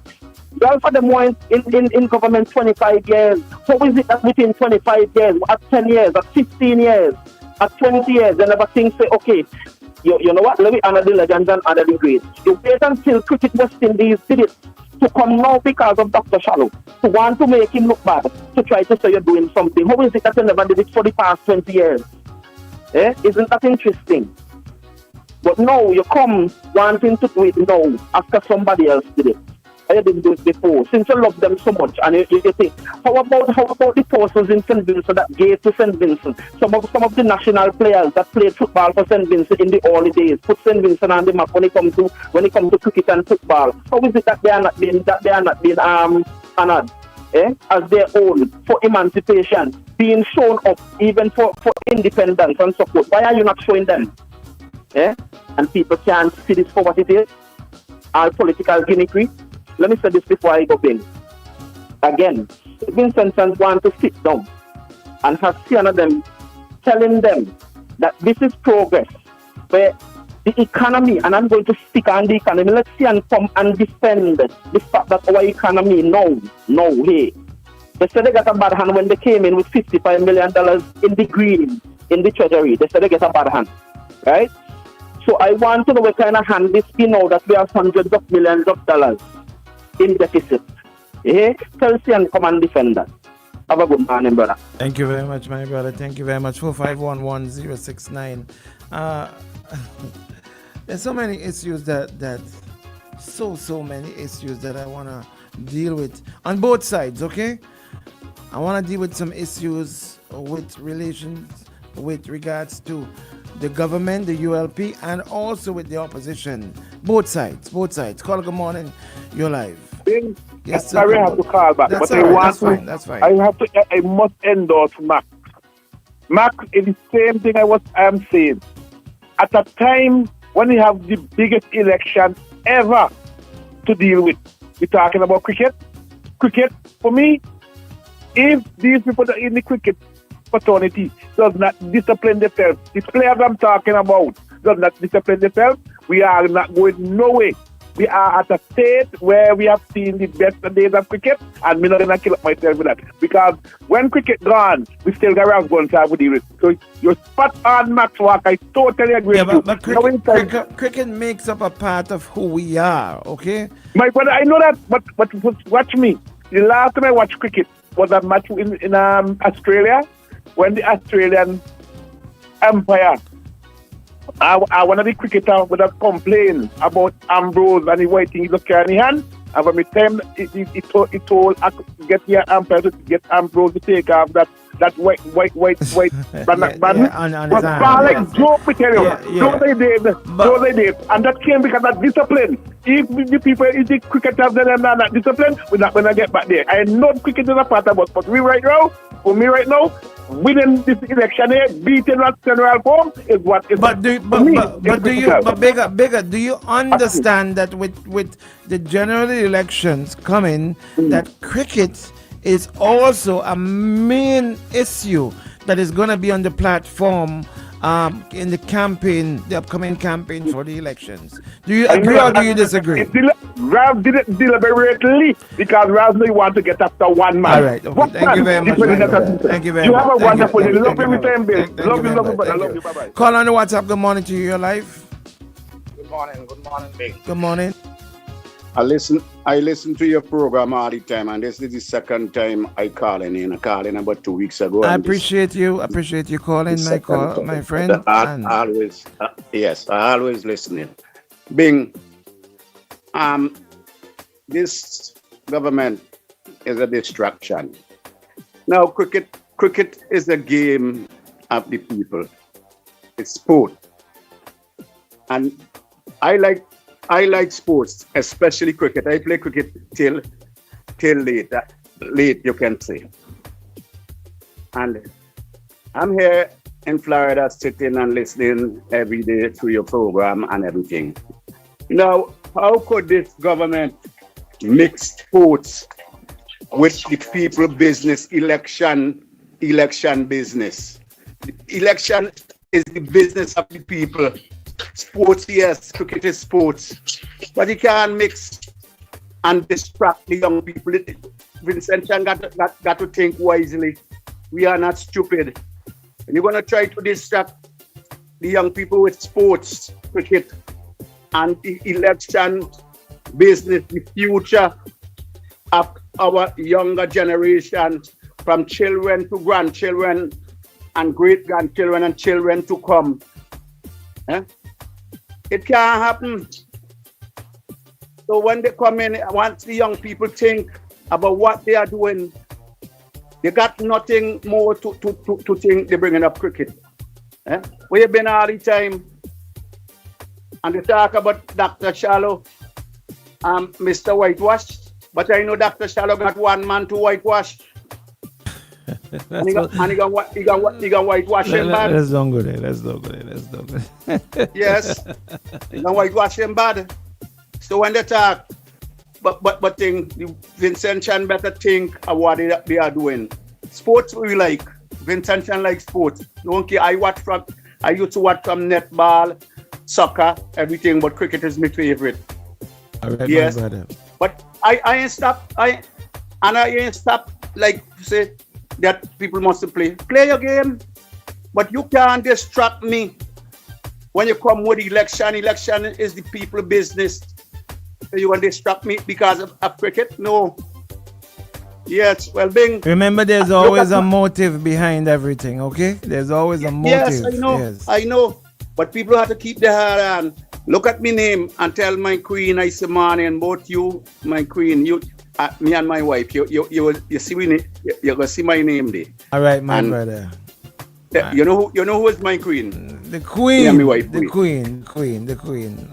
Well, for them more in government 25 years. How is it that within 25 years, at 10 years, at 15 years, at 20 years, they never think, say, okay, you know what, let me honor the legends and honor the greats. You wait until Cricket West Indies did it to come now because of Dr. Shallow, to want to make him look bad, to try to say you're doing something. How is it that you never did it for the past 20 years? Isn't that interesting? But now you come wanting to do it now after somebody else did it. I didn't do it before. Since you love them so much, and you think, how about the persons in St. Vincent that gave to St. Vincent? Some of the national players that played football for St. Vincent in the early days, put St. Vincent on the map when it comes to cricket and football. How is it that they are not being honored as their own for emancipation, being shown up even for independence and support? Why are you not showing them? And people can't see this for what it is. All political gimmickry. Let me say this before I go in. Again, Vincent want to sit down and have seen them telling them that this is progress, where the economy, and I'm going to stick on the economy, let's see and come and defend the fact that our economy, no, hey. They said they got a bad hand when they came in with $55 million in the green, in the treasury. They said they get a bad hand, right? So I want to know what kind of hand this be now that we have hundreds of millions of dollars in deficit. Chelsea and come and defend that. Have a good morning, brother. Thank you very much, my brother. Thank you very much. 4511069. There's so many issues so many issues that I want to deal with on both sides, okay? I want to deal with some issues with relations with regards to the government, the ULP, and also with the opposition. Both sides. Call good morning. You're live. Yes, sorry, I have to call back. That's but right, that's fine. I must endorse Max. Max is the same thing I am saying. At a time when we have the biggest election ever to deal with, we're talking about cricket. Cricket, for me, if these people that are in the cricket fraternity does not discipline themselves, the players I'm talking about does not discipline themselves, we are not going nowhere. We are at a state where we have seen the best days of cricket, and I'm not going to kill up myself with that. Because when cricket gone, we still got around going to deal with. So you're spot on, Max Walk. I totally agree with you. But cricket makes up a part of who we are, okay? My brother, I know that, but watch me. The last time I watched cricket was a match in Australia, when the Australian umpire, one of the cricketers would have complained about Ambrose and the white thing he was carrying in his hand. And from the time he told get your umpire to get Ambrose to take off that white band was far like joke, we tell you. Those they did. And that came because of discipline. If the people, if the cricketers and that discipline, we're not going to get back there. I know cricket is a part of us, but for me right now, winning this election here, beating that general form is what is. But do you understand that with the general elections coming, that cricket is also a main issue that is going to be on the platform in the upcoming campaign for the elections? Do you agree or do you disagree? Rav did it deliberately because Rav may want to get after one man. All right. Okay. Thank you very much. Thank you very much. You have a wonderful day. Love every time, Bill. Love you. Bye-bye. Call on the WhatsApp. Good morning to you. You're live. Good morning, Bill. Good morning. I listen to your program all the time, and this is the second time I call in. I called in about 2 weeks ago. I appreciate you calling my friend. I always listening. Bing, this government is a distraction. Now, cricket is a game of the people. It's sport, and I like sports, especially cricket. I play cricket till late, you can say. And I'm here in Florida sitting and listening every day to your program and everything. Now, how could this government mix sports with the people business, election business? Election is the business of the people. Sports, yes, cricket is sports, but you can't mix and distract the young people. Vincent Chan got to think wisely. We are not stupid. And you're going to try to distract the young people with sports, cricket, and the election business, the future of our younger generation, from children to grandchildren and great-grandchildren and children to come. It can't happen. So when they come in, once the young people think about what they are doing, they got nothing more to think they're bringing up cricket. Where you been all the time? And they talk about Dr. Shallow, Mr. Whitewash, but I know Dr. Shallow got one man to whitewash. And he got whitewashing bad. Let's don't go there. Yes, he got whitewashing bad. So when they talk, but think Vincent Chan better think of what they are doing. Sports we like. Vincent Chan likes sports. Don't care. I used to watch from netball, soccer, everything, but cricket is my favorite. All right, yes, my brother. But I ain't stop. I ain't stop like say that people must play your game, but you can't distract me when you come with election. Election is the people business. So you want to distract me because of cricket? No. Yes, well, Bing. Remember, there's always a motive behind everything, okay? There's always a motive. Yes, I know. Yes. I know. But people have to keep their heart on. Look at my name and tell my queen I say morning, both you, my queen, you, me and my wife. You see you're gonna see my name there. All right, my brother. You know who is my queen? The queen. Me and my wife. The queen.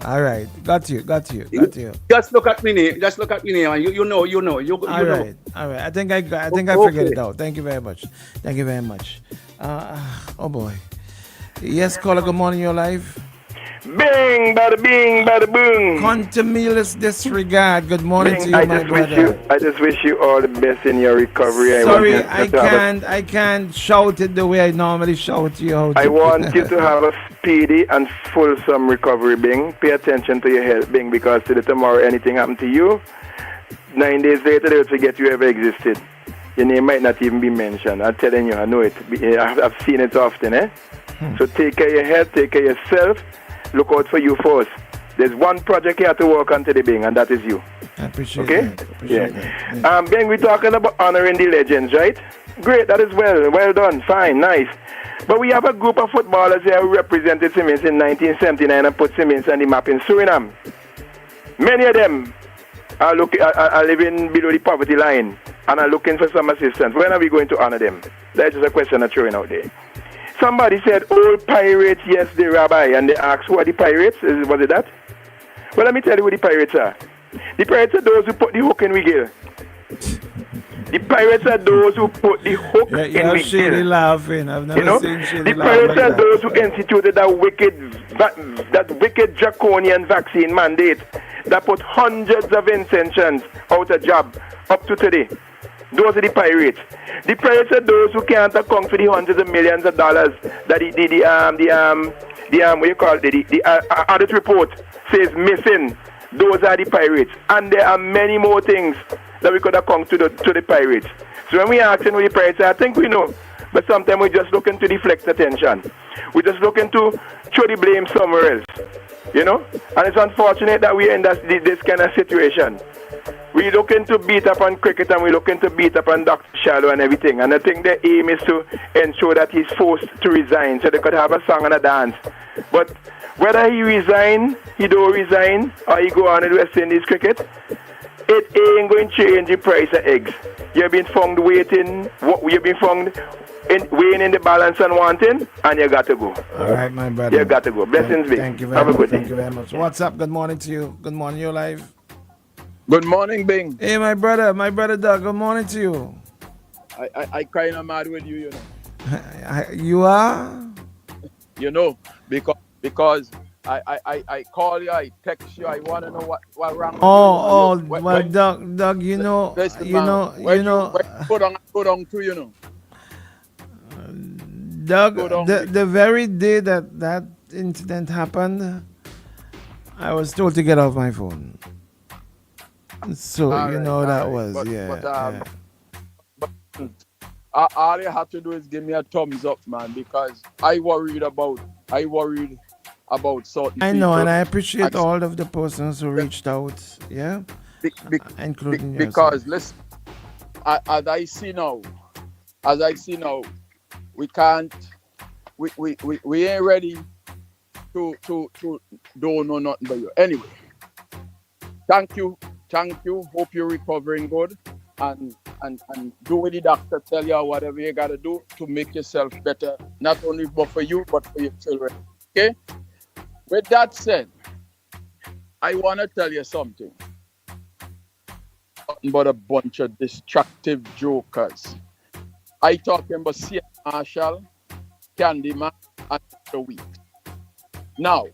All right, got you. Just look at me name. And you know. All right. I think I figured it out. Thank you very much. Oh boy. Yes, caller. Good morning. You're live. Bing, bada bing, bada boom. Contumelious disregard. Good morning to you, my brother. I just wish you all the best in your recovery. Sorry, I can't shout it the way I normally shout to you. I want you to have a speedy and fulsome recovery, Bing. Pay attention to your health, Bing, because today, tomorrow, anything happen to you, 9 days later, they'll forget you ever existed. Your name might not even be mentioned. I'm telling you, I know it. I've seen it often, So take care of your health, take care of yourself. Look out for you first. There's one project you have to work on today, Bing, and that is you. I appreciate that. Yeah. Bing, we're talking about honoring the legends, right? Great, that is well done, fine, nice. But we have a group of footballers here who represented Simmons in 1979 and put Simmons on the map in Suriname. Many of them are living below the poverty line and are looking for some assistance. When are we going to honor them? That's just a question I'm throwing out there. Somebody said, all pirates, yes, the rabbi, and they asked, who are the pirates? Was it that? Well, let me tell you who the pirates are. The pirates are those who put the hook in Wiggle. The pirates are those who put the hook in You're Wiggle. Shady laughing. I've never seen Shady The laughing. pirates are those who instituted that wicked draconian vaccine mandate that put hundreds of intentions out of job up to today. Those are the pirates. The pirates are those who can't account for the hundreds of millions of dollars that the audit report says missing. Those are the pirates. And there are many more things that we could account to the pirates. So when we ask who the pirates are, I think we know. But sometimes we're just looking to deflect attention. We're just looking to throw the blame somewhere else. And it's unfortunate that we're in this kind of situation. We're looking to beat up on cricket and we're looking to beat up on Dr. Shallow and everything. And I think the aim is to ensure that he's forced to resign so they could have a song and a dance. But whether he don't resign, or he go on in West Indies cricket, it ain't going to change the price of eggs. You've been found weighing in the balance and wanting, and you got to go. All right, my brother. You got to go. Blessings be. Thank you very Have much. a good day. Thank you very much. What's up? Good morning to you. Good morning. You're live. Good morning, Bing. Hey, my brother Doug. Good morning to you. I kind of mad with you, You are? Because I call you, I text you, I want to know what wrong. Well, Doug, Put on too, Doug, the very day that incident happened, I was told to get off my phone. So that was all you have to do is give me a thumbs up, man, because I worried about certain I know, people. and I appreciate all of the persons who reached out, including yourself. Because listen, as I see now, we can't, we ain't ready to don't know nothing but you. Anyway, thank you. Hope you're recovering good, and do what the doctor tell you, whatever you gotta do to make yourself better, not only for you but for your children. Okay. With that said, I want to tell you something. Nothing but a bunch of destructive jokers. I talking about C. Marshall, Candyman, and Mr. Weeks. Now,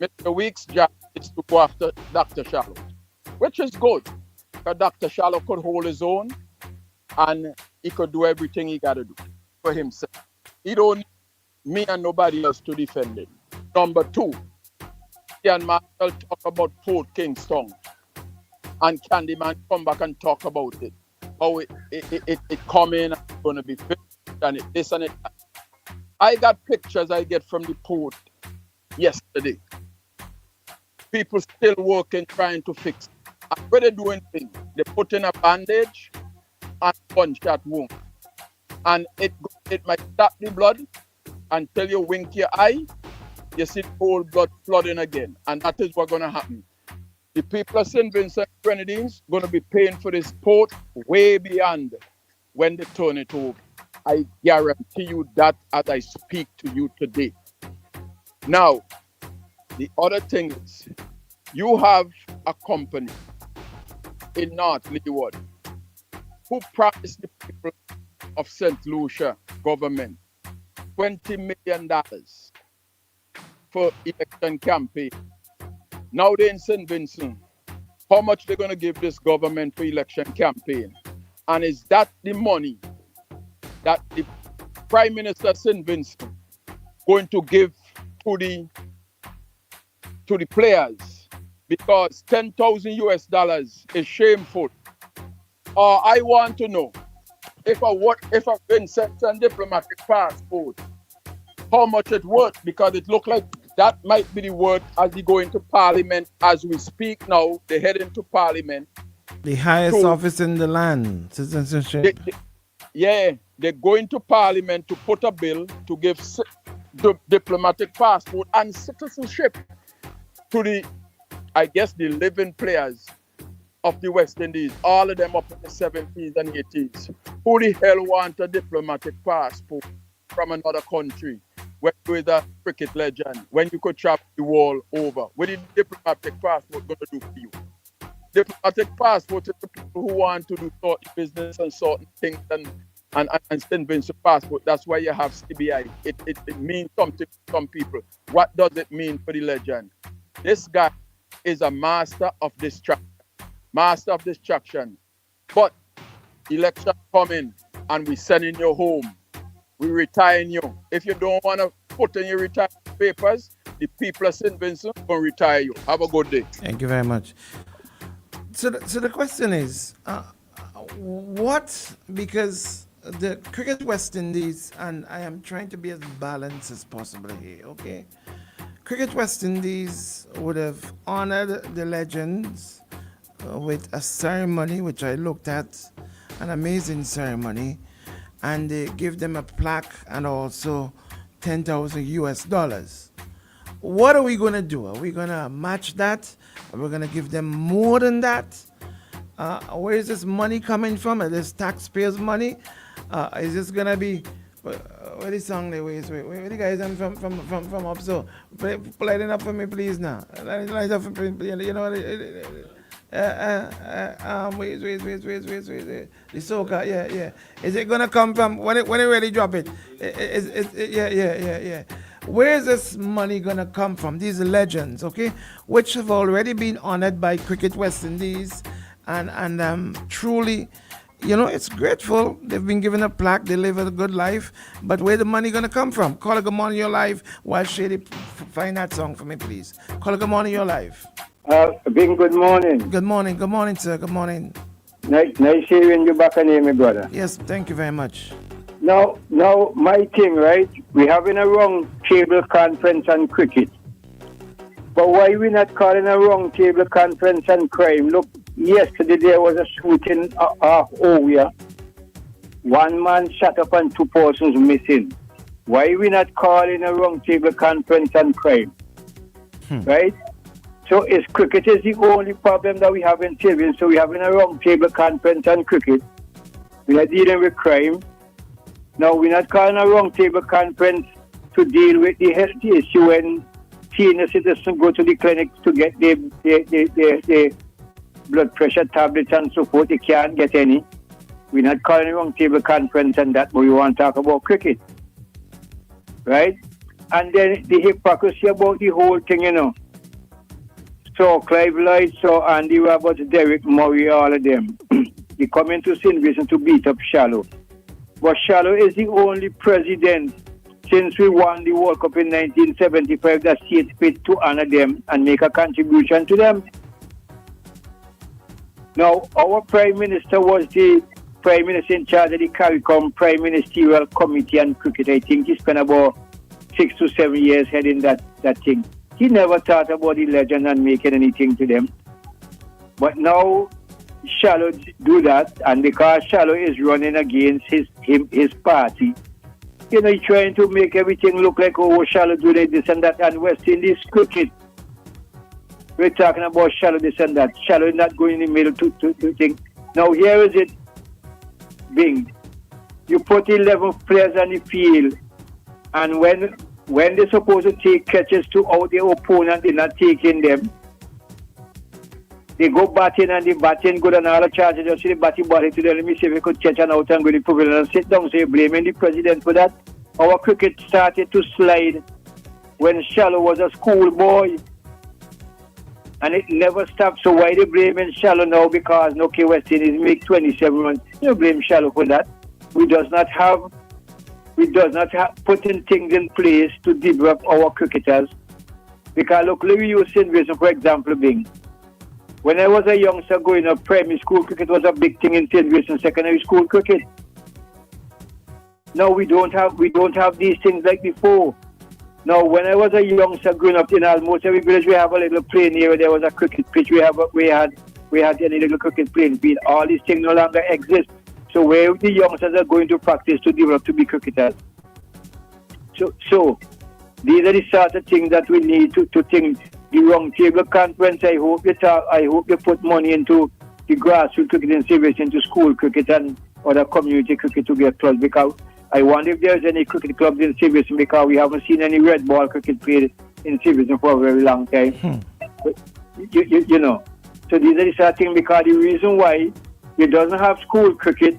Mr. Weeks' job is to go after Dr. Shallow, which is good, because Dr. Shallow could hold his own and he could do everything he got to do for himself. He don't need me and nobody else to defend him. Number two, Ian Marshall talk about Port Kingston, and Candyman come back and talk about it. How it come in and it's going to be fixed and it this and it. I got pictures I get from the port yesterday. People still working, trying to fix it. And what they're doing things, they put in a bandage and gunshot wound. And it might stop the blood until you wink your eye, you see the whole blood flooding again. And that is what's going to happen. The people of St. Vincent Grenadines going to be paying for this port way beyond when they turn it over. I guarantee you that as I speak to you today. Now, the other thing is, you have a company in North Leeward who promised the people of St. Lucia government $20 million for election campaign. Now they're in St. Vincent. How much they're going to give this government for election campaign? And is that the money that the Prime Minister of St. Vincent going to give to the players? Because $10,000 is shameful. I want to know if a Vincent and diplomatic passport, how much it worth, because it look like that might be the word as they go into Parliament as we speak now. They head into Parliament. The highest office in the land, citizenship. They're going to Parliament to put a bill to give the diplomatic passport and citizenship to the living players of the West Indies, all of them up in the 70s and 80s. Who the hell want a diplomatic passport from another country when you is a cricket legend, when you could travel the world over? What is diplomatic passport going to do for you? Diplomatic passport is the people who want to do certain business and certain things and St. Vincent passport. That's why you have CBI. It means something to some people. What does it mean for the legend? This guy is a master of distraction. Master of distraction. But election coming and we sending you home. We retiring you. If you don't want to put in your retirement papers, the people of St. Vincent will retire you. Have a good day. Thank you very much. So the question is, what, because the Cricket West Indies, and I am trying to be as balanced as possible here, okay? Cricket West Indies would have honored the legends with a ceremony, which I looked at, an amazing ceremony, and they give them a plaque and also $10,000 US. What are we going to do? Are we going to match that? Are we going to give them more than that? Where is this money coming from? Is this taxpayers' money? Is this going to be... Where is the song there? Wait, the guys from up so? Play it up for me, please, now. Light up for me, you know... wait. The soca, yeah. Is it gonna come from when it really drop it? Yeah. Where is this money gonna come from? These legends, okay, which have already been honored by Cricket West Indies, and truly, you know, it's grateful. They've been given a plaque. They live a good life, but where the money gonna come from? Call it Good Morning Your Life. While Shady, find that song for me, please. Call it Good Morning Your Life. Bing, good morning. Good morning, sir. Good morning. Nice hearing you back again, my brother. Yes, thank you very much. Now, my thing, right? We having a round table conference on cricket. But why we not calling a round table conference on crime? Look, yesterday there was a shooting off Ovia. One man shot up and 2 persons missing. Why we not calling a round table conference on crime? Right? So cricket is the only problem that we have in Sylvian. So we having a round table conference on cricket. We are dealing with crime. Now we're not calling a round table conference to deal with the health issue when senior citizens go to the clinic to get their blood pressure tablets and so forth. They can't get any. We're not calling a round table conference on that, but we want to talk about cricket. Right? And then the hypocrisy about the whole thing, you know. So Clive Lloyd, so Andy Roberts, Derek Murray, all of them. They come into St. Vincent to beat up Shallow. But Shallow is the only president since we won the World Cup in 1975 that sees fit to honor them and make a contribution to them. Now, our Prime Minister was the Prime Minister in charge of the CARICOM Prime Ministerial Committee on Cricket. I think he spent about 6 to 7 years heading that thing. He never thought about the legend and making anything to them. But now Shallow do that, and because Shallow is running against his party, you know, he's trying to make everything look like, oh, Shallow do this and that, and West Indies cricket. We're talking about Shallow this and that. Shallow is not going in the middle to think. Now here is it, Bing. You put 11 players on the field, and when they're supposed to take catches to out their opponent, they're not taking them. They go batting and the batting good and all the charges. Just see the batting body to them. Let me see if we could catch an out and go to the pavilion and sit down. So you're blaming the president for that. Our cricket started to slide when Shallow was a schoolboy. And it never stopped. So why they blaming Shallow now? Because okay, West Indies make 27 runs. You blame Shallow for that. We does not have putting things in place to develop our cricketers. Because look, let me use St. Vincent for example, Bing. When I was a youngster going up, primary school cricket was a big thing in St. Vincent secondary school cricket. Now we don't have these things like before. Now when I was a youngster growing up in almost every village we have a little playing area. There was a cricket pitch. We had any little cricket playing field. All these things no longer exist. So where the youngsters are going to practice to develop to be cricketers. So these are the sort of things that we need to think. The round table conference, I hope you put money into the grassroots cricket in St. Vincent to school cricket and other community cricket to get clubs, because I wonder if there's any cricket clubs in St. Vincent, because we haven't seen any red ball cricket played in St. Vincent for a very long time. But, you know, so these are the sort of things, because the reason why it doesn't have school cricket,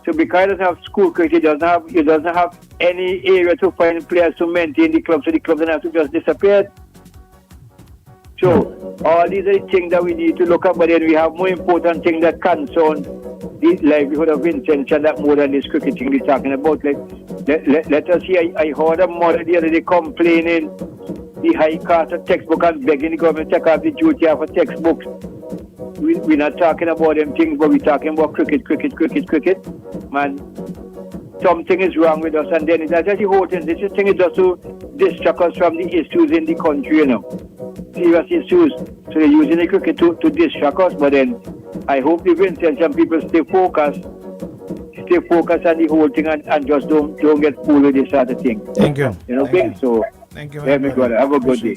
so because it doesn't have school cricket, it doesn't have any area to find players to maintain the club, so the club doesn't have to just disappear. So all these are the things that we need to look at, but then we have more important things that concern the livelihood of Vincent, and that more than this cricket thing we're talking about. Like, let us see, I heard a mother the other day complaining the high cost of textbook and begging the government to take off the duty of a textbooks. We're not talking about them things, but we're talking about cricket. Man, something is wrong with us, and then that's the whole thing. This thing is just to distract us from the issues in the country, you know. Serious issues. So they're using the cricket to distract us, but then I hope the Vincentian people stay focused on the whole thing and just don't get fooled with this sort of thing. Thank you. You know, Thank you. So thank you. Let me go. Have a good day.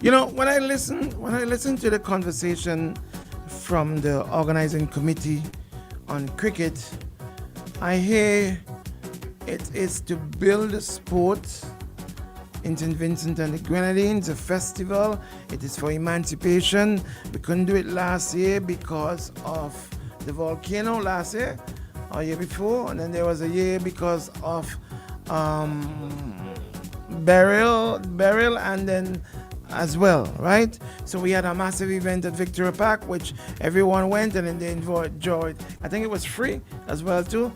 You know, when I listen to the conversation from the organizing committee on cricket, I hear it is to build a sport in St. Vincent and the Grenadines, a festival. It is for emancipation. We couldn't do it last year because of the volcano last year or year before, and then there was a year because of burial and then as well, right? So we had a massive event at Victoria Park, which everyone went and then they enjoyed. I think it was free as well too.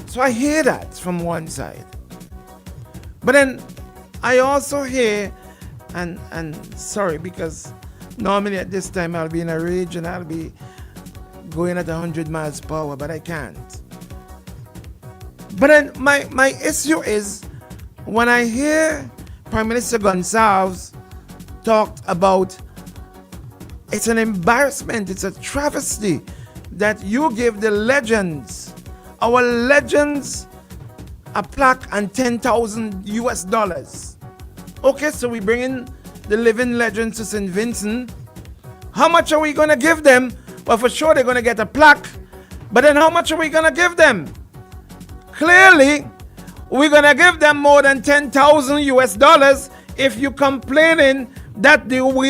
So I hear that from one side. But then I also hear, and sorry, because normally at this time I'll be in a rage and I'll be going at 100 miles per hour, but I can't. But then my issue is when I hear Prime Minister Gonsalves talked about it's an embarrassment, it's a travesty that you give the legends, our legends, a plaque and $10,000. Okay, so we bring in the living legends to St. Vincent. How much are we going to give them? Well, for sure they're going to get a plaque. But then how much are we going to give them? Clearly, we're going to give them more than $10,000 if you're complaining that we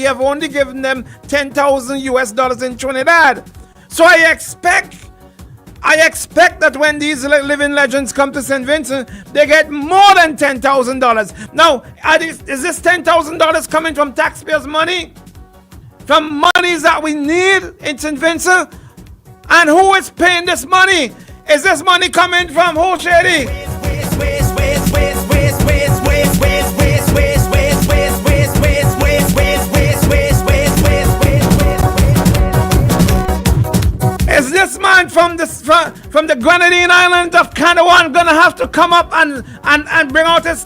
have only given them $10,000 in Trinidad. So I expect that when these living legends come to St. Vincent, they get more than $10,000. Now, is this $10,000 coming from taxpayers' money? From monies that we need in St. Vincent? And who is paying this money? Is this money coming from who, Shady? Is this man from the Grenadine Island of Canada gonna have to come up and bring out his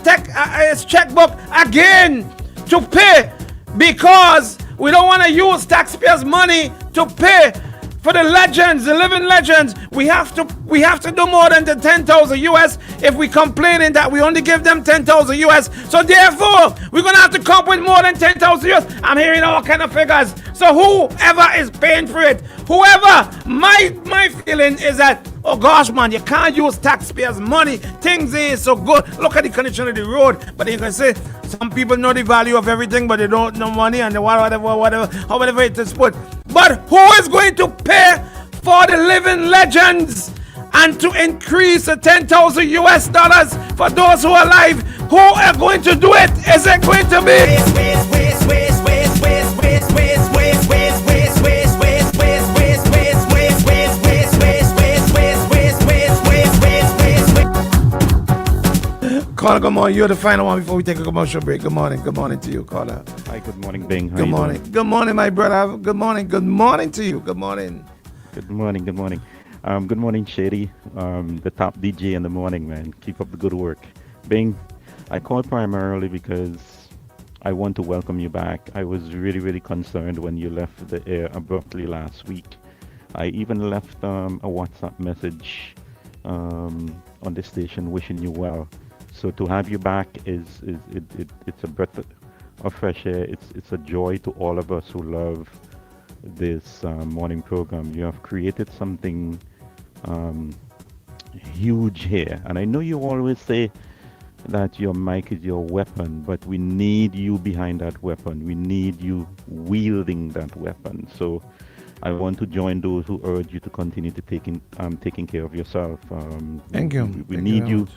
checkbook again to pay, because we don't want to use taxpayers' money to pay for the legends, the living legends? We have to do more than the $10,000 if we complaining that we only give them $10,000. So therefore, we're gonna have to come up with more than $10,000. I'm hearing all kind of figures. So whoever is paying for it, my feeling is that, oh gosh, man, you can't use taxpayers' money. Things ain't so good. Look at the condition of the road. But you can say some people know the value of everything, but they don't know money and whatever it is put. But who is going to pay for the living legends and to increase the $10,000 for those who are alive? Who are going to do it? Is it going to be? Caller, good morning. You're the final one before we take a commercial break. Good morning. Good morning to you, caller. Hi, good morning, Bing. How Good you morning. doing? Good morning, my brother. Good morning. Good morning to you. Good morning. Good morning. Good morning. Good morning, Shady. The top DJ in the morning, man. Keep up the good work. Bing, I called primarily because I want to welcome you back. I was really, really concerned when you left the air abruptly last week. I even left a WhatsApp message on the station wishing you well. So to have you back it's a breath of fresh air. It's a joy to all of us who love this morning program. You have created something um, huge here. And I know you always say that your mic is your weapon, but we need you behind that weapon. We need you wielding that weapon. So I want to join those who urge you to continue to taking care of yourself. Thank you. We Thank need you. you.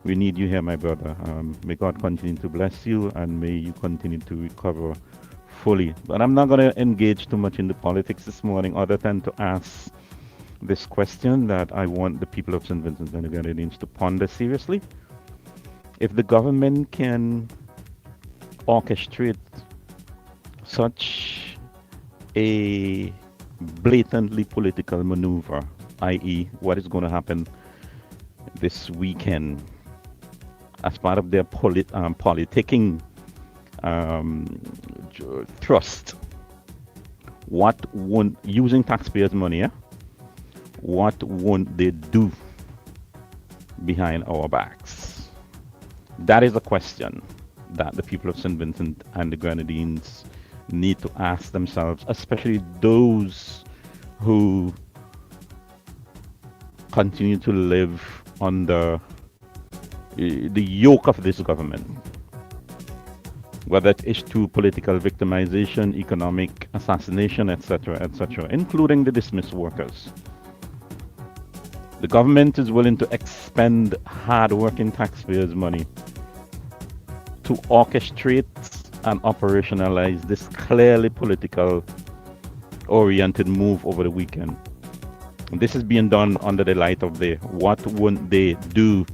We need you here, my brother. May God continue to bless you, and may you continue to recover fully. But I'm not going to engage too much in the politics this morning, other than to ask this question that I want the people of St. Vincent and the Grenadines to ponder seriously. If the government can orchestrate such a blatantly political maneuver, i.e., what is going to happen this weekend as part of their politicking thrust, what won't, using taxpayers' money, what won't they do behind our backs? That is a question that the people of St. Vincent and the Grenadines need to ask themselves, especially those who continue to live under the yoke of this government, whether it is through political victimization, economic assassination, etc., including the dismissed workers. The government is willing to expend hard-working taxpayers' money to orchestrate and operationalize this clearly political-oriented move over the weekend. And this is being done under the light of day. What won't they do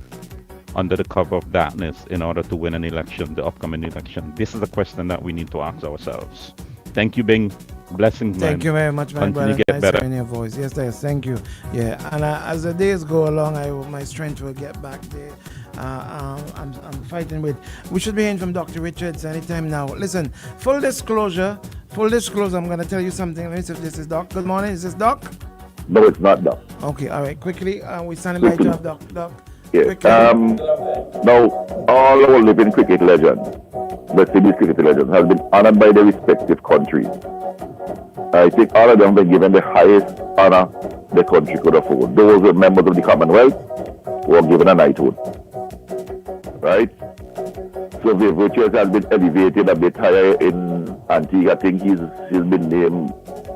under the cover of darkness in order to win an election, the upcoming election? This is a question that we need to ask ourselves. Thank you, Bing. Blessings, man. Thank you very much, my Continue brother. to get Nice better. hearing your voice. Yes, thank you. Yeah, and as the days go along, I hope my strength will get back there. I'm fighting with. We should be hearing from Dr. Richards anytime now. Listen, full disclosure. I'm going to tell you something. Let me see if this is Doc. Good morning. Is this Doc? No, it's not, Doc. Okay, all right. Quickly, we're standing by to have Doc. Yes. Now, all our living cricket legends, let's say these cricket legends, have been honored by their respective countries. I think all of them were given the highest honor the country could afford. Those were members of the Commonwealth were given a knighthood. Right? So the Richards has been elevated a bit higher in Antigua. I think he's been named,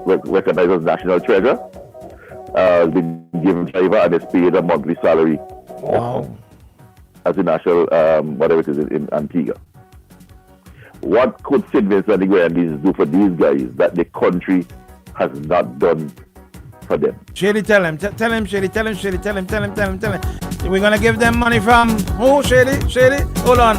recognized as national treasure. Has been given driver and is paid a monthly salary. Wow. As a national, whatever it is in Antigua. What could St. Vincent and the Grenadines do for these guys that the country has not done for them? Shady, tell him, Shady. We're gonna give them money from who, Shady? Hold on.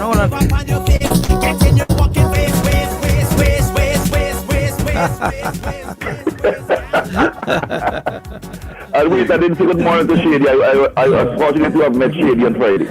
I didn't say good morning to Shady. I was fortunate to have met Shady on Friday.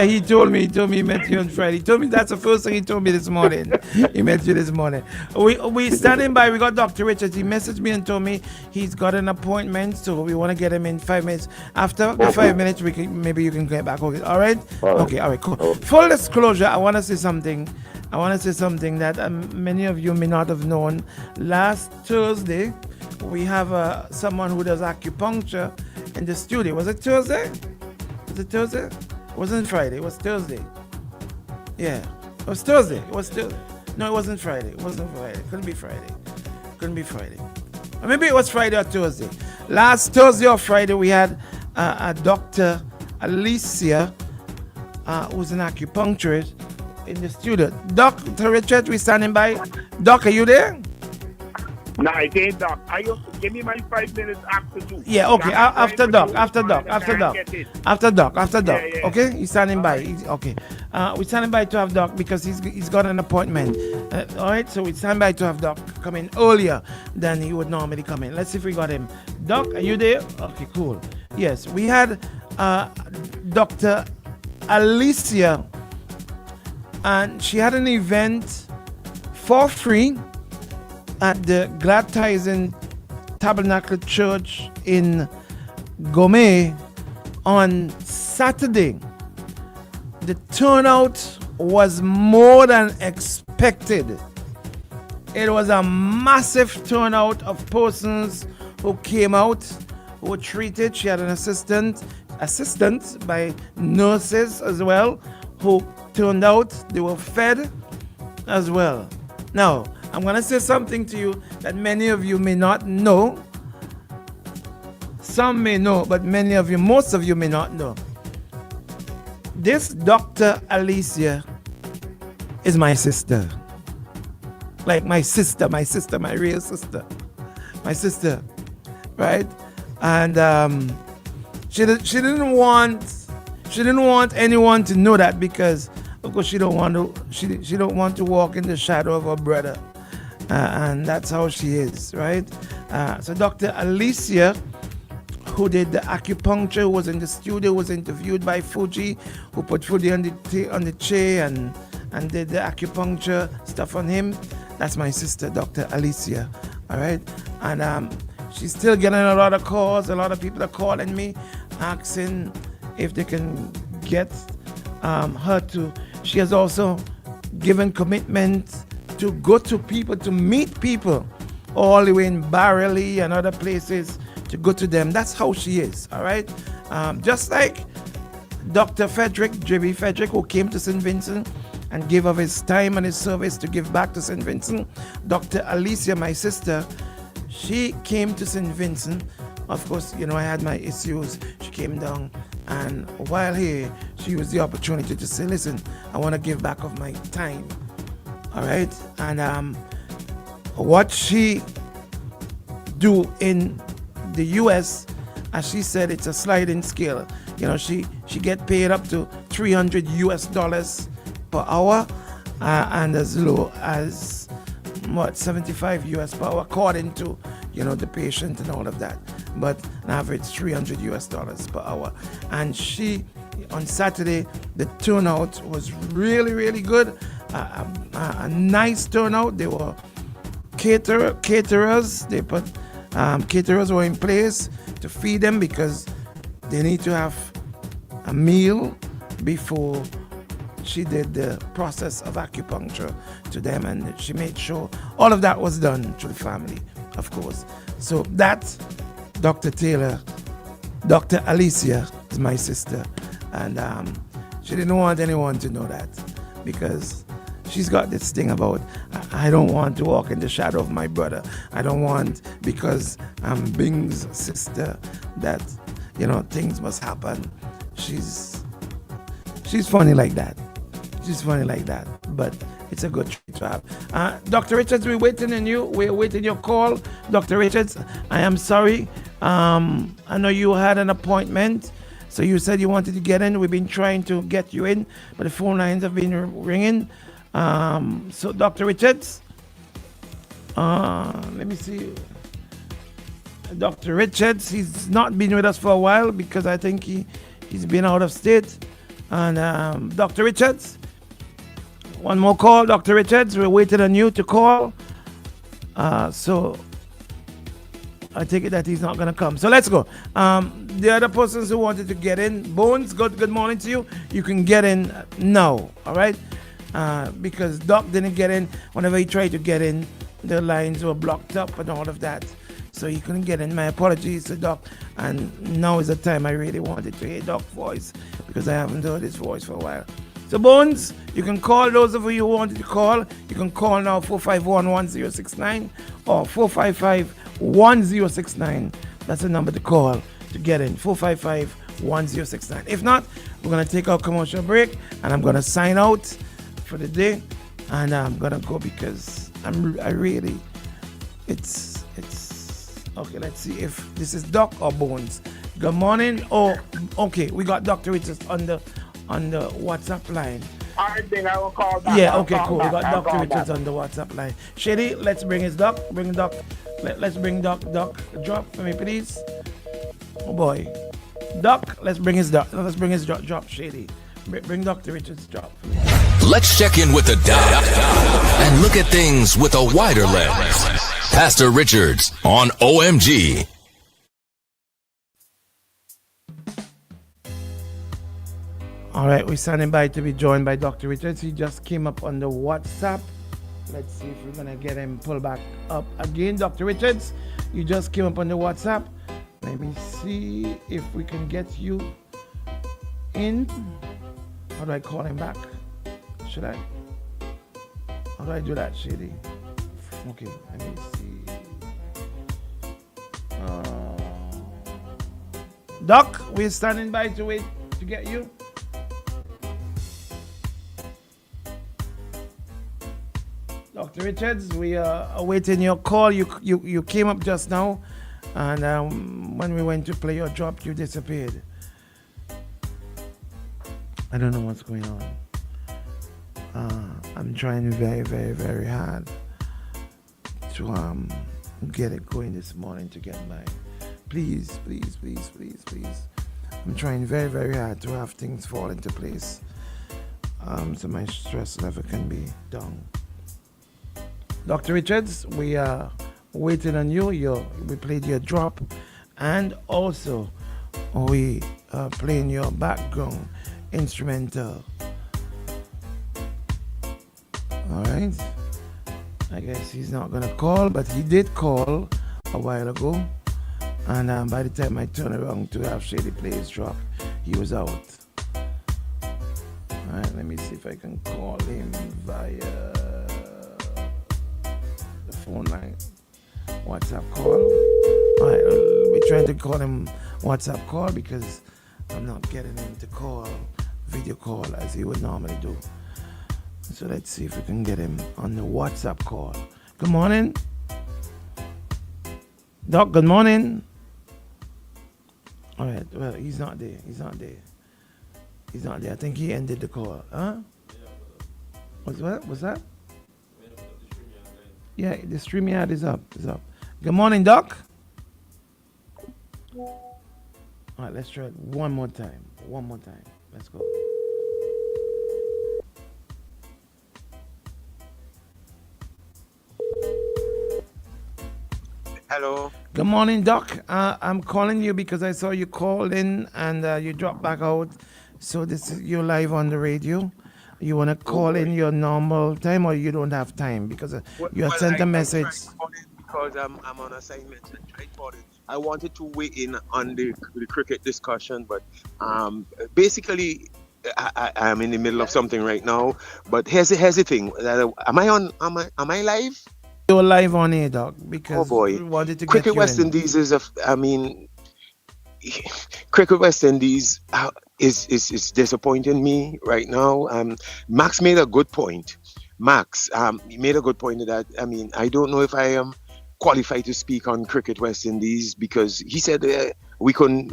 He told me he met you on Friday. He told me that's the first thing he told me this morning. He met you this morning. We standing by. We got Dr. Richards. He messaged me and told me he's got an appointment, so we want to get him in 5 minutes. After the 5 minutes, maybe you can get back. Okay, all right? Okay, all right, cool. Full disclosure, I want to say something. That many of you may not have known. Last Thursday, we have someone who does acupuncture in the studio. Was it Thursday? It wasn't Friday. It was Thursday. Yeah, it was Thursday. No, it wasn't Friday. Couldn't be Friday. Or maybe it was Friday or Thursday. Last Thursday or Friday, we had a Dr. Alicia, who's an acupuncturist, in the studio. Dr. Richard, we standing by. Doc, are you there? No, I can't, Doc. Give me my 5 minutes after 2. Yeah, okay. After Doc. Yeah. Okay, he's standing by. Okay. We're standing by to have Doc because he's got an appointment. All right, so we're standing by to have Doc come in earlier than he would normally come in. Let's see if we got him. Doc, are you there? Okay, cool. Yes, we had Dr. Alicia, and she had an event for free at the Glad Tidings Tabernacle Church in Gomé on Saturday. The turnout was more than expected. It was a massive turnout of persons who came out, who were treated. She had an assistant by nurses as well, who turned out. They were fed as well. Now, I'm going to say something to you that many of you may not know. Some may know, but most of you may not know. This Dr. Alicia is my sister. Like my real sister. My sister, right? And she didn't want anyone to know that, because of course she don't want to walk in the shadow of her brother. And that's how she is, right? So Dr. Alicia, who did the acupuncture, who was in the studio, was interviewed by Fuji, who put Fuji on the chair and did the acupuncture stuff on him. That's my sister, Dr. Alicia, all right? And she's still getting a lot of calls. A lot of people are calling me, asking if they can get her to. She has also given commitment to go to people, to meet people all the way in Barely and other places, to go to them. That's how she is, all right? Just like Dr. Frederick, J.B. Frederick, who came to St. Vincent and gave of his time and his service to give back to St. Vincent. Dr. Alicia, my sister, she came to St. Vincent. Of course, I had my issues. She came down, and while here, she used the opportunity to say, listen, I want to give back of my time, all right? And what she do in the U.S., as she said, it's a sliding scale. She get paid up to $300 per hour, and as low as $75 per hour, according to the patient and all of that. But an average $300 per hour. And she, on Saturday, the turnout was really, really good. A nice turnout. They were caterers. They put caterers were in place to feed them, because they need to have a meal before she did the process of acupuncture to them, and she made sure all of that was done to the family, of course. So that's Dr. Taylor. Dr. Alicia is my sister, and she didn't want anyone to know that, because she's got this thing about, I don't want to walk in the shadow of my brother. I don't want, because I'm Bing's sister, that things must happen. She's funny like that. She's funny like that, but it's a good treat to have. Dr. Richards, we're waiting on you. We're waiting your call. Dr. Richards, I am sorry. I know you had an appointment, so you said you wanted to get in. We've been trying to get you in, but the phone lines have been ringing. So Dr. Richards, let me see. Dr. Richards, he's not been with us for a while, because I think he's been out of state. And Dr. Richards, one more call. Dr. Richards, we're waiting on you to call. So I take it that he's not going to come. So let's go. The other persons who wanted to get in, Bones, good morning to you. You can get in now, all right? Because Doc didn't get in. Whenever he tried to get in, the lines were blocked up and all of that. So he couldn't get in. My apologies to Doc. And now is the time I really wanted to hear Doc's voice, because I haven't heard his voice for a while. So Bones, you can call those of you who wanted to call. You can call now 451-1069 or 455-1069. That's the number to call to get in, 455-1069. If not, we're going to take our commercial break, and I'm going to sign out for the day, and I'm going to go, because it's okay. Let's see if this is Doc or Bones. Good morning. Oh, okay, we got Dr. Richards on the WhatsApp line. All right, then I will call back. Yeah, okay, cool. We got Dr. Richards on the WhatsApp line. Shady, let's bring his Doc. Bring Doc. Let's bring Doc. Doc, drop for me, please. Oh boy, Doc. Let's bring his Doc. Let's bring his drop. Shady, bring Dr. Richards drop. Let's check in with the doc and look at things with a wider lens. Pastor Richards on OMG. All right, we're standing by to be joined by Dr. Richards. He just came up on the WhatsApp Let's see if we're gonna get him pulled back up again. Dr. Richards, you just came up on the WhatsApp. Let me see if we can get you in. How do I call him back? Should I? How do I do that, Shady? Okay, let me see. Doc, we're standing by to wait to get you. Dr. Richards, we are awaiting your call. You came up just now, and when we went to play your drop, you disappeared. I don't know what's going on. I'm trying very, very, very hard to get it going this morning to get my. Please. I'm trying very, very hard to have things fall into place, so my stress level can be down. Dr. Richards, we are waiting on you. We played your drop, and also we are playing your background instrumental. All right. I guess he's not gonna call, but he did call a while ago, and by the time I turned around to have Shady play his drop, he was out. All right. Let me see if I can call him via phone line, WhatsApp call. All right, we're trying to call him WhatsApp call because I'm not getting him to call video call as he would normally do. So let's see if we can get him on the WhatsApp call. Good morning, Doc. Good morning. All right. Well, he's not there. I think he ended the call. Huh? What's that? Yeah, the StreamYard is up. Good morning, Doc. All right, let's try it one more time. Let's go. Hello. Good morning, Doc. I'm calling you because I saw you call in and you dropped back out. So you're live on the radio. You want to call in your normal time, or you don't have time because you had sent a message? Because I'm on assignment. I wanted to weigh in on the cricket discussion, but basically I'm in the middle of something right now. But here's the thing. Am I live? You're live on air, Doc, because we wanted to Cricket get you West in. Indies Cricket West Indies is disappointing me right now. Max made a good point. He made a good point that I don't know if I am qualified to speak on Cricket West Indies because he said we could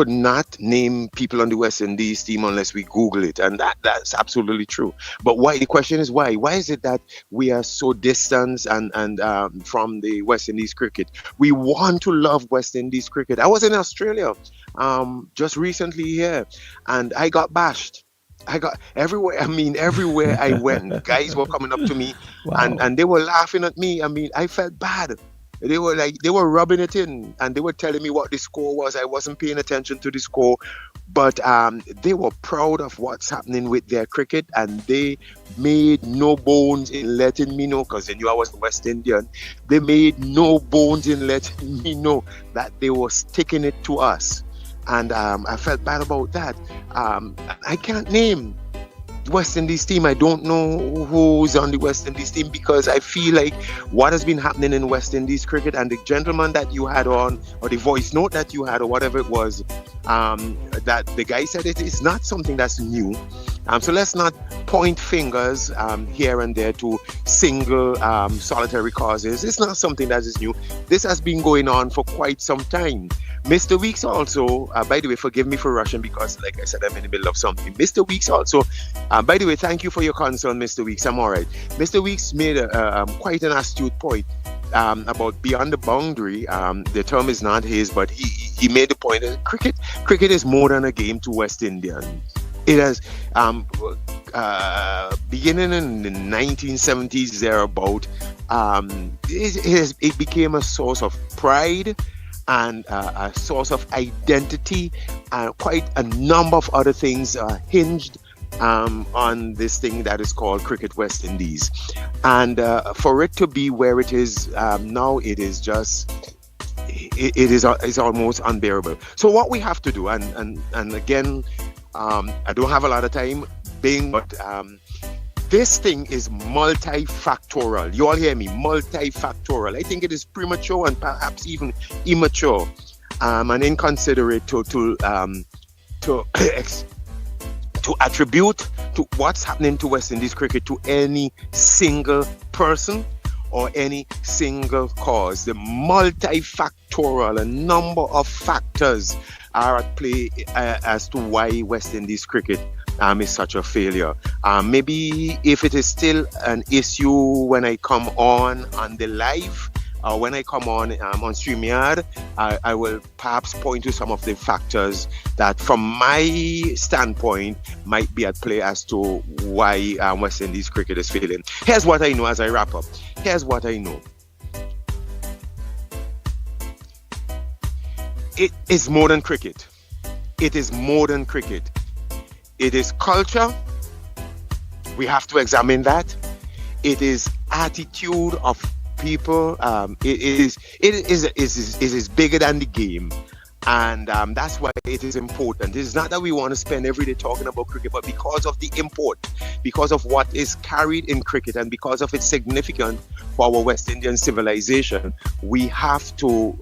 not name people on the West Indies team unless we Google it, and that's absolutely true. But why? The question is why? Why is it that we are so distant and from the West Indies cricket? We want to love West Indies cricket. I was in Australia just recently here, and I got bashed. I got everywhere. Everywhere I went, guys were coming up to me, and they were laughing at me. I felt bad. They were rubbing it in, and they were telling me what the score was. I wasn't paying attention to the score, but they were proud of what's happening with their cricket, and they made no bones in letting me know, because they knew I was a West Indian. They made no bones in letting me know that they were sticking it to us, and I felt bad about that. I can't name West Indies team. I don't know who's on the West Indies team because I feel like what has been happening in West Indies cricket, and the gentleman that you had on, or the voice note that you had, or whatever it was, that the guy said it is not something that's new. So let's not point fingers here and there to single solitary causes. It's not something that is new. This has been going on for quite some time. Mr. Weeks also, by the way, forgive me for rushing because, like I said, I'm in the middle of something. Mr. Weeks also, by the way, thank you for your concern, Mr. Weeks. I'm all right. Mr. Weeks made quite an astute point about beyond the boundary. The term is not his, but he made the point that cricket is more than a game to West Indians. It has, beginning in the 1970s thereabout, it became a source of pride and a source of identity, and quite a number of other things hinged on this thing that is called Cricket West Indies. And for it to be where it is now, it is just, it is almost unbearable. So what we have to do, and again, I don't have a lot of time, but this thing is multifactorial. You all hear me? Multifactorial. I think it is premature and perhaps even immature and inconsiderate to attribute to what's happening to West Indies cricket to any single person or any single cause. The multifactorial, a number of factors are at play as to why West Indies cricket is such a failure. Maybe if it is still an issue when I come on the live, when I come on StreamYard, I will perhaps point to some of the factors that from my standpoint might be at play as to why West Indies cricket is failing. Here's what I know as I wrap up. Here's what I know. It is more than cricket. It is more than cricket. It is culture. We have to examine that. It is attitude of people. It is bigger than the game, and that's why it is important. It's not that we want to spend every day talking about cricket, but because of the import, because of what is carried in cricket, and because of its significance for our West Indian civilization, we have to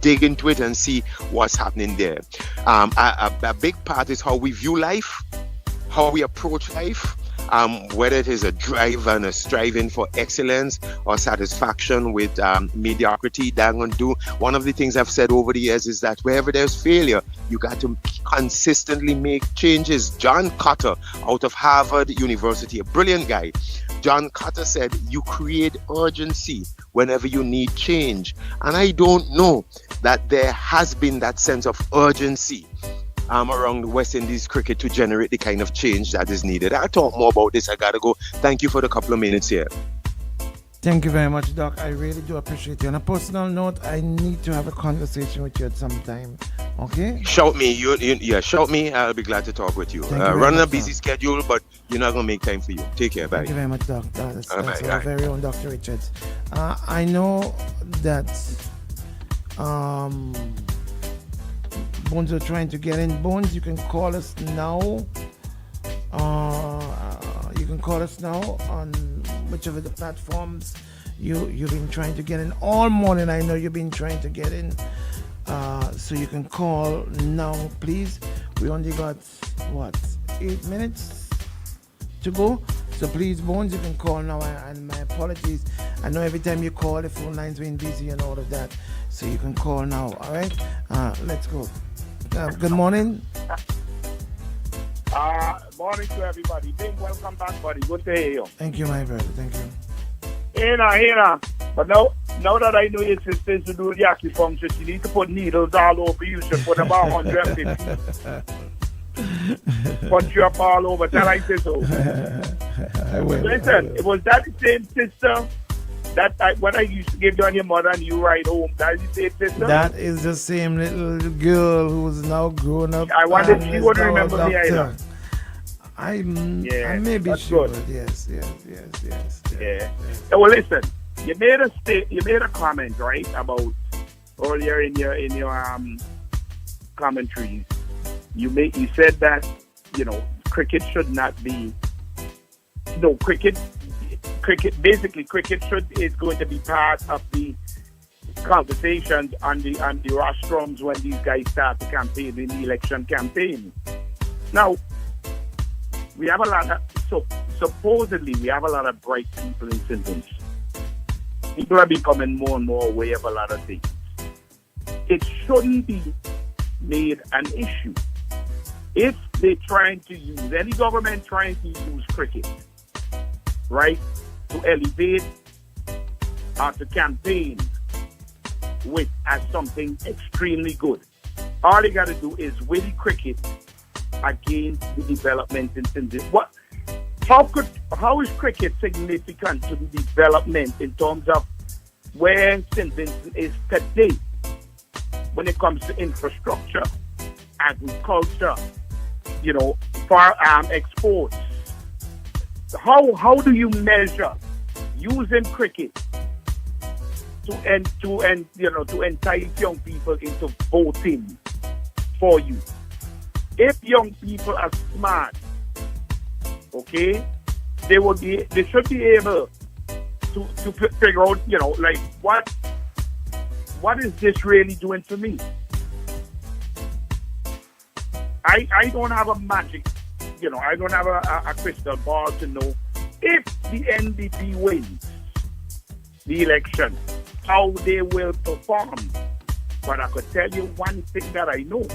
dig into it and see what's happening there. A big part is how we view life, how we approach life. Whether it is a drive and a striving for excellence or satisfaction with mediocrity, that I'm going to do. One of the things I've said over the years is that wherever there's failure, you got to consistently make changes. John Cotter out of Harvard University, a brilliant guy. John Cotter said, you create urgency whenever you need change. And I don't know that there has been that sense of urgency around West Indies cricket to generate the kind of change that is needed. I'll talk more about this. I gotta go. Thank you for the couple of minutes here. Thank you very much, Doc. I really do appreciate you. On a personal note, I need to have a conversation with you at some time. Okay? Shout me. Shout me. I'll be glad to talk with you. Running a busy schedule, but you're not gonna make time for you. Take care. Bye. Thank you very much, Doc. That's bye. our very own Dr. Richards. I know that Bones are trying to get in. Bones, you can call us now. You can call us now on whichever the platforms you've been trying to get in all morning. I know you've been trying to get in. So you can call now, please. We only got 8 minutes to go. So please, Bones, you can call now. And my apologies. I know every time you call, the phone line's been busy and all of that. So you can call now. All right. Let's go. Good morning. Morning to everybody. Bing, welcome back, buddy. Good to hear you. Thank you, my brother. Thank you. Here. But now that I know your sisters to do the acupuncture, you need to put needles all over you. You should put about 150. Punch you up all over. Tell I say so. I will. Listen, was that the same sister when I used to give you on your mother and you ride home? That is the same sister? That is the same little girl who's now grown up. I wonder if she would remember me either. I maybe she would. Yes. Yeah. Well, listen. You made a comment, right, about earlier in your commentaries. You said that cricket should not be cricket is going to be part of the conversations on the rostrums when these guys start the campaign, in the election campaign. Now, we have a lot of supposedly we have a lot of bright people in St. Vincent. People are becoming more and more aware of a lot of things. It shouldn't be made an issue. If they're trying to use, any government trying to use cricket, right, to elevate or to campaign with as something extremely good, all they got to do is win cricket against the development in St. Vincent. How is cricket significant to the development in terms of where St. Vincent is today when it comes to infrastructure, agriculture, for exports. How do you measure using cricket to entice young people into voting for you? If young people are smart, okay, they should be able to figure out, like what is this really doing for me? I don't have a magic, I don't have a crystal ball to know if the NDP wins the election, how they will perform. But I could tell you one thing that I know.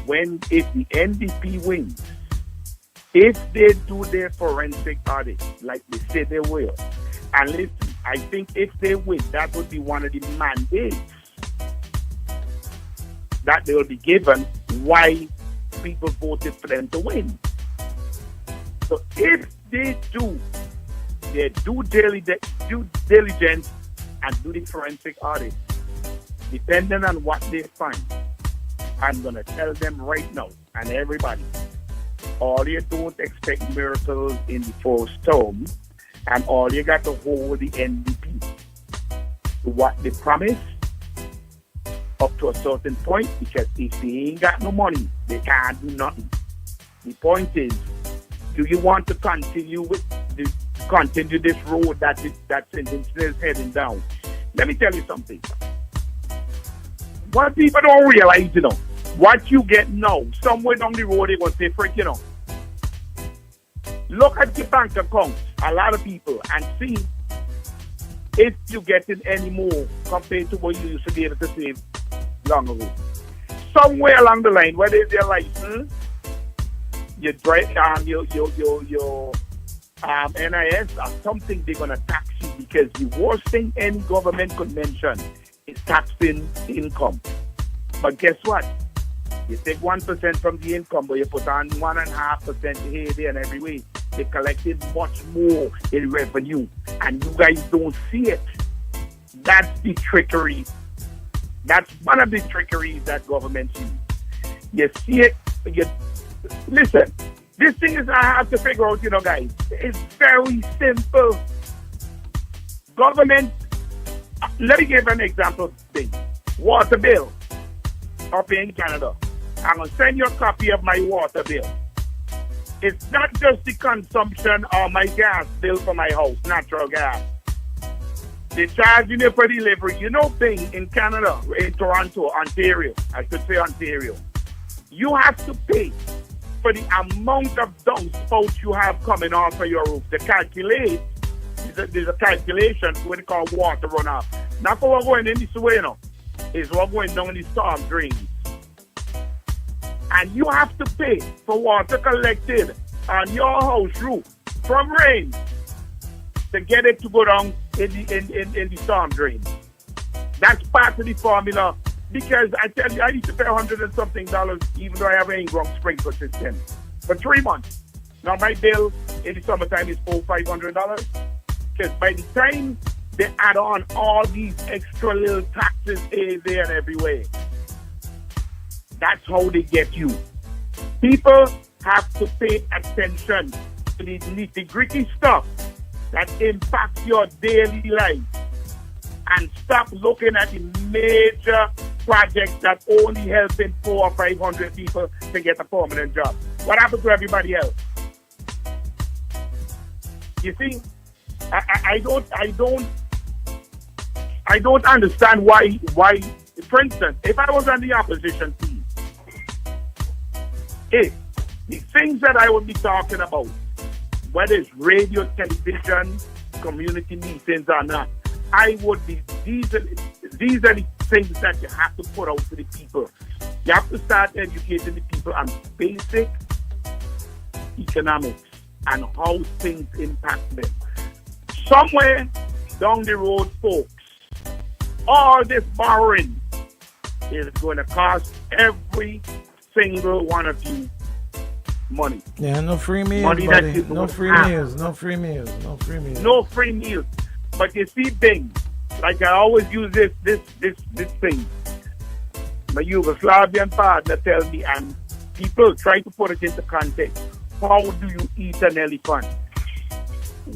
If the NDP wins, if they do their forensic audit like they say they will, and listen, I think if they win, that would be one of the mandates that they will be given why people voted for them to win. So if they do their due diligence and do the forensic audit, depending on what they find, I'm going to tell them right now, and everybody, all you don't expect miracles in the first term, and all you got to hold the NDP to what they promise up to a certain point, because if they ain't got no money, they can't do nothing. The point is, do you want to continue this road that's heading down? Let me tell you something. What people don't realize, what you get now, somewhere down the road, they're going to say, frick, look at the bank accounts, a lot of people, and see if you're getting any more compared to what you used to be able to save long ago. Somewhere along the line, whether it's your license, your NIS, or something, they're going to tax you, because the worst thing any government could mention is taxing income. But guess what? You take 1% from the income, but you put on 1.5% here, there, and every way. They collected much more in revenue, and you guys don't see it. That's the trickery. That's one of the trickeries that governments use. You see it. Listen, this thing is I have to figure out, guys. It's very simple. Government. Let me give an example. Water bill up in Canada. I'm going to send you a copy of my water bill. It's not just the consumption of my gas bill for my house, natural gas. They charge you for delivery. Thing in Canada, in Toronto, Ontario, I should say Ontario, you have to pay for the amount of downspouts you have coming off of your roof. They calculate, there's a calculation for what they call water runoff. Not for what going in this way, it's what going down in the storm drains. And you have to pay for water collected on your house roof from rain to get it to go down in the storm drain. That's part of the formula, because I tell you, I used to pay $100 and something, even though I have an in-ground sprinkler system, for 3 months. Now my bill in the summertime is $400-500, because by the time they add on all these extra little taxes here, there, and everywhere, that's how they get you. People have to pay attention to the nitty-gritty stuff that impacts your daily life, and stop looking at the major projects that only helping 400 or 500 people to get a permanent job. What happened to everybody else? You see, I don't understand why. For instance, if I was on the opposition team, the things that I would be talking about, whether it's radio, television, community meetings or not, I would be, these are the things that you have to put out to the people. You have to start educating the people on basic economics and how things impact them. Somewhere down the road, folks, all this borrowing is going to cost every single one of you money. Yeah, no free meals, money buddy. that you No free meals, no free meals, no free meals. No free meals. But you see things, like I always use this thing. My Yugoslavian partner tells me, and People try to put it into context. How do you eat an elephant?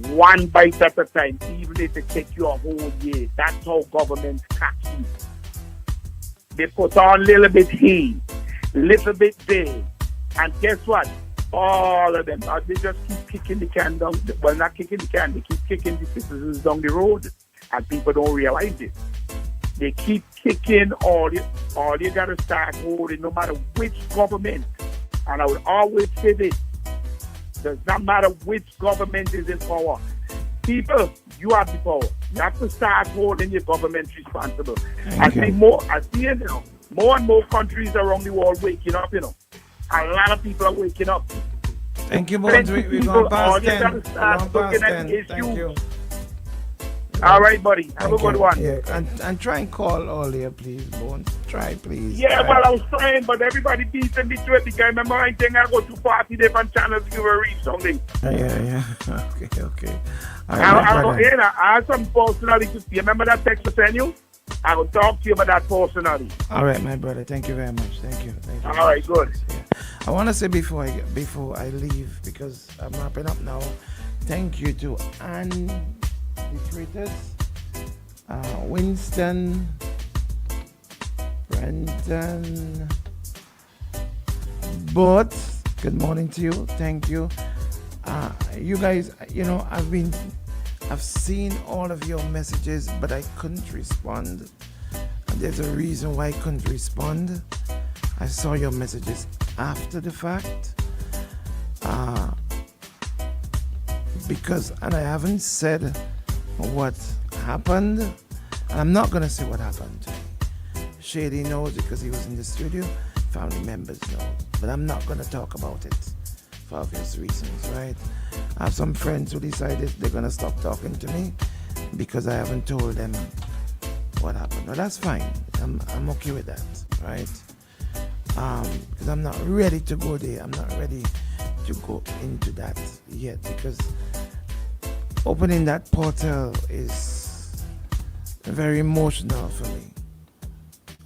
One bite at a time, even if it takes you a whole year. That's how governments catch you. They put on a little bit here, little bit there. And guess what? All of them, they just keep kicking the can down. Well, not kicking the can, they keep kicking the citizens down the road. And people don't realize it. They keep kicking all you got to start holding, no matter which government. And I would always say this. Does not matter which government is in power. People, you have the power. You have to start holding your government responsible. I see it, more and more countries around the world waking up, A lot of people are waking up. Thank you, Bones. We're going past 10. We're going past 10. Thank you. All right, buddy. Have a good one. Yeah, and try and call all here, please, Bones. Try, please. Yeah, try. well, I was trying, but everybody beating me to it because remember I think I go to 40 different channels to reach something. Yeah. Okay. All I have some personally to see. Remember that text I sent you? I will talk to you about that personally. All right, my brother. Thank you very much. Thank you. All right, good. Yeah. I want to say before I leave, because I'm wrapping up now, thank you to Anne Detritus, Winston, Brendan, Bot. Good morning to you. Thank you. You guys, I've seen all of your messages, but I couldn't respond. And there's a reason why I couldn't respond. I saw your messages after the fact. And I haven't said what happened. And I'm not going to say what happened to me. Shady knows because he was in the studio. Family members know. But I'm not going to talk about it for obvious reasons, right? I have some friends who decided they're going to stop talking to me because I haven't told them what happened. Well, that's fine. I'm okay with that, right? Because I'm not ready to go there. I'm not ready to go into that yet because opening that portal is very emotional for me.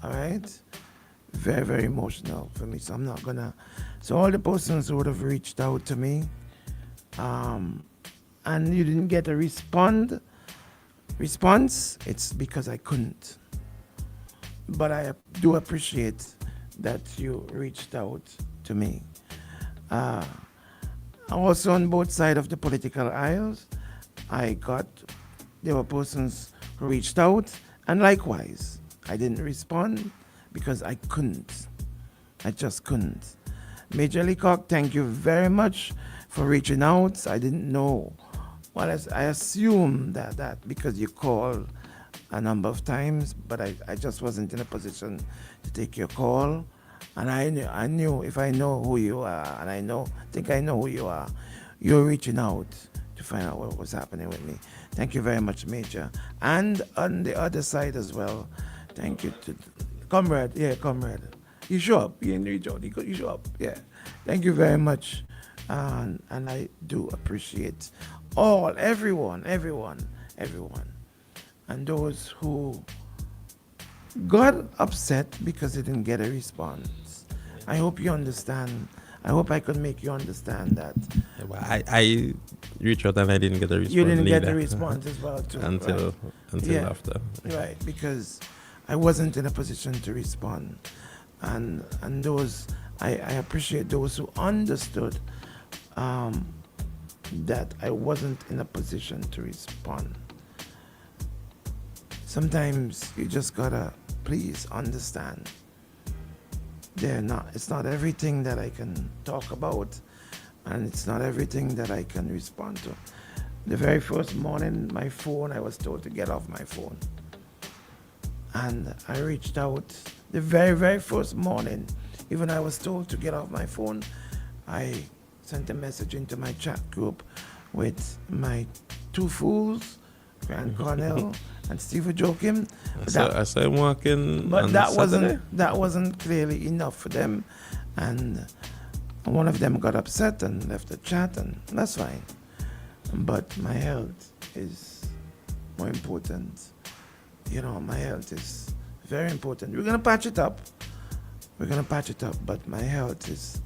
All right? Very, very emotional for me. So I'm not gonna. So all the persons who would have reached out to me, and you didn't get a response, it's because I couldn't. But I do appreciate that you reached out to me. Also on both sides of the political aisles, there were persons who reached out, and likewise, I didn't respond because I couldn't. I just couldn't. Major Leacock, thank you very much for reaching out. I didn't know. Well, I assume that because you called a number of times, but I just wasn't in a position to take your call. And I knew if I know who you are, and I think I know who you are, you're reaching out to find out what was happening with me. Thank you very much, Major. And on the other side as well, thank you to Comrade. Yeah, Comrade. You show up. You didn't reach out. You show up. Yeah. Thank you very much. And I do appreciate everyone. And those who got upset because they didn't get a response. I hope you understand. I hope I could make you understand that. Yeah, well, I reached out and I didn't get a response. You didn't get a response as well too. until yeah. after. Right, because I wasn't in a position to respond. And those I appreciate those who understood that I wasn't in a position to respond. Sometimes you just gotta please understand. It's not everything that I can talk about, and it's not everything that I can respond to. The very first morning, my phone, I was told to get off my phone. And I reached out the very, very first morning. Even I was told to get off my phone, I sent a message into my chat group with my two fools, Grant Cornell and Steve Joachim. I saw him walking but on that Saturday. that wasn't clearly enough for them. And one of them got upset and left the chat, and that's fine. But my health is more important. My health is very important. We're going to patch it up. we're gonna patch it up. But my health is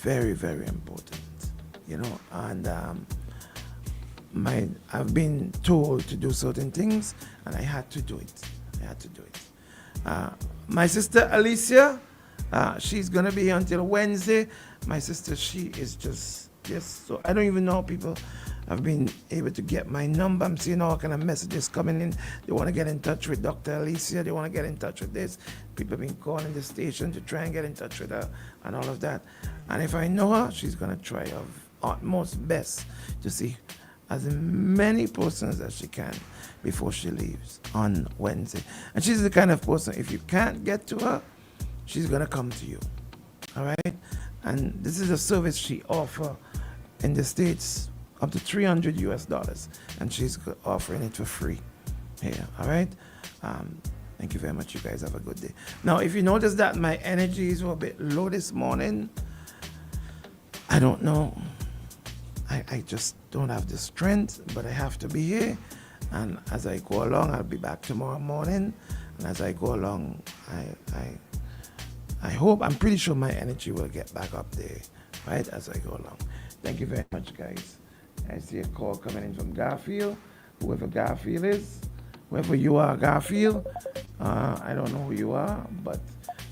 very, very important, you know. And I've been told to do certain things, and I had to do it. My sister Alicia, she's gonna be here until Wednesday. My sister, she is just yes. So I don't even know how people have been able to get my number. I'm seeing all kind of messages coming in. They want to get in touch with Dr. Alicia. They want to get in touch with this. People have been calling the station to try and get in touch with her and all of that. And if I know her, she's gonna try her utmost best to see as many persons as she can before she leaves on Wednesday. And she's the kind of person, if you can't get to her, she's gonna come to you. All right? And this is a service she offers in the States up to $300 US, and she's offering it for free here. All right? Thank you very much. You guys have a good day. Now, if you notice that my energies were a bit low this morning, I don't know. I just don't have the strength, but I have to be here. And as I go along, I'll be back tomorrow morning. And as I go along, I hope, I'm pretty sure my energy will get back up there, right, as I go along. Thank you very much, guys. I see a call coming in from Garfield. Whoever Garfield is, whoever you are, Garfield, I don't know who you are, but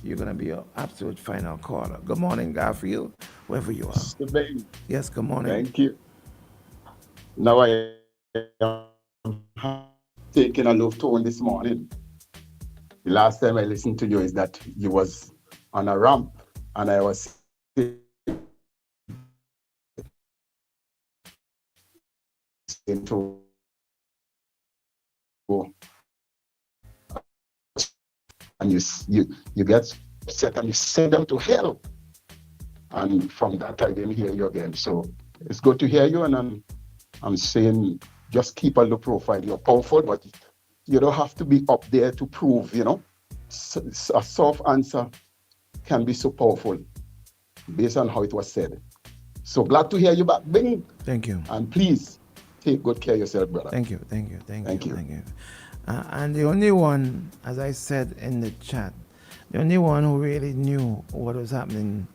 you're going to be an absolute final caller. Good morning, Garfield, whoever you are. Mr. Bain. Yes, good morning. Thank you. Now I am taking a low tone this morning. The last time I listened to you is that you was on a ramp and I was into and you get upset and you send them to hell. And from that I didn't hear you again. So it's good to hear you, and I'm saying just keep a low profile. You're powerful, but you don't have to be up there to prove, you know. A soft answer can be so powerful based on how it was said. So glad to hear you back, Bing. Thank you. And please take good care of yourself, brother. Thank you. And the only one, as I said in the chat, the only one who really knew what was happening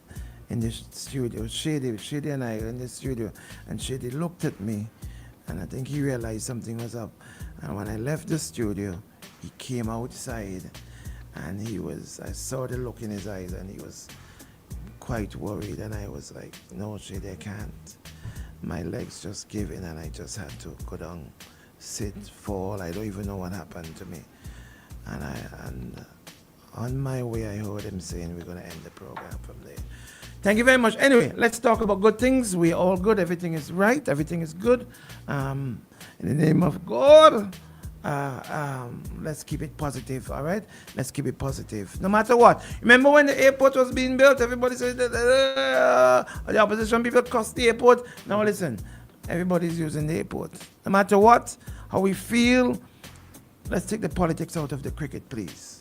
in the studio was Shady. Shady and I were in the studio, and Shady looked at me, and I think he realized something was up. And when I left the studio, he came outside, and I saw the look in his eyes, and he was quite worried. And I was like, no, Shady, I can't. My legs just gave in, and I just had to go down, sit, fall. I don't even know what happened to me. And on my way, I heard him saying we're going to end the program from there. Thank you very much. Anyway, let's talk about good things. We're all good. Everything is right. Everything is good. In the name of God, let's keep it positive, all right? Let's keep it positive, no matter what. Remember when the airport was being built, everybody said that the opposition people cost the airport. Now listen, everybody's using the airport. No matter what, how we feel, let's take the politics out of the cricket, please.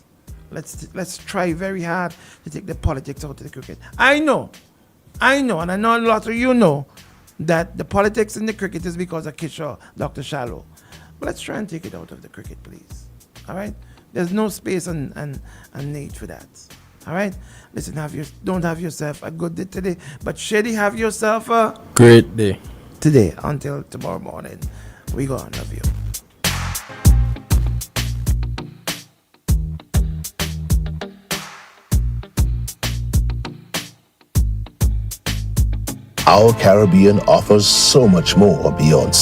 Let's try very hard to take the politics out of the cricket. I know, and I know a lot of you know that the politics in the cricket is because of Kishore, Dr. Shallow. But let's try and take it out of the cricket, please. All right? There's no space and need for that. All right? Listen, don't have yourself a good day today, but Shady, have yourself a great day today until tomorrow morning. We go on. Love you. Our Caribbean offers so much more beyond